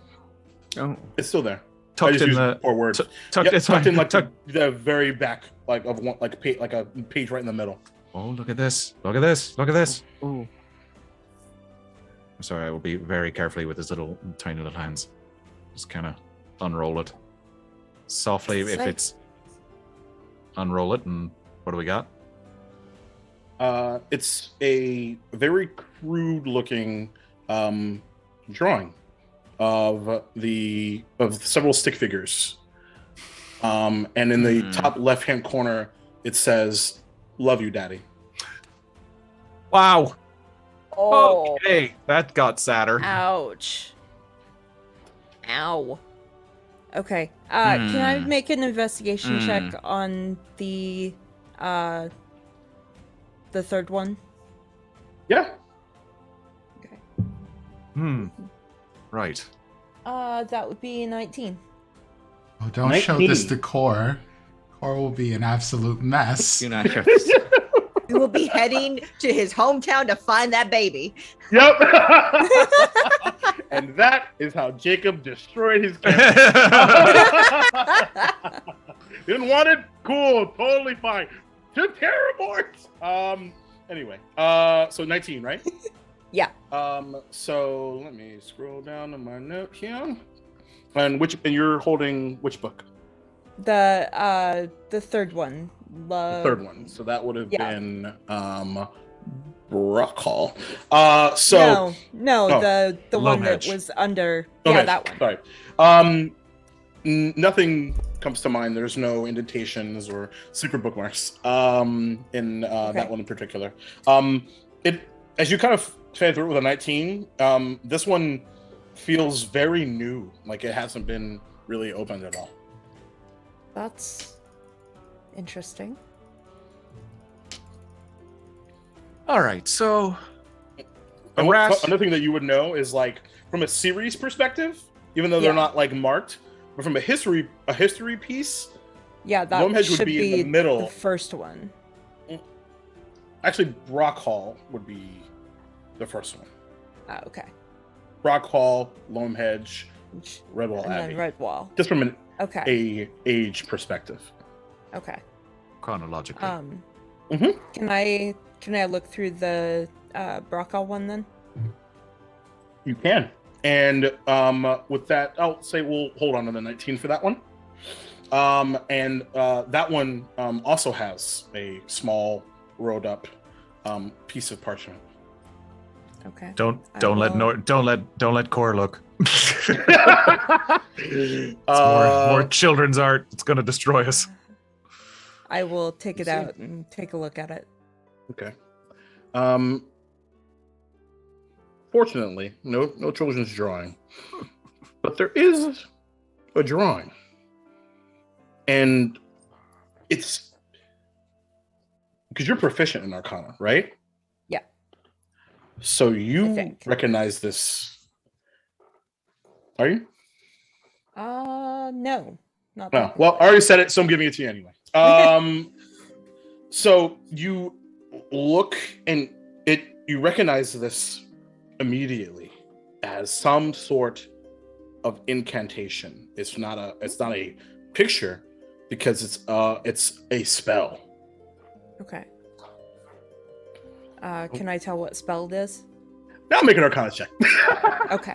Oh. It's still there. I Tucked just in used the poor words. tucked. Yep, It's tucked fine. in like Tucked- the very back, like of one, like a page right in the middle. Oh, look at this! Look at this! Look at this! Ooh. I'm sorry. I will be very carefully with his little tiny little hands. Just kind of unroll it softly. If Sick. it's unroll it, and what do we got? It's a very crude looking drawing of several stick figures. And in the top left hand corner, it says, "Love you, Daddy." Wow. Oh. Okay, that got sadder. Ouch. Ow. Okay. Can I make an investigation check on the third one? Yeah. Okay. Right. That would be 19. oh, don't show this 19. to Core. Core will be an absolute mess. Do not show this. We will be heading to his hometown to find that baby. Yep. And that is how Jacob destroyed his character. Didn't want it? Cool, totally fine. To Terramort! Anyway, so 19, right? Yeah. So let me scroll down to my note here. And you're holding which book? The third one. The third one. So that would have Yeah. been Brockhall. No, the one that Loamhedge. was under. Okay, Yeah, that one. Sorry. Nothing comes to mind. There's no indentations or secret bookmarks in that one in particular. As you kind of fan through it with a 19, this one feels very new, like it hasn't been really opened at all. That's interesting. All right, so And Harass- another thing that you would know is like from a series perspective, even though they're not like marked, but from a history piece, Yeah, that Loamhedge would should be in the middle. The first one. Actually, Brockhall would be the first one. Oh, okay. Brockhall, Loamhedge, Redwall And Abbey. then Redwall. Just from an Okay. age perspective. Okay. chronologically. Can I look through the Brockhall one then? You can. And with that, I'll say we'll hold on to the 19 for that one. And that one also has a small rolled up piece of parchment. Okay. Don't let Cora look. It's more children's art. It's gonna destroy us. I will take it out and take a look at it. Okay. Fortunately, no children's drawing, but there is a drawing, and it's because you're proficient in Arcana, right? Yeah. So I you think. recognize this? Are you? No, not. Oh, well, I already said it, so I'm giving it to you anyway. So you look and you recognize this immediately as some sort of incantation. It's not a picture because it's a spell. Okay. Can I tell what spell it is? Now make an Arcana check. Okay.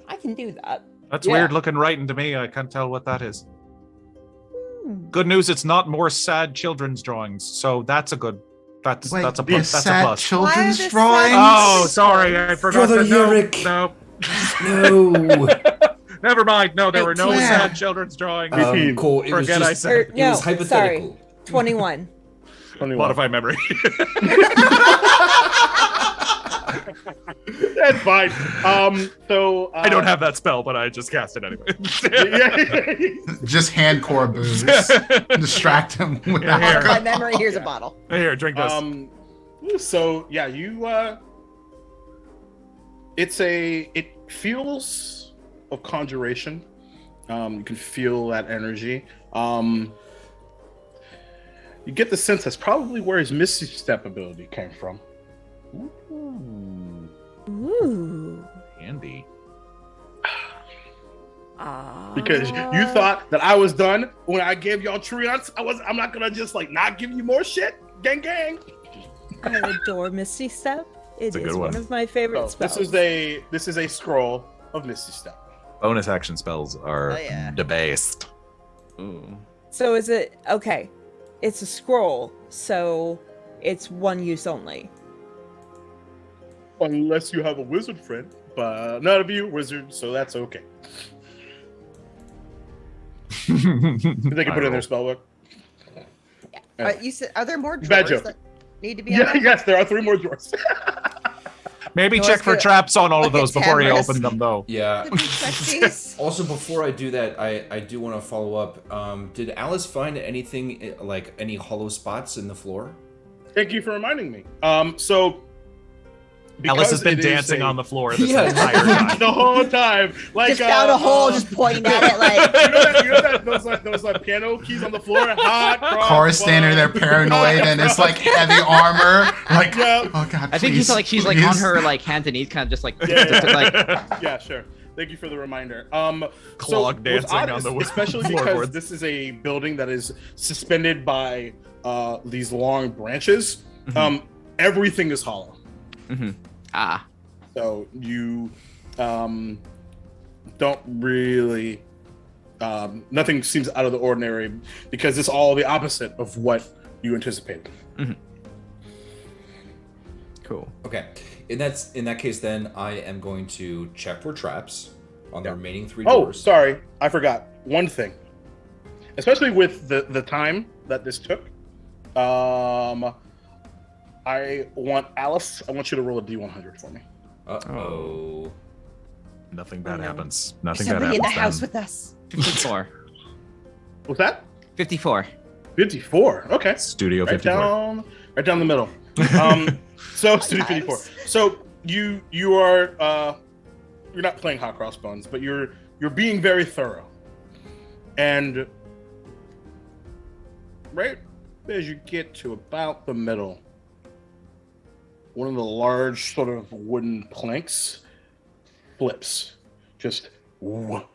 I can do that. That's Yeah. weird looking writing to me. I can't tell what that is. Good news, it's not more sad children's drawings, so that's a good. That's a plus. That's a sad plus. children's Why are the drawings. Oh, sorry, I forgot Brother to no, Yurik. no. No. Never mind. No, there were no 18. sad children's drawings. Cool. It was Forget I just, said. it was Sorry. hypothetical. 21. Modify memory. That's fine. So I don't have that spell, but I just cast it anyway. Just hand core booze. Distract him with Yeah, here. My memory. Here's a bottle. Here, drink this. So yeah, you it feels of conjuration. You can feel that energy. You get the sense that's probably where his Misty Step ability came from. Ooh. Andy. Because you thought that I was done when I gave y'all treants. I'm not gonna just like not give you more shit. Gang gang. I adore Misty Step. It a is good one one. of my favorite So spells. this is a scroll of Misty Step. Bonus action spells are Oh, yeah. debased. Ooh. So is it okay? It's a scroll, so it's one use only. Unless you have a wizard friend, but none of you wizards, so that's okay. They can put it in their spell book. You said, are there more Bad drawers joke. that need to be? Yeah, unlocked? yes, there are 3 more drawers. Maybe No, check it's for good. traps on all of Look those at before you Tamarisk. open them, though. Yeah. Did we check these? Also, before I do that, I do want to follow up. Did Alice find anything like any hollow spots in the floor? Thank you for reminding me. So Alice has been because it is dancing a- on the floor this Yeah. entire time. the whole time. Like Just found a hole, just pointing at it like. you know that those piano keys on the floor, hot cross. Core standing there paranoid and it's like heavy armor. Like, Yeah. oh god, I think please, she's like on please. her like hands and knees, kind of just like, Yeah. just, like Yeah, sure. Thank you for the reminder. Clog what's dancing odd on the especially because floorboards. this is a building that is suspended by these long branches. Everything is hollow. Ah. So you don't really. Nothing seems out of the ordinary because it's all the opposite of what you anticipated. Cool. Okay. In that case, then I am going to check for traps on the remaining 3 Oh, doors. sorry, I forgot one thing. Especially with the time that this took, I want Alice. I want you to roll a D100 for me. Uh-oh. Nothing bad happens. There's Nothing bad somebody in happens. the house then. with us. 54. What's that? 54. 54. Okay. Studio Right 54. right down the middle. So Studio 54. So you are you're not playing Hot Crossbones, but you're being very thorough. And right as you get to about the middle, one of the large sort of wooden planks flips, just whoop.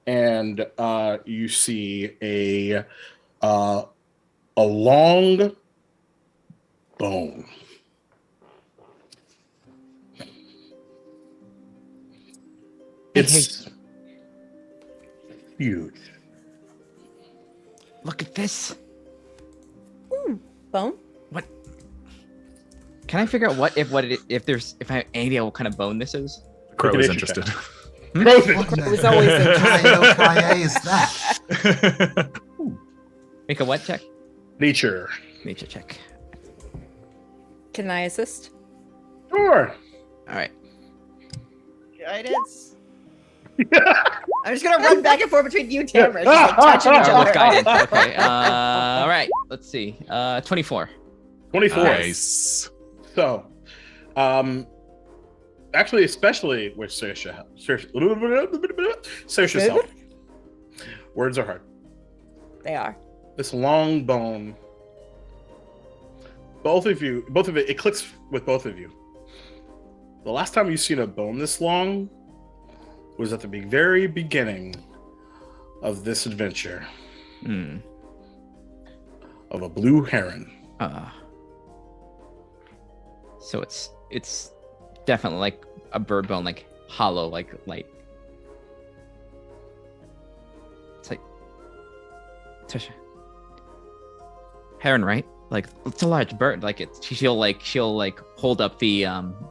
And you see a long bone. It's huge. Look at this. Bone? What? Can I figure out if I have any idea what kind of bone this is? Crow is Nature interested. Frozen. It was always Kaye is that? Make a what check? Nature. Nature check. Can I assist? Sure. All right. Guidance. I'm just gonna run back and forth between you, Tamara, just like touching each Roll with other. guidance. Okay. All right. Let's see. 24. 24. Nice. So, actually, especially with Saoirse Self, words are hard. They are. This long bone. Both of it clicks with both of you. The last time you've seen a bone this long was at the very beginning of this adventure of a blue heron. So it's definitely like a bird bone, like hollow, like light. It's like heron, right? Like it's a large bird. Like she'll hold up the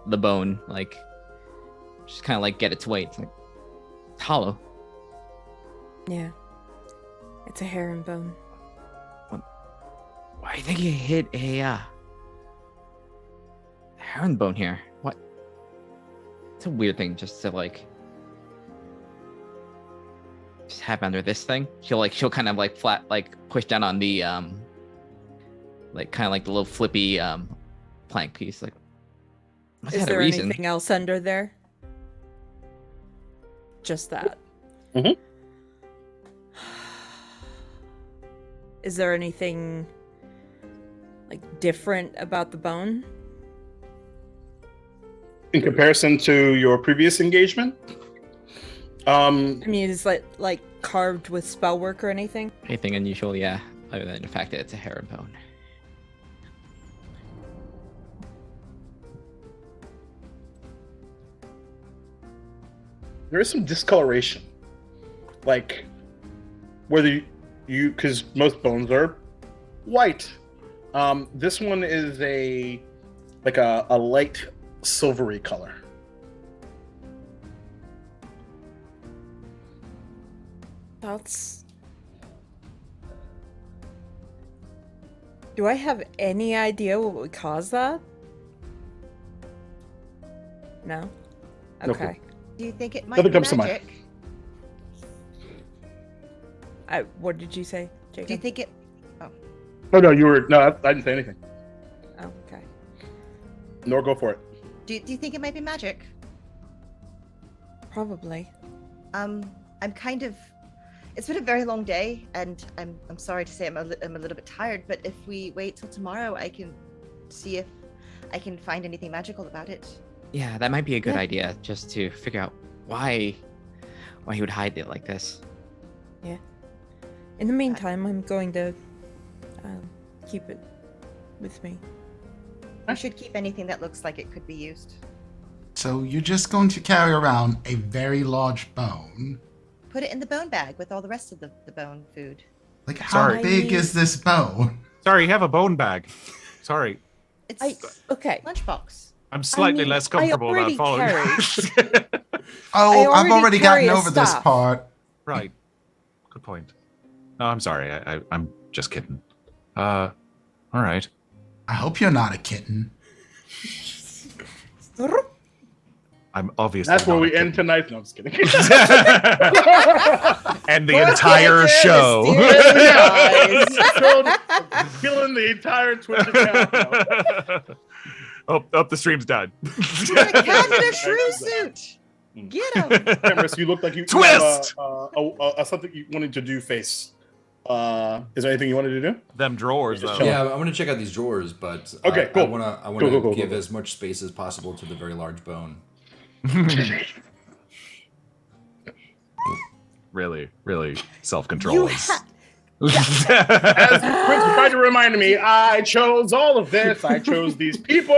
bone, like just kind of like get its weight. It's like it's hollow. Yeah. It's a heron bone. Why do you think you hid a heron bone here? What? It's a weird thing just to like just have under this thing. She'll kind of like flat like push down on the like kind of like the little flippy plank piece. Like, must Is have had a there reason. anything else under there? Just that. Mhm. Is there anything like different about the bone? In comparison to your previous engagement, I mean, is it like carved with spell work or anything? Anything unusual? Yeah, other than the fact that it's a heron bone. there is some discoloration, like whether you because most bones are white. This one is a light silvery color. That's... Do I have any idea what would cause that? No? No Okay. Do you think it might Nothing be comes to mind. magic? What did you say, Jacob? Do you think it? Oh no, I didn't say anything. Oh, okay. Nor go for it. Do you think it might be magic? Probably. I'm kind of. It's been a very long day, and I'm sorry to say I'm a little bit tired. But if we wait till tomorrow, I can see if I can find anything magical about it. Yeah, that might be a good Yeah. idea, just to figure out why he would hide it like this. In the meantime, I'm going to keep it with me. We should keep anything that looks like it could be used. So you're just going to carry around a very large bone. Put it in the bone bag with all the rest of the bone food. Like, how Sorry. big is this bone? Sorry, you have a bone bag. Sorry. It's Okay. lunchbox. I'm slightly mean, less I comfortable about already following. Oh, I've already carry gotten a over this staff. part. Right. Good point. No, I'm sorry. I'm just kidding. All right. I hope you're not a kitten. I'm obviously. That's where not we a end kitten. tonight. No, I'm just kidding. And the Poor entire character, show. Killing the entire Twitch account. No. Oh, the stream's done. Put a cat in a shrew suit. Get him. Cameras, you look like you Twist! have a something you wanted to do face. Is there anything you wanted to do? Them drawers, Just though. Yeah, I'm gonna check out these drawers, but Okay, cool. I wanna Cool. give as much space as possible to the very large bone. Really self-control. You is- As Prince tried to remind me, I chose all of this. I chose these people.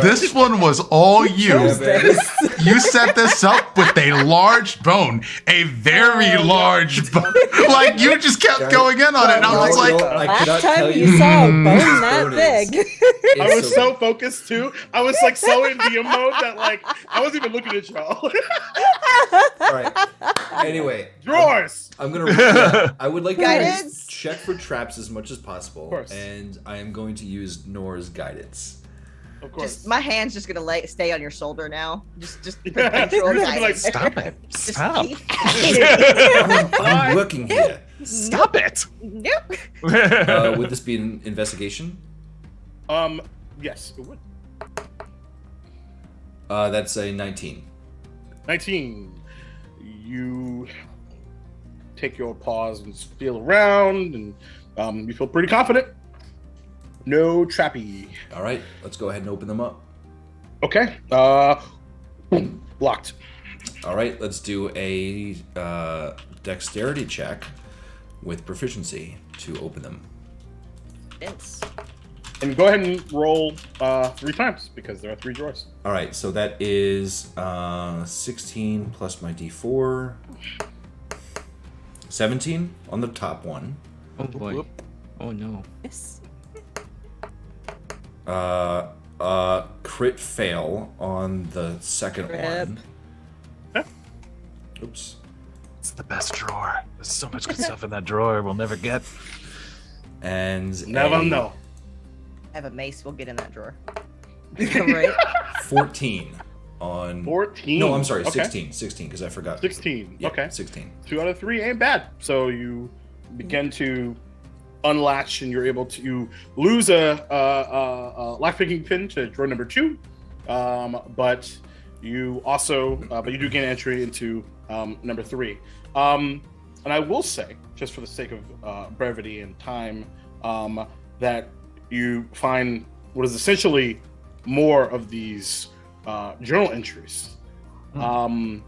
This one was all you. Yeah, man. You set this up with a large bone, a very large bone. Like, you just kept going in on it. And I was like, I cannot Last tell time you saw a bone that this bone is. big. I It's was so focused too. I was like so in DM mode that like I wasn't even looking at y'all. All right. Anyway, Drawers. I'm gonna. I would like to Guidance? check for traps as much as possible, Of course. and I am going to use Nora's guidance. Of course. Just my hand's just gonna stay on your shoulder now. Just Yeah, control you're just gonna be like, guidance. Stop it. Just Stop. keep at it. I'm working here. Stop it. Nope. Would this be an investigation? Yes, it would. That's a 19. 19. You take your pause and feel around, and you feel pretty confident. No trappy. All right, let's go ahead and open them up. Okay. Locked. All right, let's do a dexterity check with proficiency to open them. Vince. And go ahead and roll 3 times because there are 3 drawers. All right, so that is 16 plus my d4. 17 on the top one. Oh boy. Oh no. Yes. Crit fail on the second Rip. one. Yeah. Oops. It's the best drawer. There's so much good stuff in that drawer we'll never get. And Never a know. I have a mace. We'll get in that drawer. Right. 14 on 14. No, I'm sorry, Okay. 16 because I forgot. 16. Yeah, Okay. 16. 2 out of 3 ain't bad. So you begin to unlatch, and you're able to lose a lockpicking pin to drawer number 2, but you also but you do gain entry into number 3. And I will say, just for the sake of brevity and time, that you find what is essentially more of these journal entries. And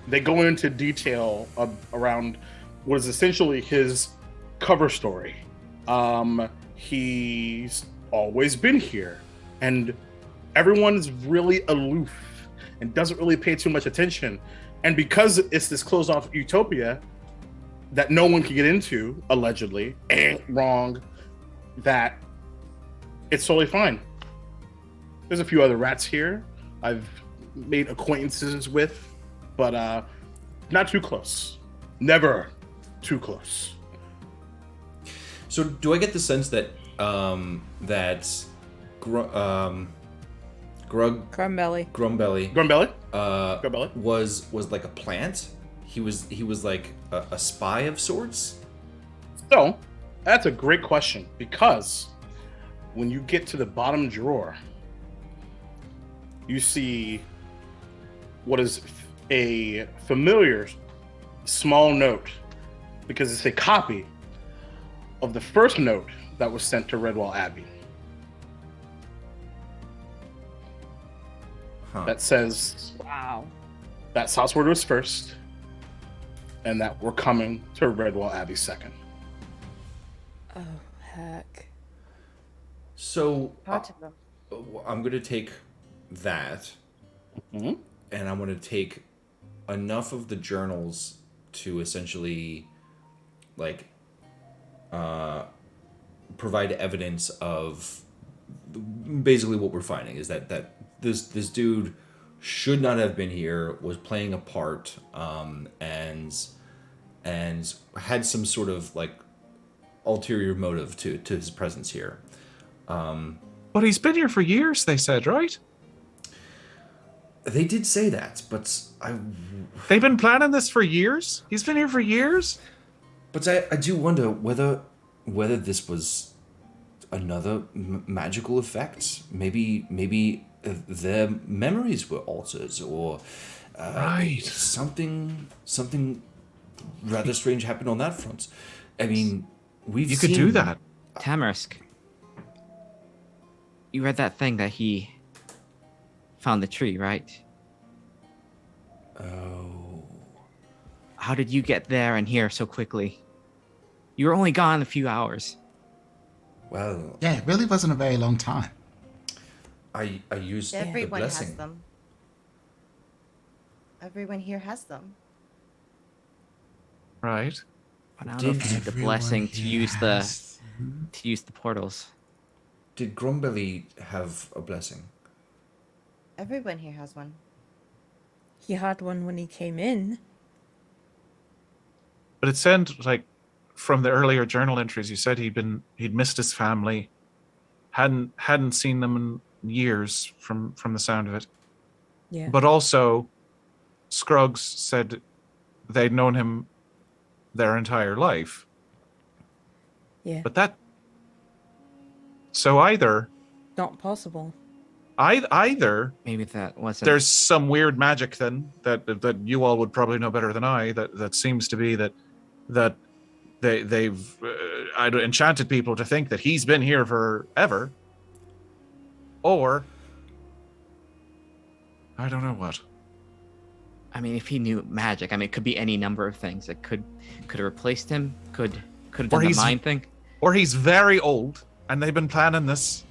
they go into detail around what is essentially his cover story. He's always been here, and everyone's really aloof and doesn't really pay too much attention. And because it's this closed off utopia that no one can get into, allegedly, wrong, that it's totally fine. There's a few other rats here I've made acquaintances with, but not too close. Never too close. So do I get the sense that Crumbelly. Grumbelly Grumbelly? was like a plant? He was like a spy of sorts? So, that's a great question, because when you get to the bottom drawer, you see what is a familiar small note, because it's a copy of the first note that was sent to Redwall Abbey. that says Wow. that Southward was first, and that we're coming to Redwall Abbey second. Oh, heck. So Hard to know. I'm going to take that, Mhm. and I'm going to take enough of the journals to essentially, like, provide evidence of basically what we're finding is that this dude should not have been here, was playing a part, and had some sort of like ulterior motive to his presence here. But he's been here for years, they said, right? They did say that, but They've been planning this for years? He's been here for years? But I do wonder whether this was another magical effect. Maybe their memories were altered, or Right. something rather strange happened on that front. I mean, You could do that. Tamarisk, you read that thing that he found the tree, right? Oh. How did you get there and here so quickly? You were only gone a few hours. Well, Yeah, it really wasn't a very long time. I used the Everyone has blessing. them. Everyone here has them. Right. But I don't know if you need the blessing to use the portals. Did Grumbelly have a blessing? Everyone here has one. He had one when he came in. But it said, like, from the earlier journal entries, you said he'd missed his family, hadn't seen them in years from the sound of it. Yeah. But also, Scruggs said they'd known him their entire life. Yeah. But that, so either Not possible. either Maybe that wasn't. there's some weird magic then that you all would probably know better than I, that seems to be that they've enchanted people to think that he's been here forever, or I don't know what. I mean, if he knew magic, I mean, it could be any number of things. It could have replaced him. Could have done the he's- mind thing. Or he's very old and they've been planning this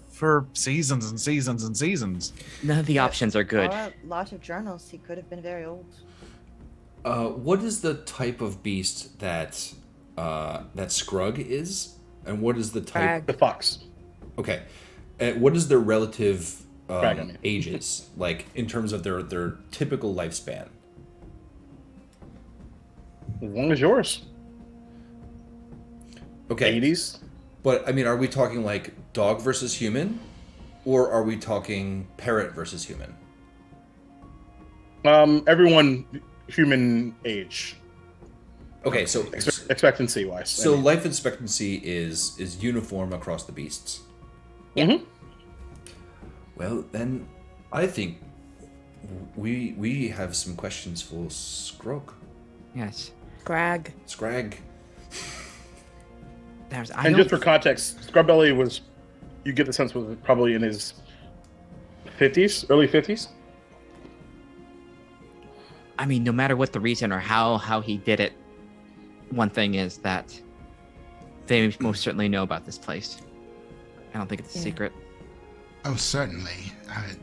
for seasons and seasons and seasons. None of the options are good. Or a lot of journals. He could have been very old. What is the type of beast that Scrug is, and what is the type? Crag. The fox. Okay, what is their relative Crag, I mean. ages, like in terms of their typical lifespan? As long as yours. Okay, 80s. but I mean, are we talking like dog versus human, or are we talking parrot versus human? Everyone human age. Okay, so Expectancy wise. so life expectancy is uniform across the beasts. Mm-hmm. Well, then I think we have some questions for Scrog. Yes. Grag. Scrag. And just for context, Scrubbelly was, you get the sense, was probably in his 50s, early 50s. I mean, no matter what the reason or how he did it, one thing is that they most certainly know about this place. I don't think it's a secret. Oh, certainly.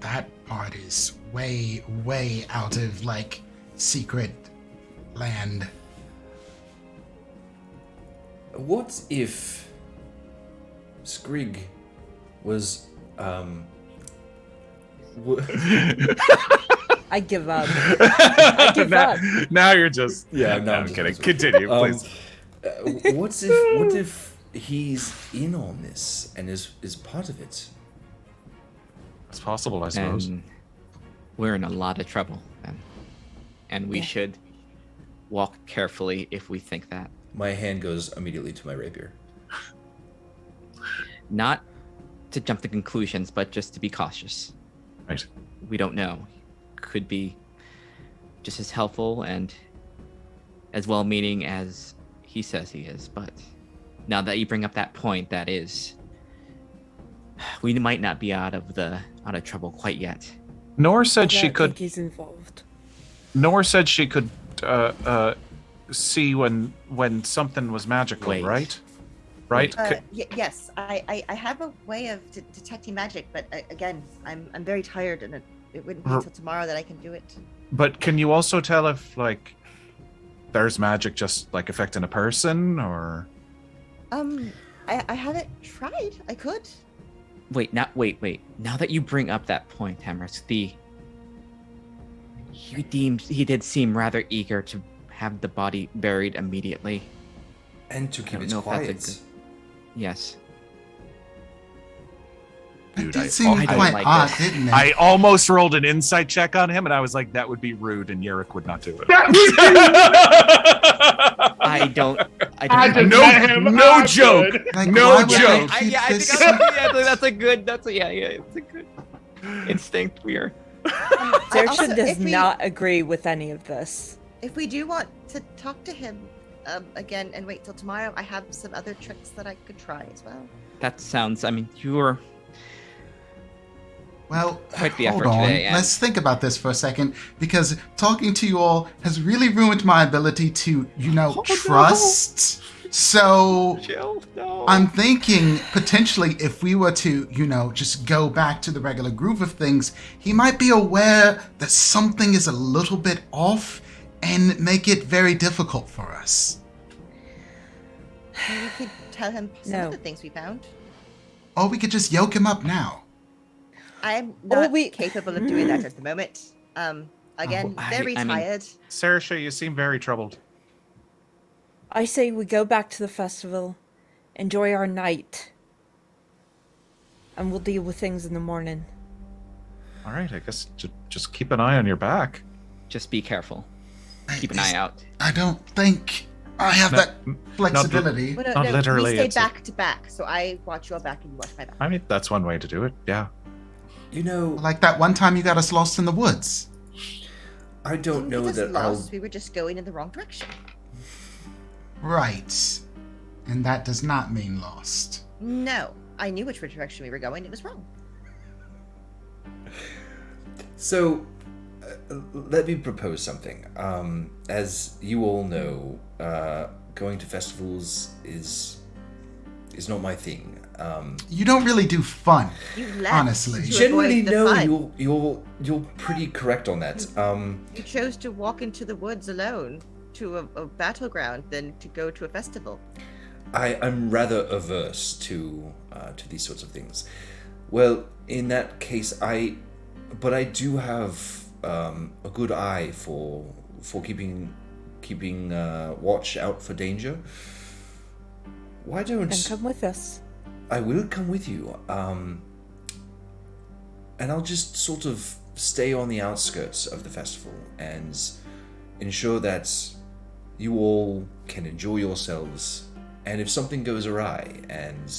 That part is way, way out of, like, secret land. What if Skrig was I give up. I give up. Now you're just Yeah, no, I'm just kidding. messing with Continue, you. please. What if he's in on this and is part of it? It's possible, I suppose. And we're in a lot of trouble then. And we should walk carefully if we think that. My hand goes immediately to my rapier. Not to jump to conclusions, but just to be cautious. Right. We don't know. Could be just as helpful and as well-meaning as he says he is, but now that you bring up that point, that is, we might not be out of trouble quite yet. Nor said I she don't could. think he's involved. Nor said she could see when something was magical, Wait. right? Right? Yes, I have a way of detecting magic, but again, I'm very tired, and it wouldn't be until tomorrow that I can do it. But can you also tell if like there's magic just like affecting a person, or? I haven't tried. I could. Wait. Now that you bring up that point, Tamarisk, he did seem rather eager to have the body buried immediately. And to I keep don't it know if that's a quiet. good- Yes. It Dude, did I seem don't quite like odd, this. didn't it? I almost rolled an insight check on him, and I was like, that would be rude, and Yurik would not do it. I don't. I just No- met him. no I'm joke. good. Like, No why would joke. they keep I think this that's a good. It's a good instinct. We're. Saoirse Also, does if we- not agree with any of this. If we do want to talk to him again and wait till tomorrow, I have some other tricks that I could try as well. That sounds. I mean, you were. Well, Quite the hold effort on. today, Anne. Let's think about this for a second, because talking to you all has really ruined my ability to, trust. So Chill. No. I'm thinking potentially if we were to, just go back to the regular groove of things, he might be aware that something is a little bit off and make it very difficult for us. Maybe we could tell him some No. of the things we found. Or we could just yoke him up now. I'm Or not we- capable of doing that at the moment. Again, very I mean- tired. Saoirse, you seem very troubled. I say we go back to the festival, enjoy our night, and we'll deal with things in the morning. All right, I guess just keep an eye on your back. Just be careful. Keep an eye out. I don't think I have No, that flexibility. Well, Not literally, we stay it's a- back to back, so I watch your back and you watch my back. I mean, that's one way to do it. Yeah. You know, Like that one time you got us lost in the woods. I don't know Didn't get us that I'll. lost. We were just going in the wrong direction. Right. And that does not mean lost. No, I knew which direction we were going. It was wrong. So, let me propose something. As you all know, going to festivals is not my thing. You don't really do fun. You left Honestly. to Generally, avoid the no. fun. You're pretty correct on that. You chose to walk into the woods alone to a battleground than to go to a festival. I'm rather averse to these sorts of things. Well, in that case, but I do have a good eye for keeping watch out for danger. Why don't Then come with us. I will come with you, and I'll just sort of stay on the outskirts of the festival and ensure that you all can enjoy yourselves. And if something goes awry and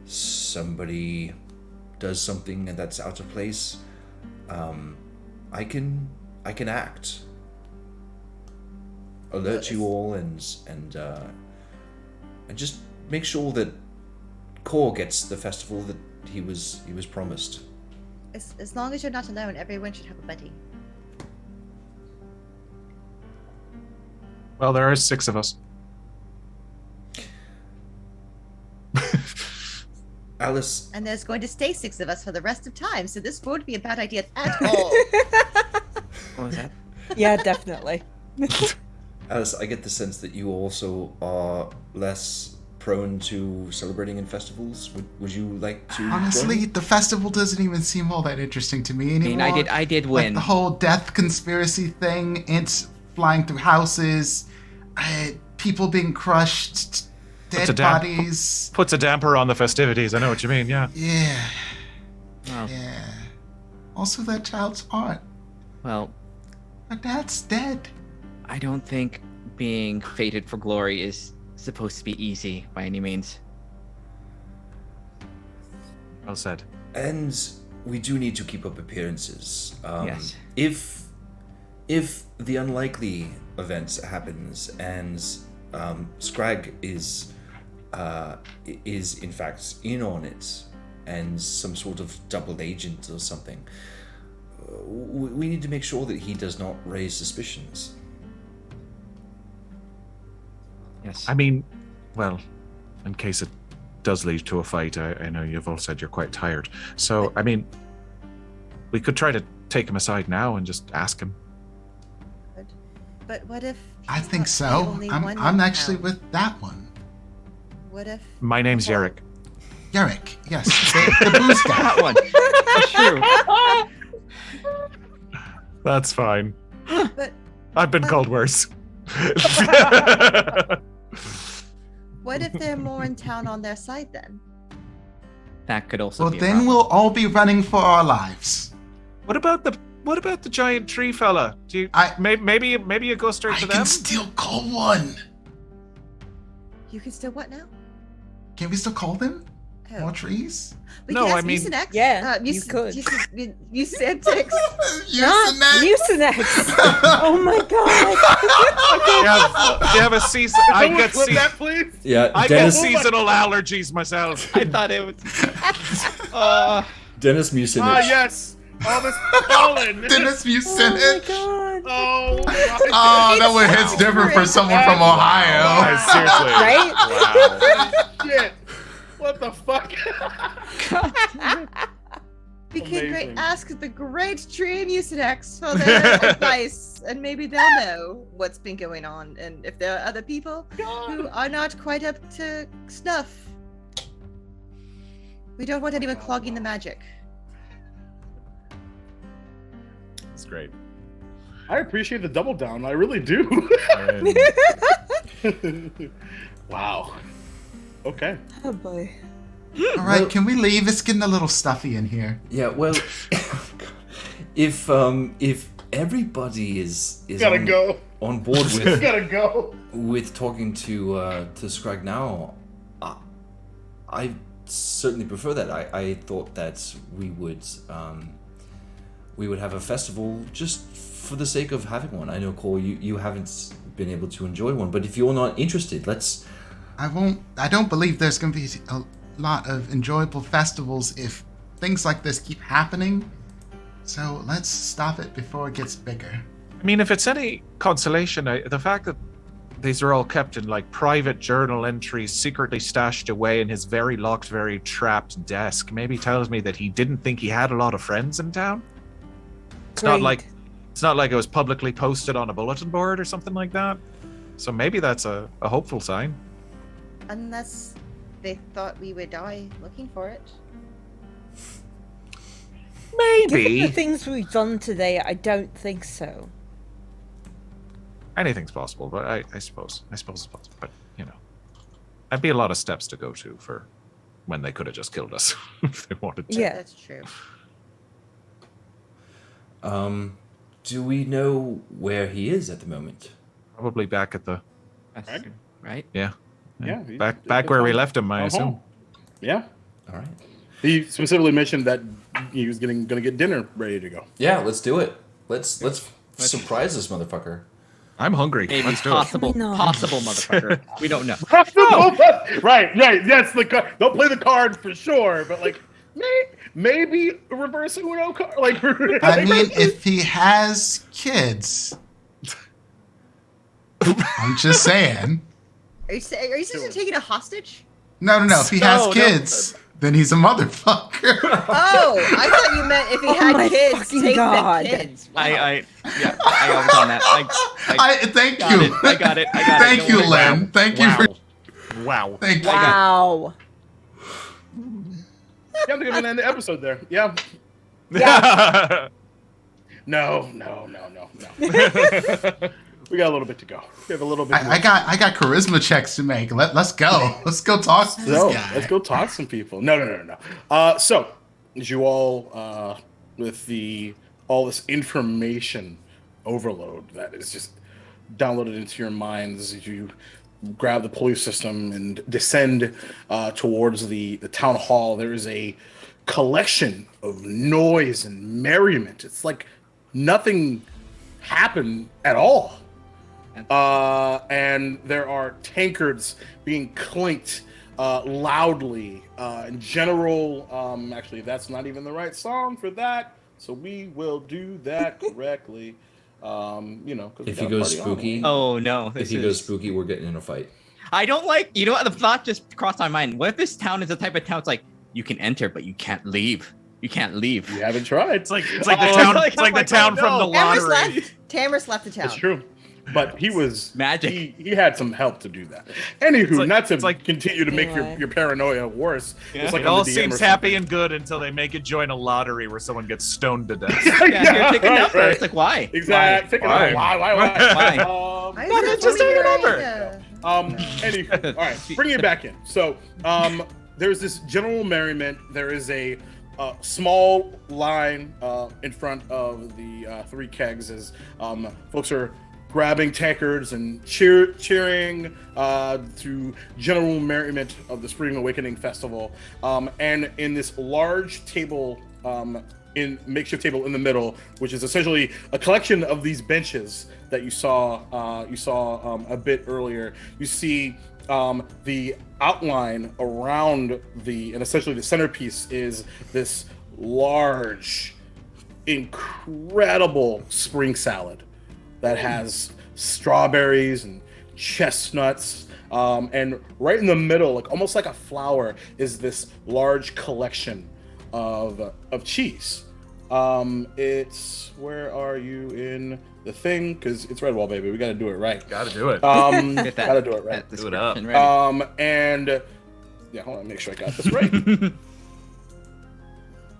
somebody does something that's out of place, I can act, alert you all, and just make sure that Kor gets the festival that he was promised. As long as you're not alone, everyone should have a buddy. Well, there are 6 of us. Alice, And there's going to stay 6 of us for the rest of time, so this won't be a bad idea at all. What was that? Yeah, definitely. Alice, I get the sense that you also are less prone to celebrating in festivals. Would you like to Honestly, join? the festival doesn't even seem all that interesting to me I mean, anymore. I did Like win. the whole death conspiracy thing, ants flying through houses, people being crushed, Puts a dead damp- bodies. Puts a damper on the festivities. I know what you mean. Yeah. Yeah, Well, yeah. Also, that child's heart. well, My dad's dead. I don't think being fated for glory is supposed to be easy by any means. Well said. And we do need to keep up appearances. Yes. If the unlikely event happens and Scrag is in fact in on it, and some sort of double agent or something. We need to make sure that he does not raise suspicions. Yes. I mean, well, in case it does lead to a fight, I know you've all said you're quite tired. So, I mean, we could try to take him aside now and just ask him. But what if I he's think not the so. only one I'm in actually town? with that one. What if My name's Well- Yarrick. Yarrick, yes, the booze guy. That one. That's true. That's fine. But I've been called worse. what if they're more in town on their side then? That could also Well, be a then problem. we'll all be running for our lives. What about the giant tree fella? Do you maybe you go straight I to can them? still call one. You can still what now? Can we still call them? Oh. More trees? We No, can I ask mean- Mucinex. Yeah, you could. Mucinex. Not Mucinex. Oh my god. You have a season. I Someone get flip that, please. Yeah, I get Dennis seasonal allergies myself. I thought it was. Dennis Mucinich. Ah, yes. All this pollen. Dennis Oh my Mucinich. god. Oh, my Oh, that one hits different for someone from Ohio. Seriously. Right? Wow. shit. What the fuck? We can Amazing. ask the great tree Mucinex for their advice, and maybe they'll know what's been going on, and if there are other people who are not quite up to snuff. We don't want anyone clogging the magic. That's great. I appreciate the double down. I really do. Wow. Okay. Oh boy. All right, can we leave? It's getting a little stuffy in here. Yeah, well, if everybody is Gotta go. on board Gotta go. with talking to Scragnow, I certainly prefer that. I thought that we would have a festival just for the sake of having one. I know, Cole, you haven't been able to enjoy one, but if you're not interested, let's. I don't believe there's going to be a lot of enjoyable festivals if things like this keep happening. So let's stop it before it gets bigger. I mean, if it's any consolation, the fact that these are all kept in like private journal entries, secretly stashed away in his very locked, very trapped desk, maybe tells me that he didn't think he had a lot of friends in town. It's not like it was publicly posted on a bulletin board or something like that. So maybe that's a hopeful sign. Unless they thought we would die looking for it. Given the Maybe. things we've done today, I don't think so. Anything's possible, but I suppose it's possible. But, you know, that'd be a lot of steps to go to for when they could have just killed us if they wanted to. Yeah. That's true. Do we know where he is at the moment? Probably back at the Right? yeah. Yeah. Back where we left him, I Home. assume. Yeah. All right. He specifically mentioned that he was gonna get dinner ready to go. Yeah, let's do it. Let's surprise this motherfucker. I'm hungry. Maybe Let's do possible, No. possible motherfucker. We don't know. Right. Yes, the card. Don't play the card for sure, but like maybe a reverse Uno card. Like, I mean, if he has kids, I'm just saying. Are you seriously taking a hostage? No. If he has No. kids, then he's a motherfucker. Oh, I thought you meant if he Oh had my kids, fucking take God. the kids. Wow. I was on that. Thank got you. it. I got it. Thank Don't you, worry. Len. Thank you for. Wow. Thank you. Wow. Yeah, I'm gonna end the episode there. Yeah. No. We got a little bit to go. We have a little bit. I got charisma checks to make. Let's go. Let's go talk to this So guy. let's go talk to some people. No. So as you all with all this information overload that is just downloaded into your minds as you grab the police system and descend towards the town hall, there is a collection of noise and merriment. It's like nothing happened at all. And there are tankards being clinked loudly in general. Actually, that's not even the right song for that, so we will do that correctly. Because If he goes spooky, Oh no! if he goes spooky, we're getting in a fight. I don't like. You know what? The thought just crossed my mind. What if this town is the type of town? It's like you can enter, but you can't leave. You can't leave. You haven't tried. It's like the town. It's like the town from the lottery. Tamris left the town. It's true. But he was magic. He had some help to do that. Anywho, not to like continue to make your paranoia worse. Yeah. It's like It all seems happy and good until they make it join a lottery where someone gets stoned to death. Yeah, take a number. It's like why? Exactly. Why? Why? Nothing, just take a number. Anyway, all right, bring it back in. So, there's this general merriment. There is a small line in front of the 3 kegs as folks are grabbing tankards and cheering through general merriment of the Spring Awakening Festival. And in this large table, makeshift table in the middle, which is essentially a collection of these benches that you saw a bit earlier. You see the outline around and essentially the centerpiece is this large, incredible spring salad that has strawberries and chestnuts, and right in the middle, like almost like a flower, is this large collection of cheese. Where are you in the thing? Because it's Redwall, baby. We got to do it right. Got to do it. Got to do it right. Do it up. And yeah, hold on, make sure I got this right.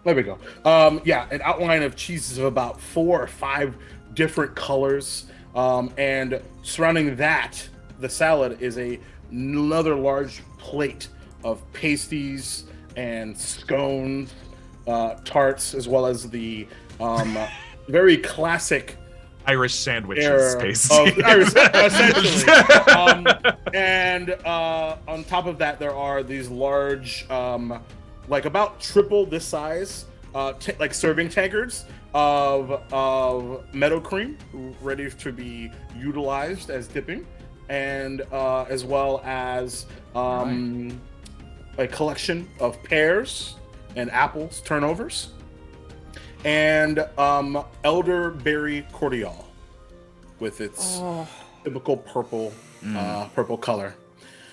There we go. An outline of cheeses of about 4 or 5 different colors, and surrounding that, the salad is another large plate of pasties and scones, tarts, as well as the very classic Irish sandwiches, basically. Essentially. And on top of that, there are these large, like about triple this size, like serving tankards of meadow cream ready to be utilized as dipping, and as well as a collection of pears and apples, turnovers, and elderberry cordial with its typical purple color.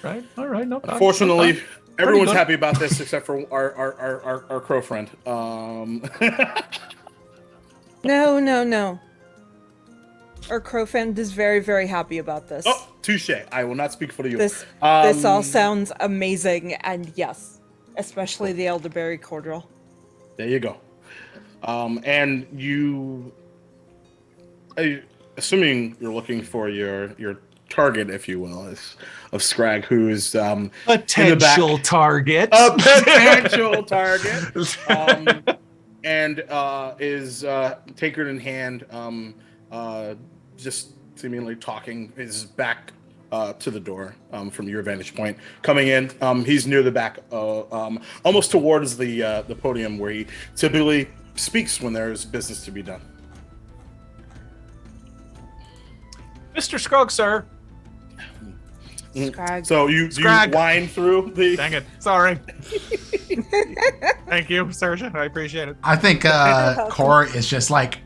Right. All right. No. Unfortunately, everyone's happy about this except for our crow friend. No. Our crow friend is very, very happy about this. Oh, touche. I will not speak for you. This all sounds amazing, and yes, especially the elderberry cordial. There you go. And you, assuming you're looking for your target, if you will, of Scrag, who is potential target, a potential target, and is tankard in hand, just seemingly talking his back to the door from your vantage point. Coming in, he's near the back, almost towards the podium where he typically speaks when there's business to be done. Mr. Scrog, sir. Scrag. So you whine through the. Dang it! Sorry. Thank you, Serja. I appreciate it. I think Cora is just like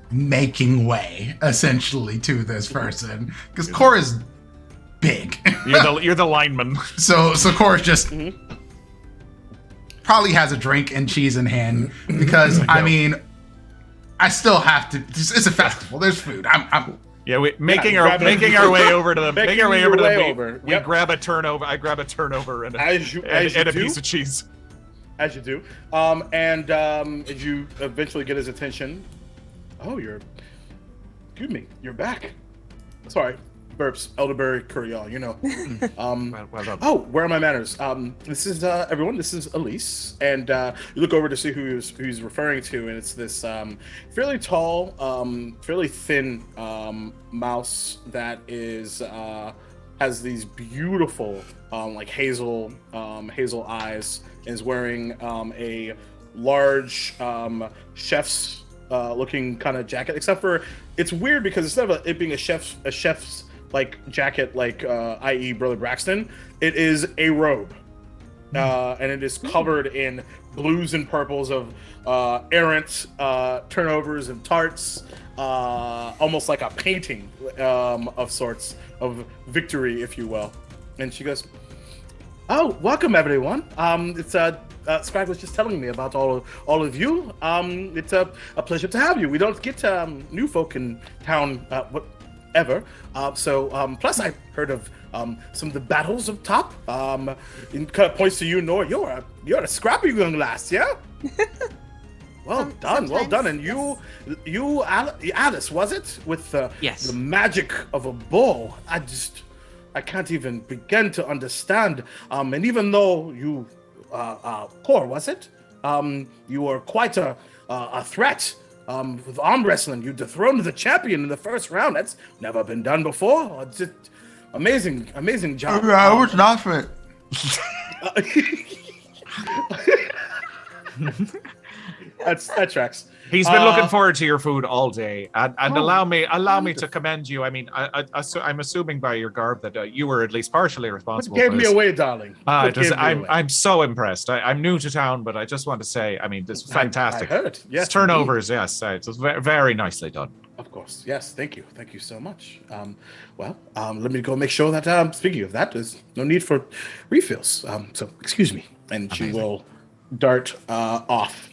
making way essentially to this person because Cora's big. You're the lineman. So Cora's just probably has a drink and cheese in hand because I mean I still have to. It's a festival. There's food. Making our way over to the Yep. We grab a turnover. I grab a turnover and a piece of cheese. As you do, and as you eventually get his attention. Oh, excuse me, you're back. Sorry, burps, elderberry curriel, you know. Well done. Oh, where are my manners? This is everyone. This is Elise, and you look over to see who he's referring to, and it's this fairly tall, fairly thin mouse that has these beautiful like hazel eyes, and is wearing a large chef's looking kind of jacket, except for it's weird because instead of it being a chef's like jacket, like i.e. Brother Braxton, it is a robe and it is covered in blues and purples of errant turnovers and tarts, almost like a painting of sorts of victory, if you will. And she goes, "Oh, welcome everyone. It's Scrag was just telling me about all of you. It's a pleasure to have you. We don't get new folk in town ever. Plus I heard of some of the battles up top. It kind of points to you, Nora. You're a scrappy young lass, yeah? Well done, well done. And you, Alice, was it? With Yes. the magic of a bull. I can't even begin to understand. And even though you, Core, was it? You were quite a threat. With arm wrestling, you dethroned the champion in the first round. That's never been done before. It's just amazing job. I was not fit. That tracks. He's been looking forward to your food all day, and allow me to commend you. I mean, I'm assuming by your garb that you were at least partially responsible. What gave me away, darling? I'm so impressed. I'm new to town, but I just want to say, I mean, this is fantastic. I heard. Yes, turnovers. Indeed. Yes, it's very nicely done. Of course, yes. Thank you so much. Let me go make sure that. Speaking of that, there's no need for refills. So excuse me, and she will dart off.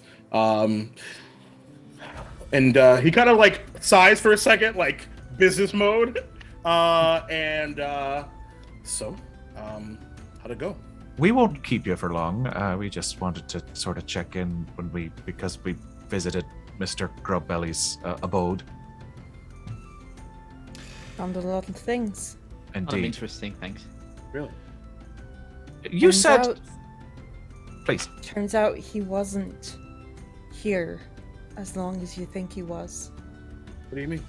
And he kind of like sighs for a second, like business mode. How'd it go? We won't keep you for long. We just wanted to sort of check in because we visited Mr. Grubbelly's abode. Found a lot of things. Indeed. Interesting things. Really? You said... Please. Turns out he wasn't here as long as you think he was. What do you mean?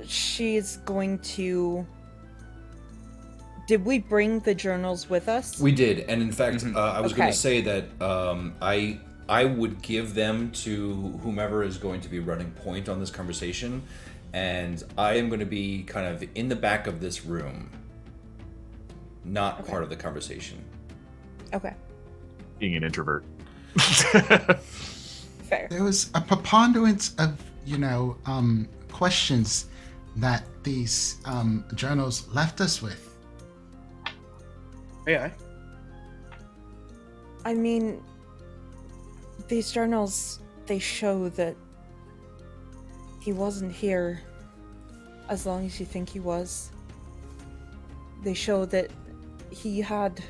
She's going to... Did we bring the journals with us? We did, and in fact, I was going to say that I would give them to whomever is going to be running point on this conversation, and I am going to be kind of in the back of this room, not part of the conversation. Okay. Being an introvert. Fair. There was a preponderance of, questions that these journals left us with. Yeah. I mean, these journals, they show that he wasn't here as long as you think he was. They show that he had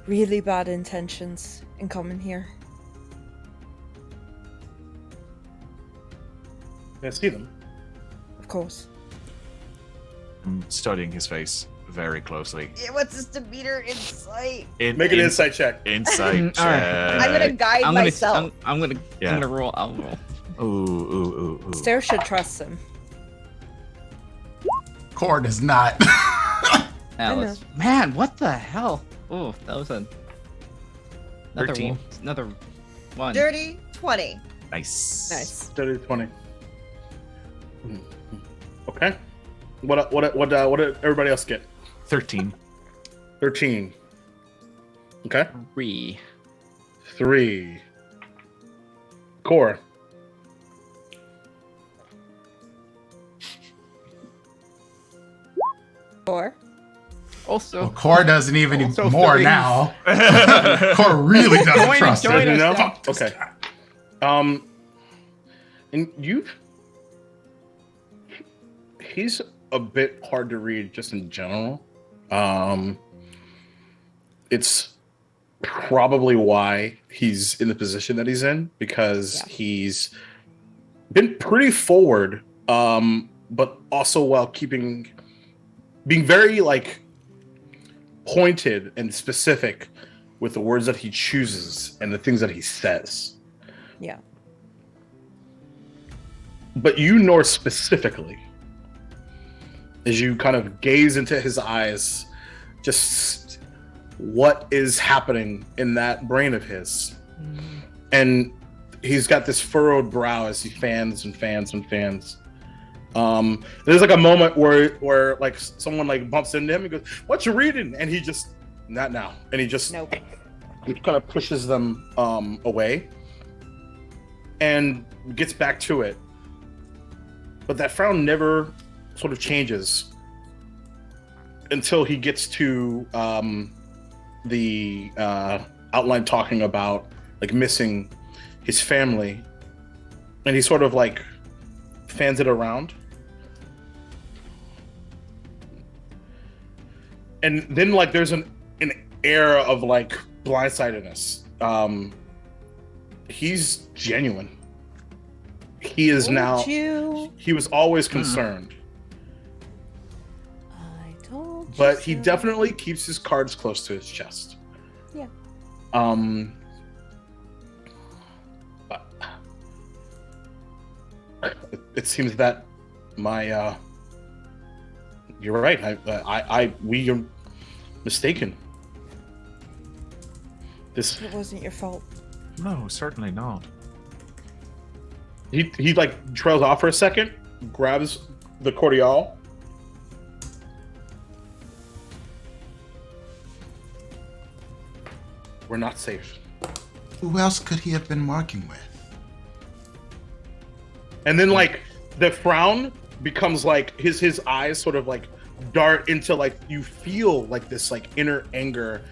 really bad intentions in coming here. Can I see them? Of course. I'm studying his face very closely. Yeah, what's his demeanor insight? Make an insight check. Insight check. I'm gonna guide myself. I'm gonna roll. I'll roll. Ooh. Stare should trust him. Core does not. Alice. Man, what the hell? Oh, that was another 13. Another one. Dirty 20. Nice. Dirty 20. Okay. What did everybody else get? 13. 13. Okay. 3. Core. Or Also, Well, Core doesn't even Also more 3. now. Core really doesn't trust join him. us. Fuck this Okay. guy. And he's a bit hard to read just in general. It's probably why he's in the position that he's in, because he's been pretty forward, but also while being very pointed and specific with the words that he chooses and the things that he says. yeah. But Nor specifically, as you kind of gaze into his eyes, just what is happening in that brain of his. And he's got this furrowed brow as he fans and fans and fans. There's like a moment where like someone like bumps into him and goes, "What you reading?" And he just, not now. And he just Nope. he kind of pushes them away and gets back to it. But that frown never sort of changes until he gets to the outline talking about like missing his family, and he sort of like fans it around, and then like there's an air of like blindsidedness. He's genuine. He is now. He was always concerned. I told you. But he so. definitely keeps his cards close to his chest. Yeah. It seems that my you're right. We are mistaken. This It wasn't your fault. No, certainly not. he like trails off for a second, grabs the cordial. We're not safe. Who else could he have been working with? And then like the frown becomes like his eyes sort of like dart into like you feel like this like inner anger,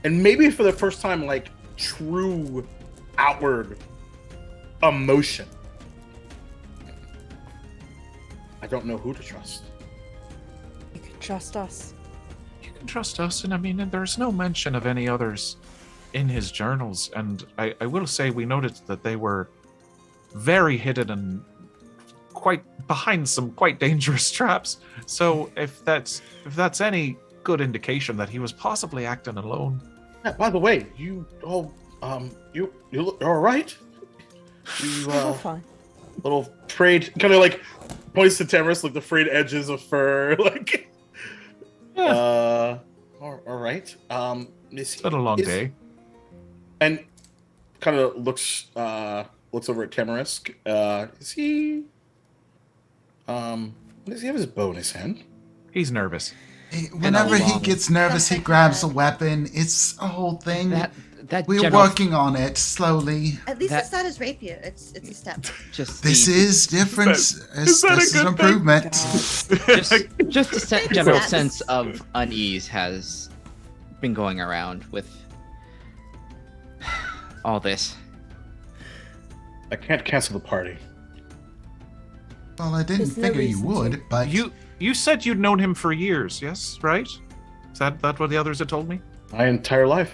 and maybe for the first time like true outward emotion. I don't know who to trust. You can trust us. You can trust us, and I mean, there's no mention of any others in his journals, and I will say we noticed that they were very hidden and quite behind some quite dangerous traps. So if that's any good indication that he was possibly acting alone. Yeah, by the way, you all you look all right? You We're fine. little frayed, kind of like points to Tamris, like the frayed edges of fur, like all right. It's been a long day. And kind of looks over at Tamarisk. Is he does he have his bow in his hand? He's nervous. Whenever he gets nervous, he grabs a weapon. It's a whole thing. We're general- working on it slowly. At least it's not his rapier. It's a step. Just This is different. This is an improvement. just a general sense of unease has been going around with all this. I can't cancel the party. Well, I didn't There's no figure you reason would, to. but You said you'd known him for years, yes? Right? Is that what the others had told me? My entire life.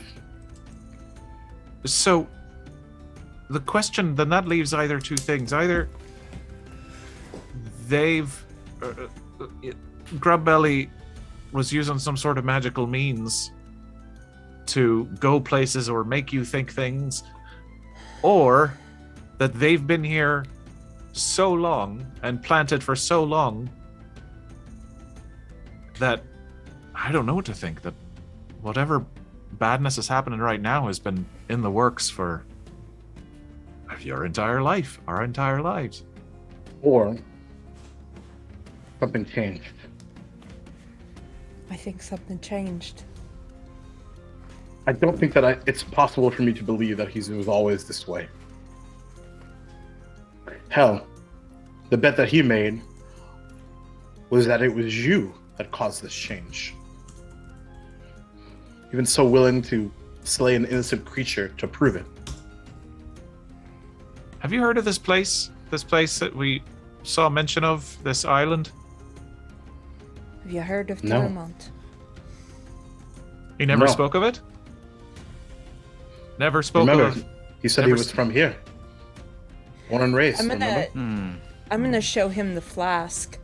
So, the question then that leaves either two things. Either they've Grubbelly was using some sort of magical means to go places or make you think things, or that they've been here so long and planted for so long that I don't know what to think, that whatever badness is happening right now has been in the works for your entire life, our entire lives. Or something changed. I think something changed. I don't think that it's possible for me to believe that he was always this way. Hell, the bet that he made was that it was you that caused this change. You've been so willing to slay an innocent creature to prove it. Have you heard of this place? This place that we saw mention of, this island? Have you heard of No. Terramont? He never No. spoke of it? Never spoke Remember, of... he said he never was s- from here. Born and raised, I'm gonna remember? I'm gonna show him the flask.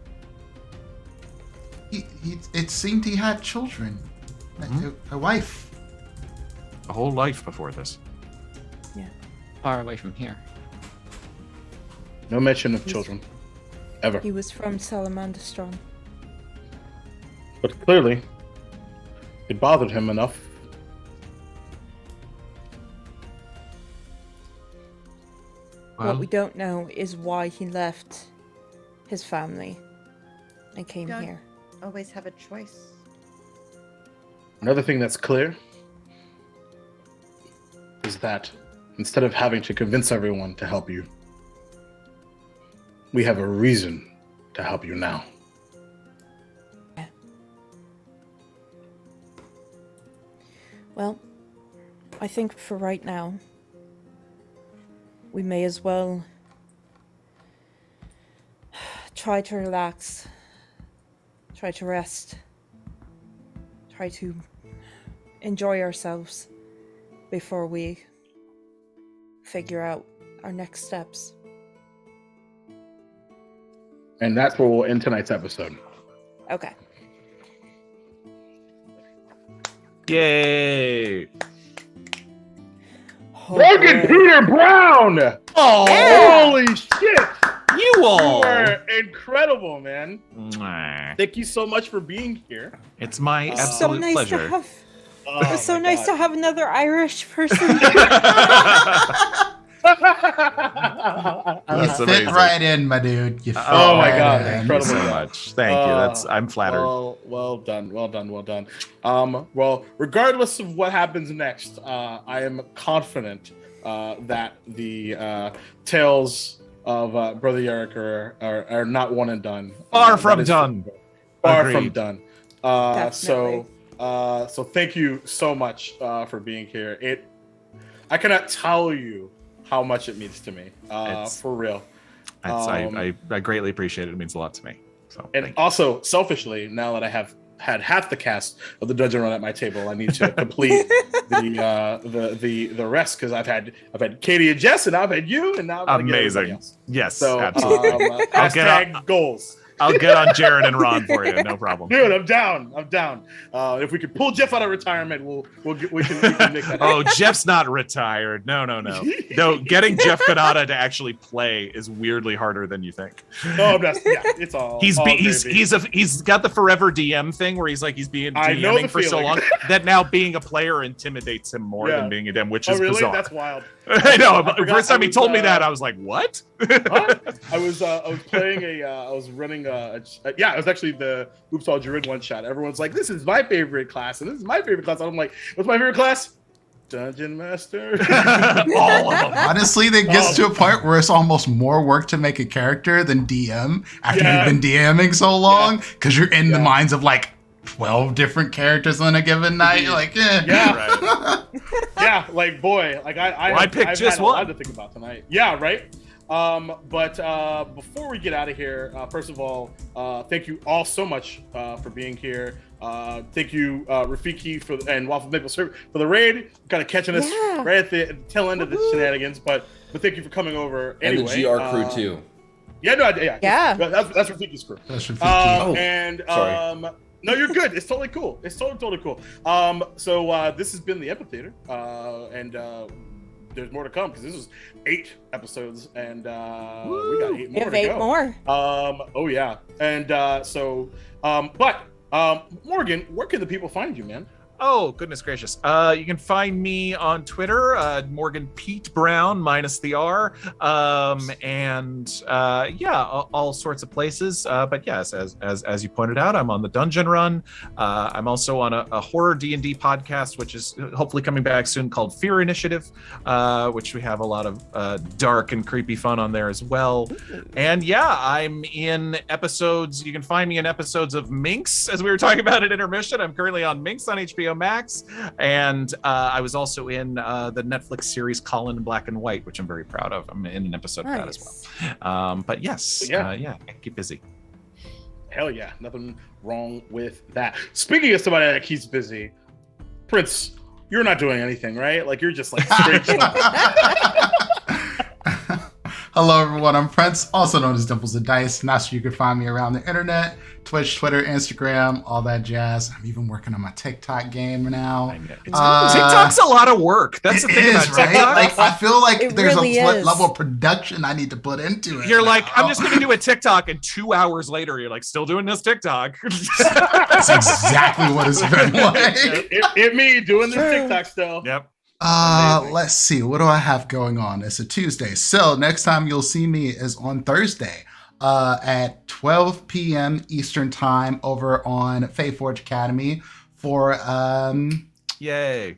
it seemed he had children, a wife. A whole life before this. Yeah. Far away from here. No mention of children. Ever. He was from Salamanderstrom. But clearly, it bothered him enough. What we don't know is why he left his family and came Don't- here. Always have a choice. Another thing that's clear is that instead of having to convince everyone to help you, we have a reason to help you now. Well, I think for right now, we may as well try to relax, try to rest, try to enjoy ourselves before we figure out our next steps. And that's where we'll end tonight's episode. Okay. Yay! Oh, Morgan boy. Peter Brown! Oh, Holy shit! you You all! are incredible, man. Mwah. Thank you so much for being here. It's my So So absolute nice pleasure. to have. Oh, It was so my nice to have another Irish person. God. You That's fit amazing. right in, my dude. You fit Oh my right God, in. Thank you incredible. so much. Thank you. I'm flattered. Well done. Well, regardless of what happens next, I am confident that the tales of Brother Yarrick are not one and done. Far from that is done. Far from Agreed. done. Definitely. So thank you so much for being here. I cannot tell you how much it means to me. It's- For real. I greatly appreciate it. It means a lot to me. So And thank you. also, selfishly, now that I have had half the cast of the Dungeon Run at my table, I need to complete the rest because I've had Katie and Jess, and I've had you, and now I've got to get everybody Amazing. else. Yes, So absolutely. I'll get hashtag goals. I'll get on Jared and Ron for you. No problem. Dude, I'm down. If we could pull Jeff out of retirement, we can make that happen. Oh, Jeff's not retired. No. No, getting Jeff Canada to actually play is weirdly harder than you think. No, I'm not. Yeah, it's all. He's all he's gravy. he's got the forever DM thing where he's been I know DMing the for so feeling. long that now being a player intimidates him more Yeah. than being a DM, which Oh, is really? bizarre. That's wild. I know. I forgot First time I he was, told me that, I was like, "What?" Huh? I was playing I was running it was actually the Oops All Druid one shot. Everyone's like, this is my favorite class, and this is my favorite class. I'm like, what's my favorite class? Dungeon Master. All of them. Honestly, that gets to a point where it's almost more work to make a character than DM after Yeah. you've been DMing so long because you're in the Yeah. minds of like 12 different characters on a given night. You're like, eh. Yeah. Right. Yeah, like boy, like I picked I've just had a lot one. to think about tonight. Yeah, right. But before we get out of here, first of all, thank you all so much for being here. Thank you, Rafiki and Waffle Maple Syrup for the raid, kind of catching us Yeah. right at the tail end of the shenanigans. But thank you for coming over. And Anyway, the GR crew too. Yeah, no, yeah, Yeah. That's Rafiki's crew. That's your Oh, And sorry. no, you're good. It's totally cool. It's totally cool. So this has been the Amphitheater, and there's more to come because this is 8 episodes, and we got 8 We more have to 8 go. more. Oh yeah, and Morgan, where can the people find you, man? Oh, goodness gracious. You can find me on Twitter, Morgan Pete Brown minus the R. All sorts of places. But yes, as you pointed out, I'm on the Dungeon Run. I'm also on a horror D&D podcast, which is hopefully coming back soon, called Fear Initiative, which we have a lot of dark and creepy fun on there as well. And yeah, I'm in episodes. You can find me in episodes of Minx, as we were talking about at intermission. I'm currently on Minx on HBO Max, and I was also in the Netflix series Colin in Black and White, which I'm very proud of. I'm in an episode of that as well. But yes, Yeah. keep busy. Hell yeah, nothing wrong with that. Speaking of somebody that keeps busy, Prince, you're not doing anything, right? Like you're just like straight. Hello, everyone. I'm Prince, also known as Dimples and Dice, and that's where you can find me around the internet, Twitch, Twitter, Instagram, all that jazz. I'm even working on my TikTok game now. TikTok's a lot of work. That's the thing about right? TikTok. Like, I feel like It there's really a is. level of production I need to put into it. You're like, I'm now. just going to do a TikTok, and 2 hours later, you're like, still doing this TikTok. That's exactly what it's been like. it me doing this TikTok still. Yep. Amazing. Let's see. What do I have going on? It's a Tuesday. So next time you'll see me is on Thursday. at 12 p.m. Eastern Time over on Faeforge Academy for Yay.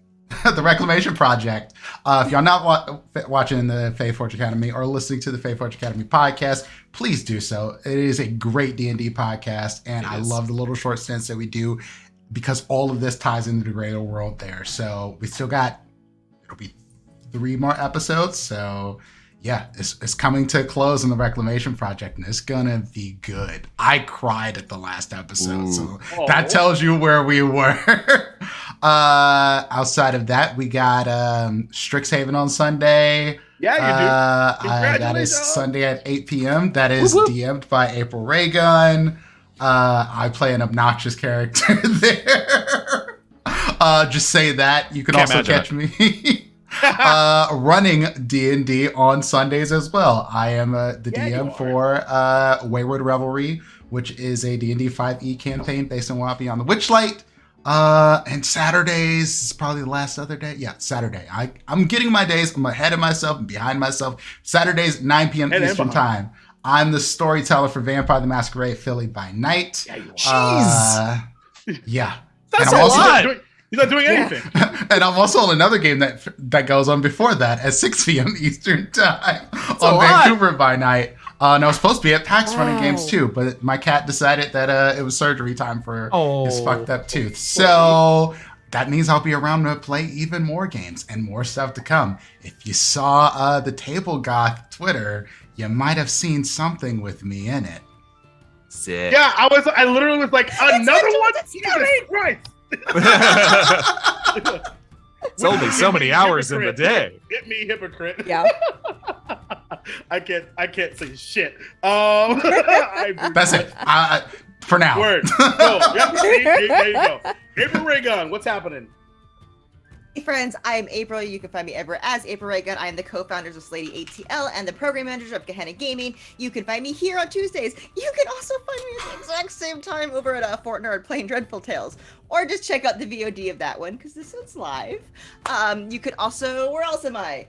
the Reclamation Project. If y'all not watching the Faeforge Academy or listening to the Faeforge Academy podcast, please do so. It is a great D&D podcast, and I love the little short stints that we do because all of this ties into the greater world there. So we still got, it'll be 3 more episodes. So yeah, it's coming to a close in the Reclamation Project, and it's gonna be good. I cried at the last episode, so that tells you where we were. Outside of that, we got Strixhaven on Sunday. Yeah, you do. That is Sunday at 8 p.m. That is DM'd by April Raygun. I play an obnoxious character there. Just say that. You can also catch me running D&D on Sundays as well. I am the DM for Wayward Revelry, which is a D&D 5e campaign based on Wild Beyond the Witchlight. And Saturdays is probably the last other day. Yeah, Saturday. I'm getting my days. I'm ahead of myself and behind myself. Saturdays, 9 p.m. Eastern Time. I'm the storyteller for Vampire the Masquerade Philly by night. Yeah, you are. Jeez. Yeah. That's a lot. He's not doing anything. And I'm also on another game that goes on before that at 6 p.m. Eastern Time on Vancouver by night. And I was supposed to be at PAX running games too, but my cat decided that it was surgery time for his fucked up tooth. So that means I'll be around to play even more games and more stuff to come. If you saw the Table Goth Twitter, you might have seen something with me in it. Sick. Yeah, I literally was like, another one? Jesus Christ. It's only so many hours in the day. Hit me, hypocrite. Yeah. I can't say shit. That's it. For now. Word. Go. Yep. There you go. April Raygun, what's happening? Hey friends, I am April. You can find me ever as April Raygun. I am the co-founders of Slady ATL and the program manager of Gehenna Gaming. You can find me here on Tuesdays. You can also find me at the exact same time over at Fortnite playing Dreadful Tales. Or just check out the VOD of that one, because this one's live. You could also, where else am I?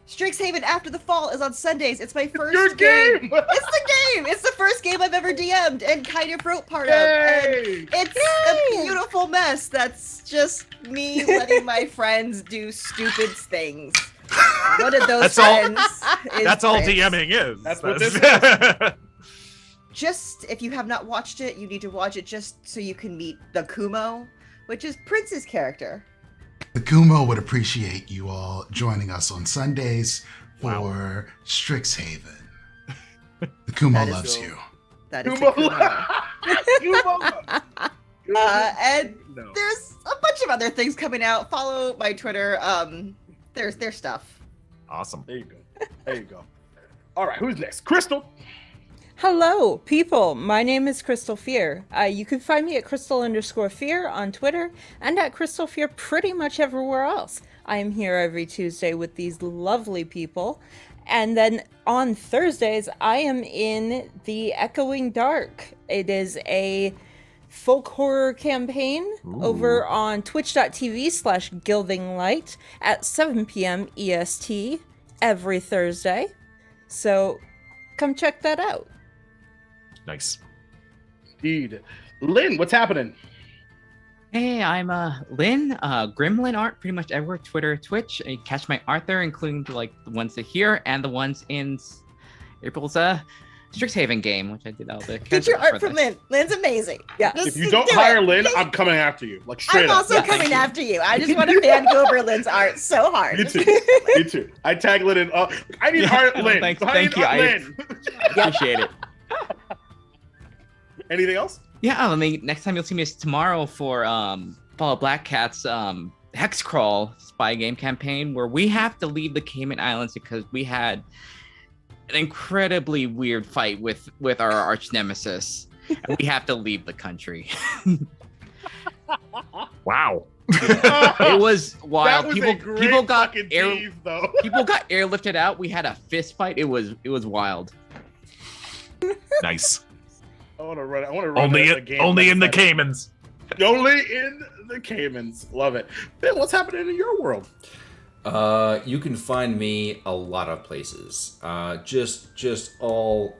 Strixhaven After the Fall is on Sundays. It's my first game. It's the game. It's the first game I've ever DM'd and kind of wrote part of. And it's a beautiful mess. That's just me letting my friends do stupid things. One of those friends is that's all Prince. DMing is. That's what this is. Just, if you have not watched it, you need to watch it just so you can meet the Kumo, which is Prince's character. The Kumo would appreciate you all joining us on Sundays for Strixhaven. The Kumo loves you. That is the Kumo. And No. there's a bunch of other things coming out. Follow my Twitter. There's stuff. Awesome. There you go. There you go. All right, who's next? Crystal. Hello, people. My name is Crystal Fear. You can find me at Crystal_Fear on Twitter and at Crystal Fear pretty much everywhere else. I am here every Tuesday with these lovely people. And then on Thursdays, I am in the Echoing Dark. It is a folk horror campaign over on twitch.tv/gildinglight at 7 p.m. EST every Thursday. So come check that out. Nice. Indeed. Lynn, what's happening? Hey, I'm Lynn, Gremlin art pretty much everywhere, Twitter, Twitch. You can catch my art there, including the ones that here and the ones in April's Strixhaven game, which I did all the Get your art from Lynn. Lynn's amazing. Yeah. If you don't hire Lynn, I'm coming after you. Like straight I'm up. also coming after you. I just want to fan go over Lynn's art so hard. Me too. Me too. I tag Lynn in. I need art Lynn. Thank you. Lynn. Appreciate it. Anything else? Yeah, I mean, next time you'll see me is tomorrow for Follow Black Cat's Hex Crawl spy game campaign, where we have to leave the Cayman Islands because we had an incredibly weird fight with our arch nemesis, and we have to leave the country. Wow. It was wild. That was People got tease, though. people got airlifted out. We had a fist fight. It was wild. Nice. I want to run. Only the game. in the Caymans. Only in the Caymans. Love it. Ben, what's happening in your world? You can find me a lot of places. Just all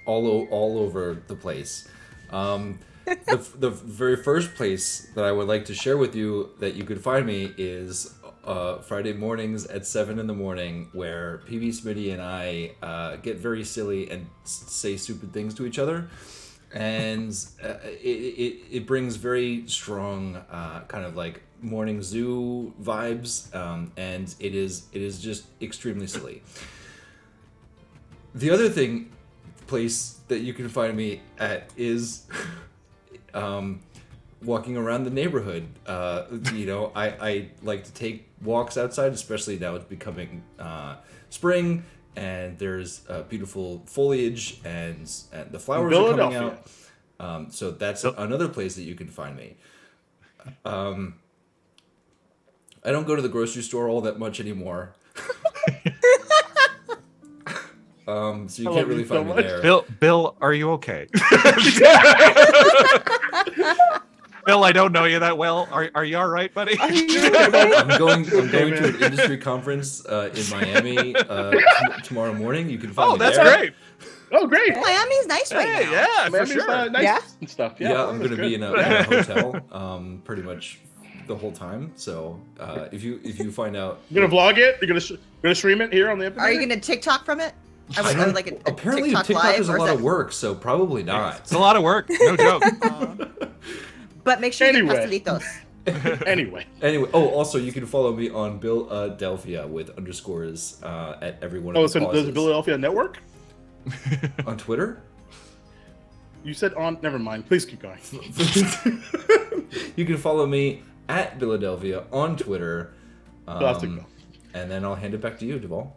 all over the place. The very first place that I would like to share with you that you could find me is Friday mornings at 7 in the morning, where PB Smitty and I get very silly and say stupid things to each other, and it brings very strong kind of like morning zoo vibes, and it is just extremely silly. The other place that you can find me at is walking around the neighborhood. I like to take walks outside, especially now it's becoming spring, and there's beautiful foliage and the flowers are coming out. So that's another place that you can find me. I don't go to the grocery store all that much anymore. So you can't really find me there. Bill, are you okay? Bill, I don't know you that well. Are you all right, buddy? I'm going to an industry conference in Miami tomorrow morning. You can find me there. Oh, that's great. Oh, great. Miami's nice right now. Yeah, Miami's, for sure. Nice and stuff. Yeah, I'm going to be in a hotel pretty much the whole time. So if you find out, you're gonna vlog it. You're gonna stream it here on the. Are you gonna TikTok from it? I would like a apparently TikTok, TikTok is a live, lot of work, so probably not. It's a lot of work. No joke. But make sure you Anyway. get pastelitos. Anyway. Oh, also you can follow me on Bill Delphia with underscores at every one of the So there's a Philadelphia network on Twitter. You said on. Never mind. Please keep going. You can follow me at Philadelphia on Twitter. And then I'll hand it back to you, Duval.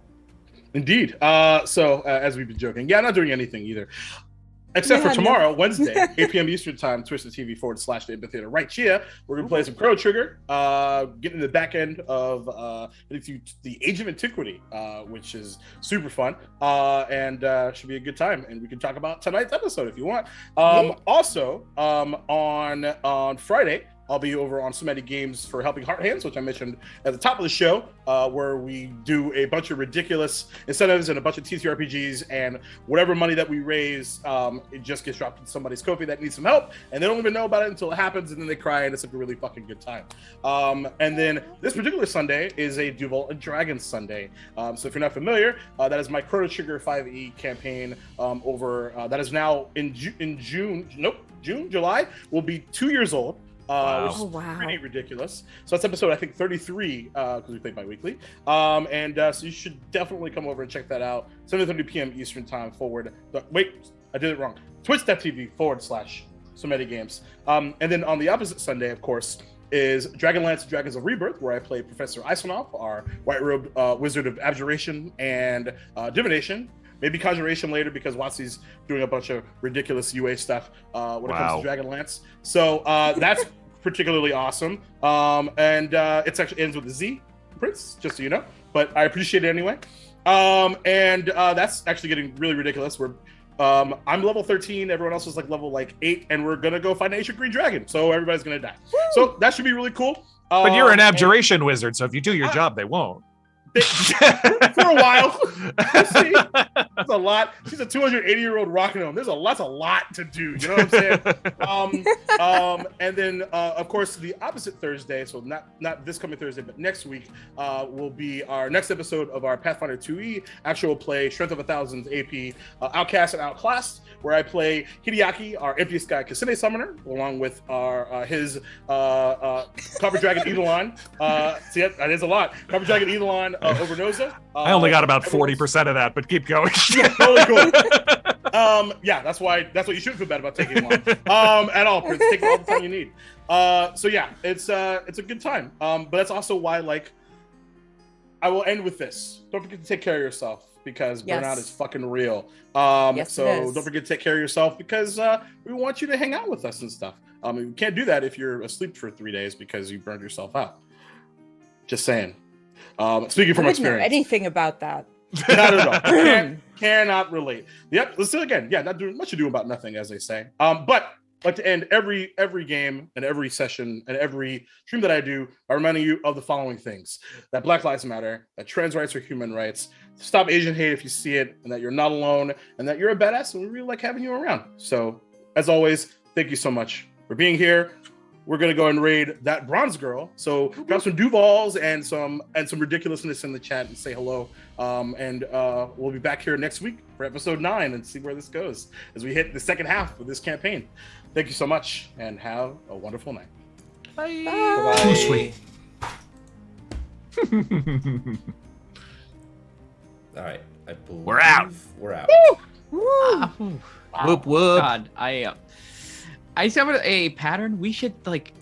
Indeed. As we've been joking, I'm not doing anything either. Except for tomorrow, Wednesday, 8 p.m. Eastern Time, twitch.tv/the Theater. Right here, we're going to play some Chrono Trigger, getting the back end of the Age of Antiquity, which is super fun, and should be a good time. And we can talk about tonight's episode if you want. Also, on Friday, I'll be over on Sumedi Games for Helping Heart Hands, which I mentioned at the top of the show, where we do a bunch of ridiculous incentives and a bunch of TTRPGs, and whatever money that we raise, it just gets dropped in somebody's Ko-fi that needs some help, and they don't even know about it until it happens, and then they cry, and it's like a really fucking good time. And then this particular Sunday is a Duval and Dragons Sunday. So if you're not familiar, that is my Chrono Trigger 5e campaign that is now in July, will be 2 years old. Which is pretty ridiculous. So that's episode, I think, 33, because we play bi-weekly. So you should definitely come over and check that out. 7:30 p.m. Eastern Time forward. Wait, I did it wrong. Twitch.tv/Sumedi Games. And then on the opposite Sunday, of course, is Dragonlance Dragons of Rebirth, where I play Professor Isonov, our white-robed wizard of abjuration and divination. Maybe conjuration later, because Watsi's doing a bunch of ridiculous UA stuff when it comes to Dragonlance. So that's particularly awesome. It actually ends with a Z, Prince, just so you know. But I appreciate it anyway. That's actually getting really ridiculous. I'm level 13, everyone else is level 8, and we're gonna go find an ancient green dragon. So everybody's gonna die. Woo! So that should be really cool. But you're an abjuration wizard, so if you do your job, they won't. For a while. We'll see. That's a lot. She's a 280-year-old rocking gnome. That's a lot to do. You know what I'm saying? And then, of course, the opposite Thursday, so not this coming Thursday, but next week, will be our next episode of our Pathfinder 2e actual play, Strength of a Thousand AP, Outcast and Outclassed, where I play Hideaki, our Empty Sky Kasine Summoner, along with his Copper Dragon Eidolon. See, that is a lot. Copper Dragon Eidolon over Noza. I only got about 40% of that, but keep going. Yeah, totally cool. That's what you shouldn't feel bad about taking one. At all, Prince. Take all the time you need. It's a good time. But that's also why, I will end with this. Don't forget to take care of yourself, because burnout is fucking real. So don't forget to take care of yourself, because we want you to hang out with us and stuff. You can't do that if you're asleep for 3 days because you burned yourself out. Just saying. Speaking from experience. I wouldn't know anything about that. Not at all. Cannot relate. Yep, let's do it again. Yeah, not doing much ado about nothing, as they say. But like to end every game and every session and every stream that I do by reminding you of the following things: that Black Lives Matter, that trans rights are human rights, stop Asian hate if you see it, and that you're not alone, and that you're a badass, and we really like having you around. So, as always, thank you so much for being here. We're gonna go and raid that bronze girl. So drop some Duvals and some ridiculousness in the chat and say hello. And we'll be back here next week for episode 9 and see where this goes as we hit the second half of this campaign. Thank you so much and have a wonderful night. Bye. Too sweet. All right, I believe We're out. We're out. Whoop Whoop whoop. God, I summoned a pattern. We should like